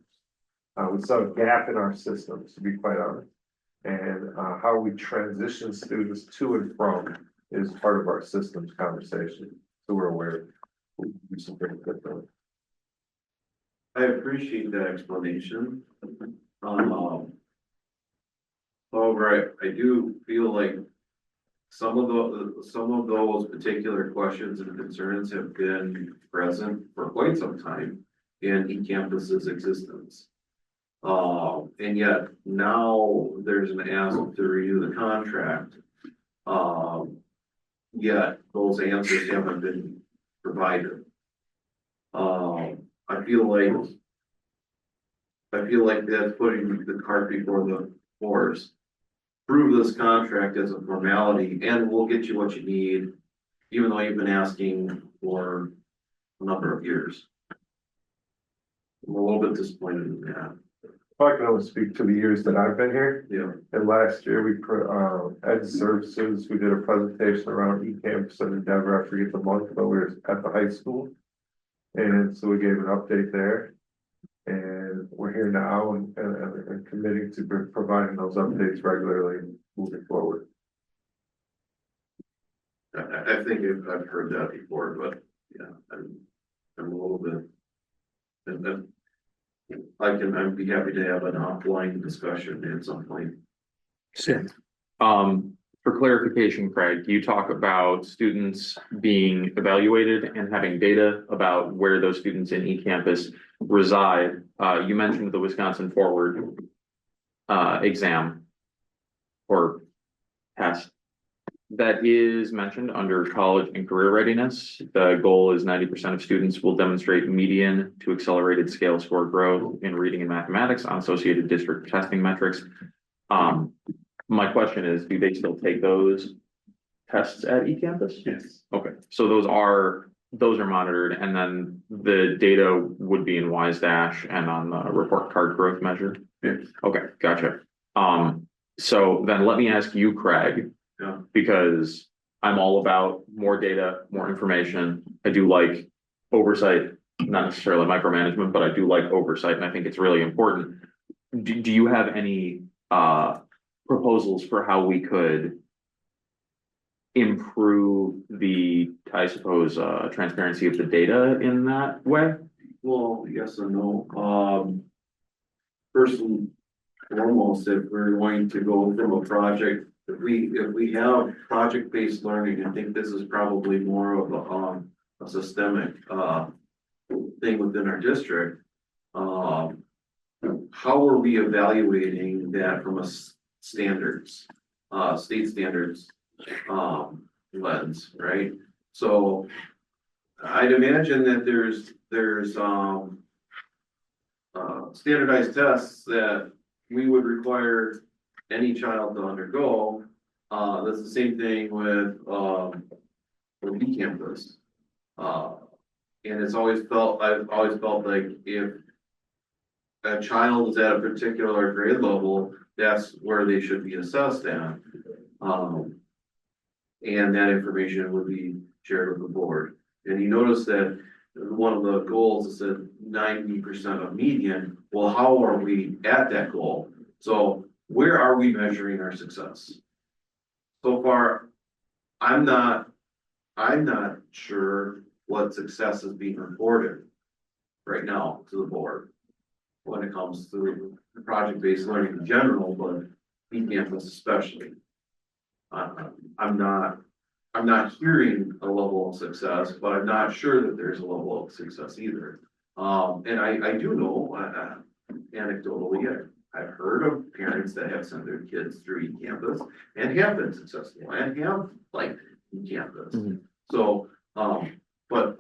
We saw a gap in our systems, to be quite honest. And how we transition students to and from is part of our systems conversation. So we're aware we'll do some pretty good things. I appreciate that explanation. However, I do feel like some of those particular questions and concerns have been present for quite some time in eCampus's existence. And yet now there's an ask to renew the contract. Yet those answers haven't been provided. I feel like that's putting the cart before the horse. Prove this contract as a formality and we'll get you what you need, even though you've been asking for a number of years. I'm a little bit disappointed in that. I can only speak to the years that I've been here. Yeah. And last year, Ed Services, we did a presentation around eCampus and Endeavor. I forget the month, but we were at the high school. And so we gave an update there. And we're here now and committing to providing those updates regularly moving forward. I think I've heard that before, but yeah, I'm a little bit. And I'd be happy to have an offline discussion at some point. For clarification, Craig, you talk about students being evaluated and having data about where those students in eCampus reside. You mentioned the Wisconsin Forward exam or test. That is mentioned under college and career readiness. The goal is 90% of students will demonstrate median to accelerated scale score growth in reading and mathematics on associated district testing metrics. My question is, do they still take those tests at eCampus? Yes. Okay, so those are monitored, and then the data would be in WiseDash and on the report card growth measure? Yes. Okay, gotcha. So then let me ask you, Craig, Yeah. because I'm all about more data, more information. I do like oversight, not necessarily micromanagement, but I do like oversight, and I think it's really important. Do you have any proposals for how we could improve the, I suppose, transparency of the data in that way? Well, yes and no. First and foremost, if we're going to go from a project, if we have project-based learning, I think this is probably more of a systemic thing within our district. How are we evaluating that from a standards, state standards lens, right? So I'd imagine that there's standardized tests that we would require any child to undergo. That's the same thing with eCampus. And I've always felt like if a child is at a particular grade level, that's where they should be assessed at. And that information would be shared with the board. And you notice that one of the goals is that 90% of median. Well, how are we at that goal? So where are we measuring our success? So far, I'm not sure what success is being reported right now to the board when it comes to the project-based learning in general, but eCampus especially. I'm not hearing a level of success, but I'm not sure that there's a level of success either. And I do know, anecdotally, I've heard of parents that have sent their kids through eCampus and have been successful and have liked eCampus. So, but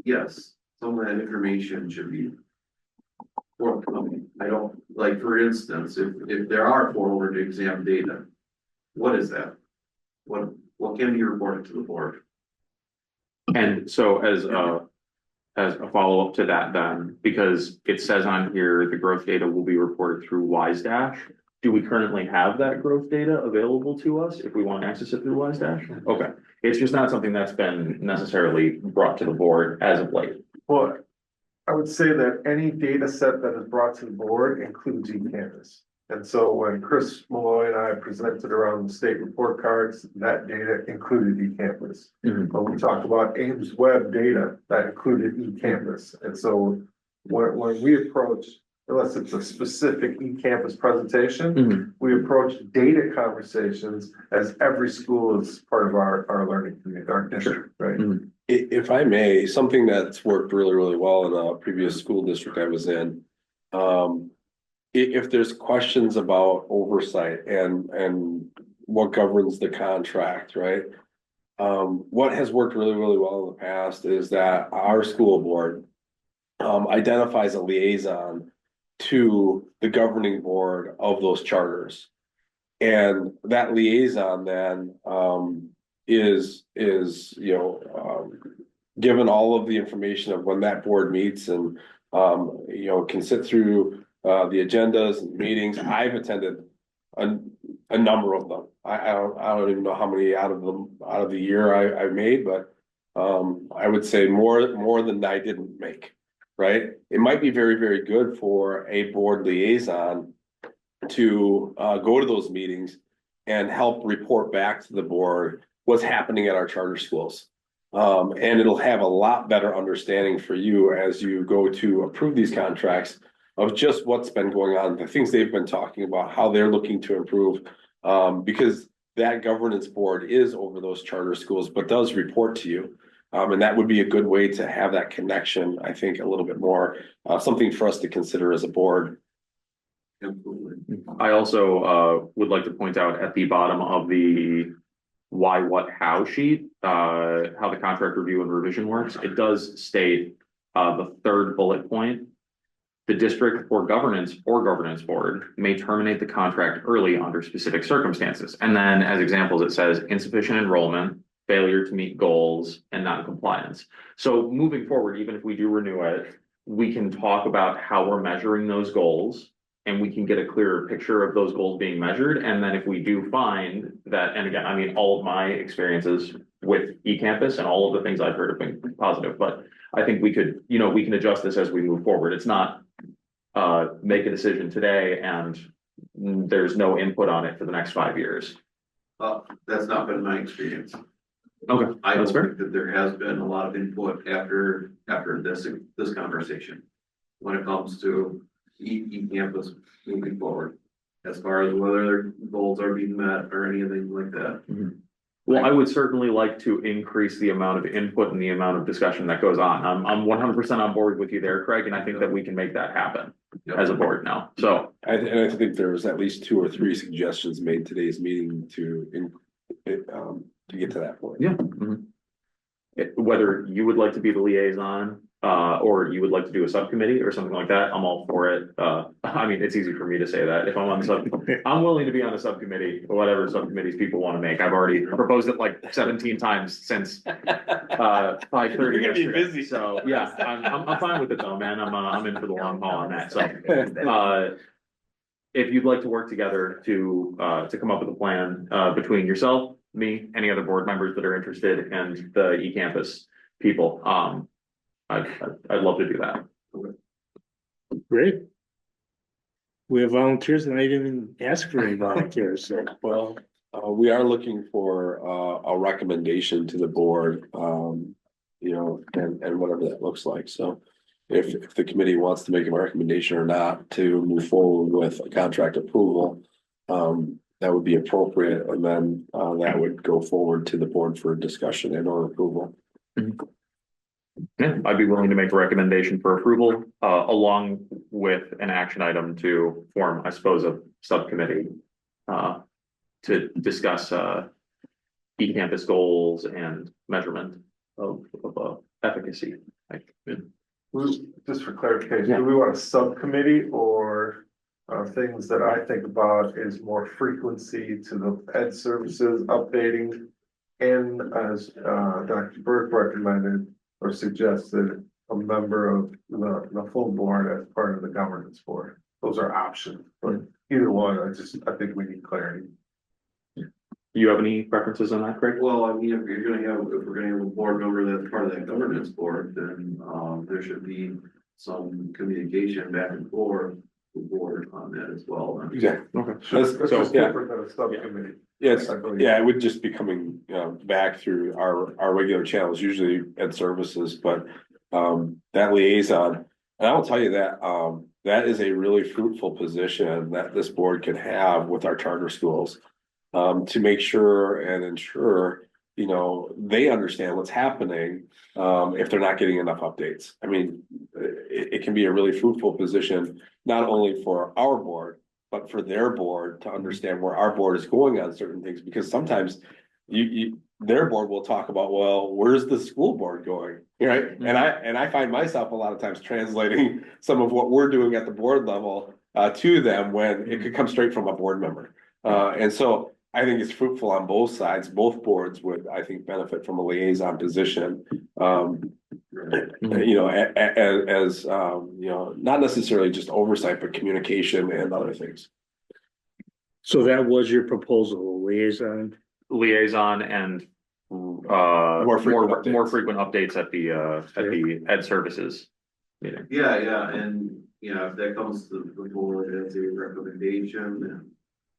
yes, some of that information should be forthcoming. I don't, like, for instance, if there are forward exam data, what is that? What can be reported to the board? And so as a follow-up to that then, because it says on here, the growth data will be reported through WiseDash. Do we currently have that growth data available to us if we want to access it through WiseDash? Okay, it's just not something that's been necessarily brought to the board as of late. Well, I would say that any data set that is brought to the board includes eCampus. And so when Chris Malloy and I presented around the state report cards, that data included eCampus. When we talked about Ames Web data, that included eCampus. And so when we approach, unless it's a specific eCampus presentation, we approach data conversations as every school is part of our learning community, our district, right? If I may, something that's worked really, really well in a previous school district I was in. If there's questions about oversight and what governs the contract, right? What has worked really, really well in the past is that our school board identifies a liaison to the governing board of those charters. And that liaison then is given all of the information of when that board meets and can sit through the agendas and meetings. I've attended a number of them. I don't even know how many out of the year I've made, but I would say more than I didn't make, right? It might be very, very good for a board liaison to go to those meetings and help report back to the board what's happening at our charter schools. And it'll have a lot better understanding for you as you go to approve these contracts of just what's been going on, the things they've been talking about, how they're looking to improve. Because that governance board is over those charter schools, but does report to you. And that would be a good way to have that connection, I think, a little bit more, something for us to consider as a board. I also would like to point out at the bottom of the why, what, how sheet, how the contract review and revision works. It does state the third bullet point. The district or governance board may terminate the contract early under specific circumstances. And then as examples, it says insufficient enrollment, failure to meet goals, and non-compliance. So moving forward, even if we do renew it, we can talk about how we're measuring those goals and we can get a clearer picture of those goals being measured. And then if we do find that, and again, I mean, all of my experiences with eCampus and all of the things I've heard have been positive, but I think we could, we can adjust this as we move forward. It's not make a decision today and there's no input on it for the next 5 years. That's not been my experience. Okay, I don't that's fair. think that there has been a lot of input after this conversation. When it comes to eCampus moving forward, as far as whether their goals are being met or anything like that. Well, I would certainly like to increase the amount of input and the amount of discussion that goes on. I'm 100% on board with you there, Craig, and I think that we can make that happen as a board now. So I think there was at least 2 or 3 suggestions made in today's meeting to get to that point. yeah. Whether you would like to be the liaison, or you would like to do a subcommittee or something like that, I'm all for it. I mean, it's easy for me to say that if I'm on the I'm willing to be on a subcommittee, or whatever subcommittees people want to make. I've already proposed it like 17 times since 5:30 You're gonna be yesterday. busy. So yeah, I'm fine with it though, man. I'm in for the long haul on that. So if you'd like to work together to come up with a plan between yourself, me, any other board members that are interested, and the eCampus people, I'd love to do that. Great. We have volunteers and I didn't even ask for any volunteers, so. Well, we are looking for a recommendation to the board, you know, and whatever that looks like. So if the committee wants to make a recommendation or not to move forward with a contract approval, that would be appropriate, and then that would go forward to the board for discussion and or approval. Yeah, I'd be willing to make a recommendation for approval, along with an action item to form, I suppose, a subcommittee to discuss eCampus goals and measurement of efficacy. Just for clarification, Yeah. do we want a subcommittee or things that I think about is more frequency to the ed services updating? And as Dr. Burke recommended or suggested, a member of the full board as part of the governance board. Those are options, but either one, I think we need clarity. You have any preferences on that, Craig? Well, I mean, if we're gonna have a board member that's part of that governance board, then, there should be some communication back and forth, the board on that as well. Exactly. Okay. That's So, just yeah. different than a subcommittee. Yes, I believe. yeah, it would just be coming, back through our regular channels, usually ed services, but, that liaison. And I will tell you that, that is a really fruitful position that this board can have with our charter schools. To make sure and ensure, you know, they understand what's happening, if they're not getting enough updates. I mean, it can be a really fruitful position, not only for our board, but for their board to understand where our board is going on certain things, because sometimes their board will talk about, well, where's the school board going? Right? And I find myself a lot of times translating some of what we're doing at the board level, to them when it could come straight from a board member. And so I think it's fruitful on both sides. Both boards would, I think, benefit from a liaison position. You know, as you know, not necessarily just oversight, but communication and other things. So that was your proposal, liaison? And More frequent updates at the ed services meeting. Yeah, and, you know, if that comes to the board as a recommendation, and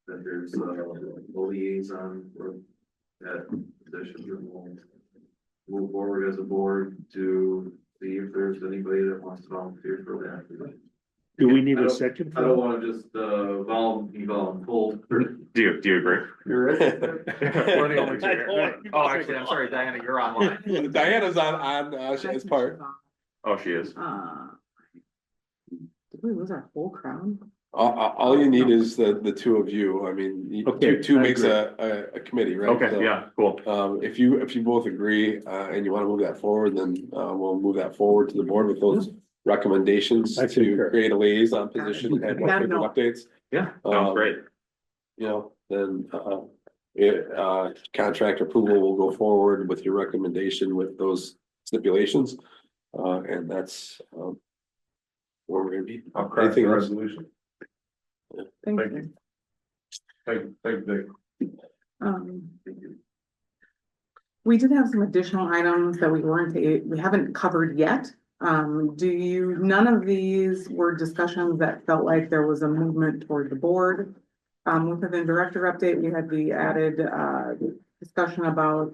that there's a liaison for that position, we'll move forward as a board to see if there's anybody that wants to volunteer for that. Do we need a second? I don't wanna just, be voluntold. Do you agree? You're it. We're the only two here. Oh, actually, I'm sorry, Diana, you're online. Diana's on as part. Oh, she is. Did we lose our whole crowd? All you need is the two of you. I mean, Okay, two I makes agree. a committee, right? Okay, So, yeah, cool. if you both agree, and you wanna move that forward, then, we'll move that forward to the board with those recommendations I to concur. create a liaison position and have more Yeah, frequent no. updates. Yeah, sounds great. You know, then, contract approval will go forward with your recommendation with those stipulations. And that's, where we're gonna be. I'll craft the Anything else? resolution. Thank Thank you. you. Thank you, Dick. We did have some additional items that we haven't covered yet. None of these were discussions that felt like there was a movement toward the board. Within director update, we had the added, discussion about,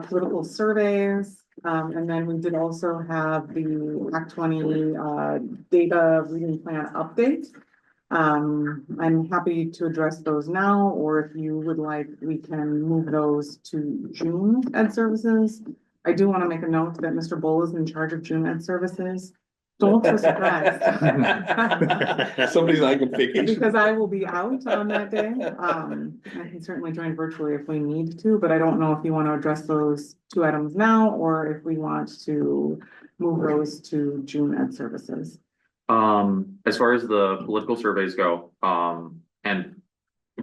political surveys. And then we did also have the Act 20, data reading plan update. I'm happy to address those now, or if you would like, we can move those to June ed services. I do want to make a note that Mr. Bull is in charge of June ed services. Don't so surprised. Somebody's like on vacation. Because I will be out on that day. I can certainly join virtually if we need to, but I don't know if you want to address those two items now, or if we want to move those to June Ed Services. As far as the political surveys go, and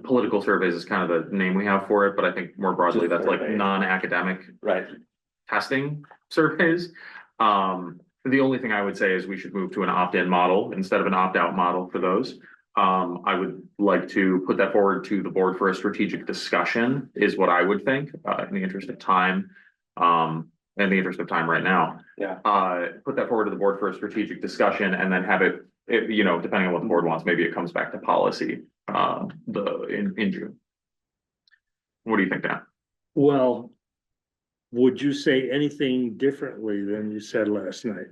political surveys is kind of the name we have for it, but I think more broadly, that's like non-academic Right. testing surveys. The only thing I would say is we should move to an opt-in model instead of an opt-out model for those. I would like to put that forward to the board for a strategic discussion is what I would think, in the interest of time. In the interest of time right now. Yeah. Put that forward to the board for a strategic discussion and then have it, you know, depending on what the board wants, maybe it comes back to policy, in June. What do you think, Dan? Well, would you say anything differently than you said last night?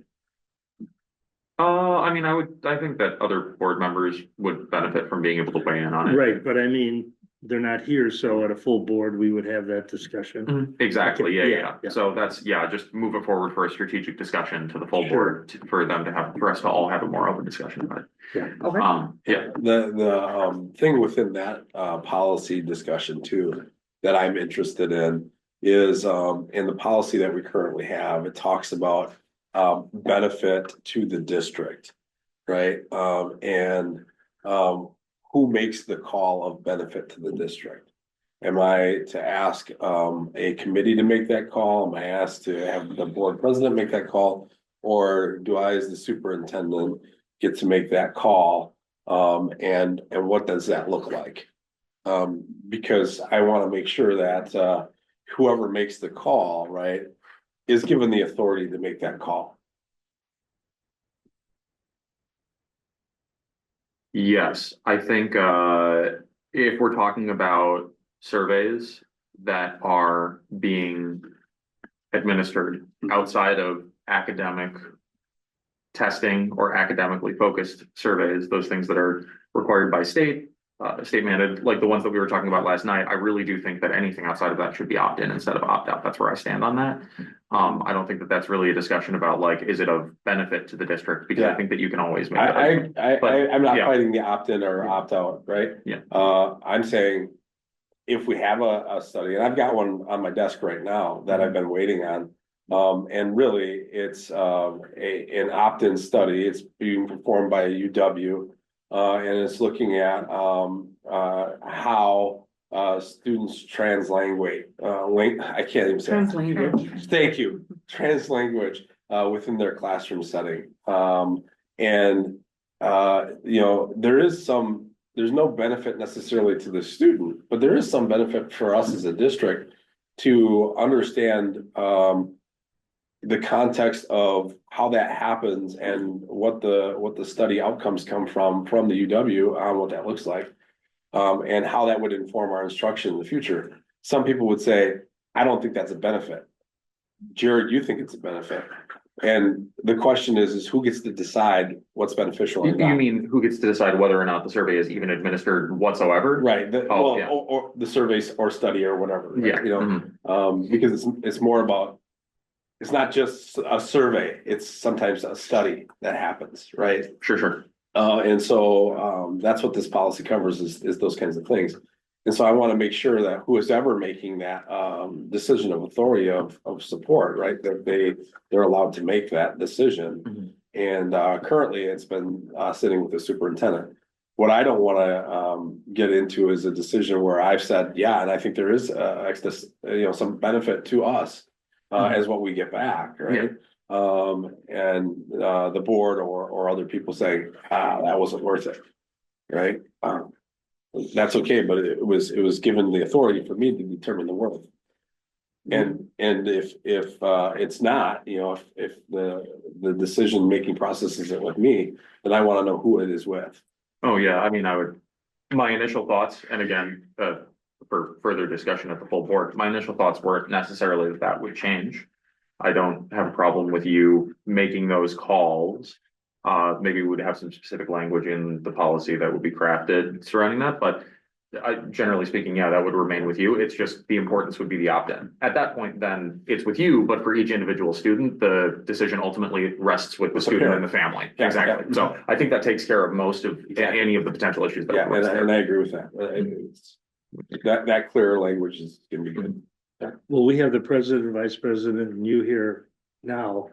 I mean, I think that other board members would benefit from being able to weigh in on it. Right, but I mean, they're not here, so at a full board, we would have that discussion. Exactly, Okay, yeah. So that's, just move it forward for a strategic discussion to the full board for them to have, for us to all have a more open discussion about it. Yeah. Okay. The thing within that policy discussion too, that I'm interested in is in the policy that we currently have, it talks about benefit to the district, right? Who makes the call of benefit to the district? Am I to ask a committee to make that call? Am I asked to have the board president make that call? Or do I, as the superintendent, get to make that call? And what does that look like? Because I want to make sure that whoever makes the call, right, is given the authority to make that call. Yes, I think if we're talking about surveys that are being administered outside of academic testing or academically focused surveys, those things that are required by state mandated, like the ones that we were talking about last night, I really do think that anything outside of that should be opt-in instead of opt-out. That's where I stand on that. I don't think that that's really a discussion about like, is it of benefit to the district? Because I think that you can always make that argument. I'm not fighting the opt-in or opt-out, right? Yeah. I'm saying if we have a study, and I've got one on my desk right now that I've been waiting on. And really, it's an opt-in study. It's being performed by UW. And it's looking at how students translanguage, I can't even say. Translanguage. Thank you. Translanguage within their classroom setting. You know, there's no benefit necessarily to the student, but there is some benefit for us as a district to understand the context of how that happens and what the study outcomes come from the UW on what that looks like. And how that would inform our instruction in the future. Some people would say, I don't think that's a benefit. Jared, you think it's a benefit. And the question is who gets to decide what's beneficial or not? You mean who gets to decide whether or not the survey is even administered whatsoever? Right, or the surveys or study or whatever. Right? Yeah. You know, because it's more about, it's not just a survey, it's sometimes a study that happens, right? Sure. And so that's what this policy covers is those kinds of things. And so I want to make sure that who is ever making that decision of authority of support, right, that they're allowed to make that decision. And currently it's been sitting with the superintendent. What I don't want to get into is a decision where I've said, yeah, and I think there is some benefit to us as what we get back, right? The board or other people saying, that wasn't worth it, right? That's okay, but it was given the authority for me to determine the worth. And if it's not, you know, if the decision-making process isn't with me, then I want to know who it is with. Oh, yeah, I mean, my initial thoughts, and again, for further discussion at the full board, my initial thoughts weren't necessarily that would change. I don't have a problem with you making those calls. Maybe we would have some specific language in the policy that would be crafted surrounding that, but generally speaking, yeah, that would remain with you. It's just the importance would be the opt-in. At that point, then it's with you, but for each individual student, the decision ultimately rests with the student and the family. Yeah, Exactly. yeah. So I think that takes care of most of any of the potential issues that. Yeah, arise there. and I agree with that. That clearer language is gonna be good. Well, we have the president, vice president, and you here now.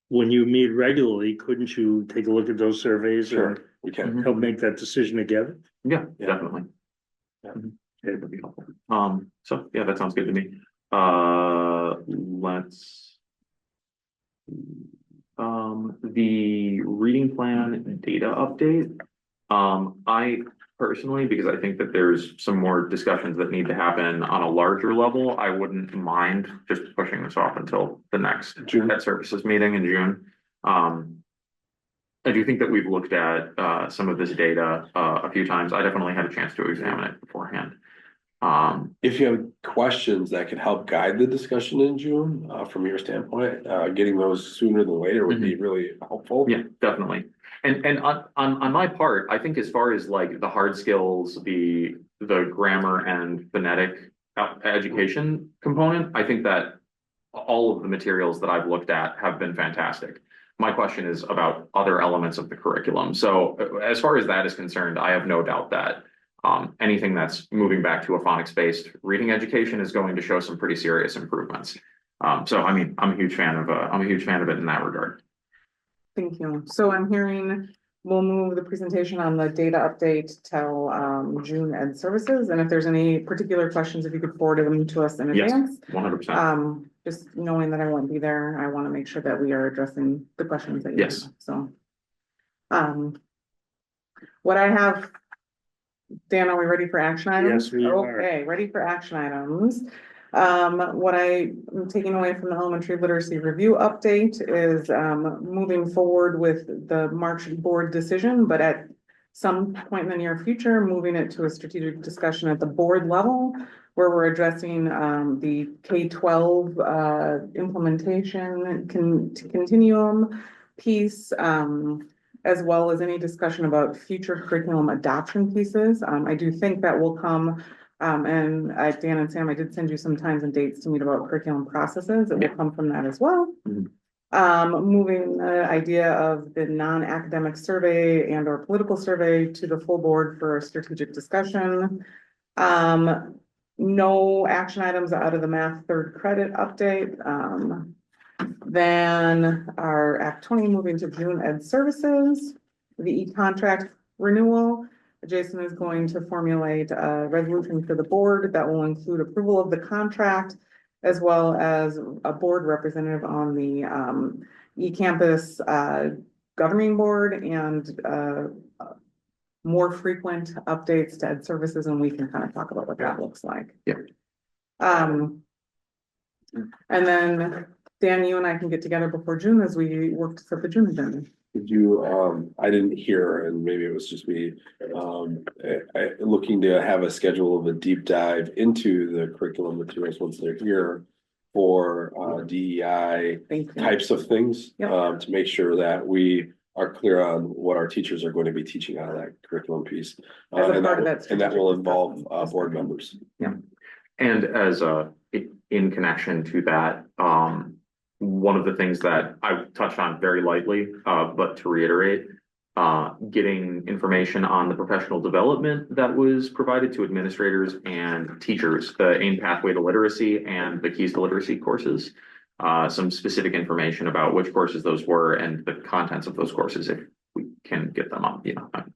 When you meet regularly, couldn't you take a look at those surveys and We can. help make that decision together? Yeah, Yeah. definitely. Yeah. It would be helpful. So yeah, that sounds good to me. Let's. The reading plan data update. I personally, because I think that there's some more discussions that need to happen on a larger level, I wouldn't mind just pushing this off until the next June. debt services meeting in June. I do think that we've looked at some of this data a few times. I definitely had a chance to examine it beforehand. If you have questions that could help guide the discussion in June, from your standpoint, getting those sooner than later would be really helpful. Yeah, definitely. And on my part, I think as far as like the hard skills, the grammar and phonetic education component, I think that all of the materials that I've looked at have been fantastic. My question is about other elements of the curriculum. So as far as that is concerned, I have no doubt that anything that's moving back to a phonics-based reading education is going to show some pretty serious improvements. So I mean, I'm a huge fan of it in that regard. Thank you. So I'm hearing we'll move the presentation on the data update till June Ed Services. And if there's any particular questions, if you could forward them to us in Yes, advance. 100%. Just knowing that I won't be there, I want to make sure that we are addressing the questions that you have. Yes. So what I have, Dan, are we ready for action items? Yes, we are. Okay, ready for action items. What I'm taking away from the elementary literacy review update is moving forward with the March board decision, but at some point in the near future, moving it to a strategic discussion at the board level where we're addressing the K-12 implementation continuum piece, as well as any discussion about future curriculum adoption pieces. I do think that will come. Dan and Sam, I did send you some times and dates to meet about curriculum processes. It will come from that as well. Moving the idea of the non-academic survey and or political survey to the full board for a strategic discussion. No action items out of the math third credit update. Then our Act 20 moving to June Ed Services, the e-contract renewal. Jason is going to formulate a resolution for the board that will include approval of the contract as well as a board representative on the eCampus governing board and more frequent updates to Ed Services, and we can kind of talk about what that looks like. Yeah. And then Dan, you and I can get together before June as we work to set the June agenda. Did you, I didn't hear, and maybe it was just me, looking to have a schedule of a deep dive into the curriculum materials once they're here for DEI Thank you. types of things, Yep. to make sure that we are clear on what our teachers are going to be teaching out of that curriculum piece. As a And part of that, that and that will strategic involve discussion. board members. And as in connection to that, one of the things that I touched on very lightly, but to reiterate, getting information on the professional development that was provided to administrators and teachers, the AIM Pathway to Literacy and the Keys to Literacy courses. Some specific information about which courses those were and the contents of those courses, if we can get them up.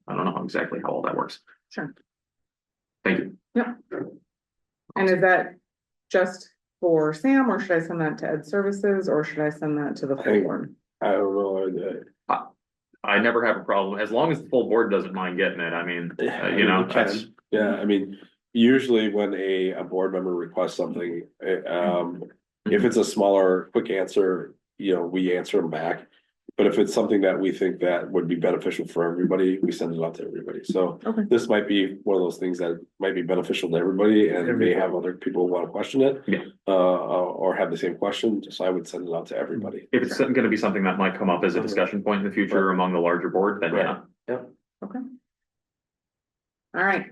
I don't know exactly how all that works. Sure. Thank you. Yep. And is that just for Sam, or should I send that to Ed Services, or should I send that to the full board? I don't know. I never have a problem, as long as the full board doesn't mind getting it. I mean, that's. Yeah, I mean, usually when a board member requests something, if it's a smaller, quick answer, we answer them back. But if it's something that we think that would be beneficial for everybody, we send it out to everybody. So Okay. this might be one of those things that might be beneficial to everybody and may have other people who want to question it. Yeah. Or have the same question. So I would send it out to everybody. If it's going to be something that might come up as a discussion point in the future among the larger board, then yeah. Okay. All right.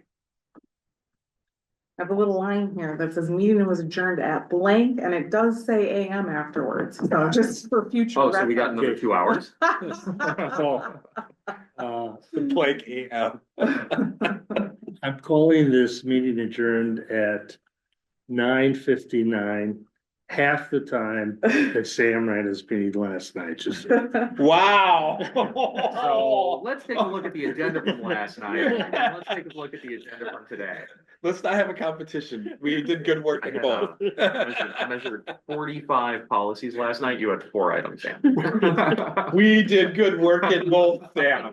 I have a little line here that says meeting was adjourned at blank, and it does say AM afterwards, so just for future. Oh, so we got reference. another 2 hours? Blank AM. I'm calling this meeting adjourned at 9:59, half the time that Sam ran his meeting last night, just. Wow. So let's take a look at the agenda from last night. and Let's take a look at the agenda from today. Let's not have a competition. We did good work I in had, both. I measured 45 policies last night. You had 4 items, Sam. We did good work in both, Sam.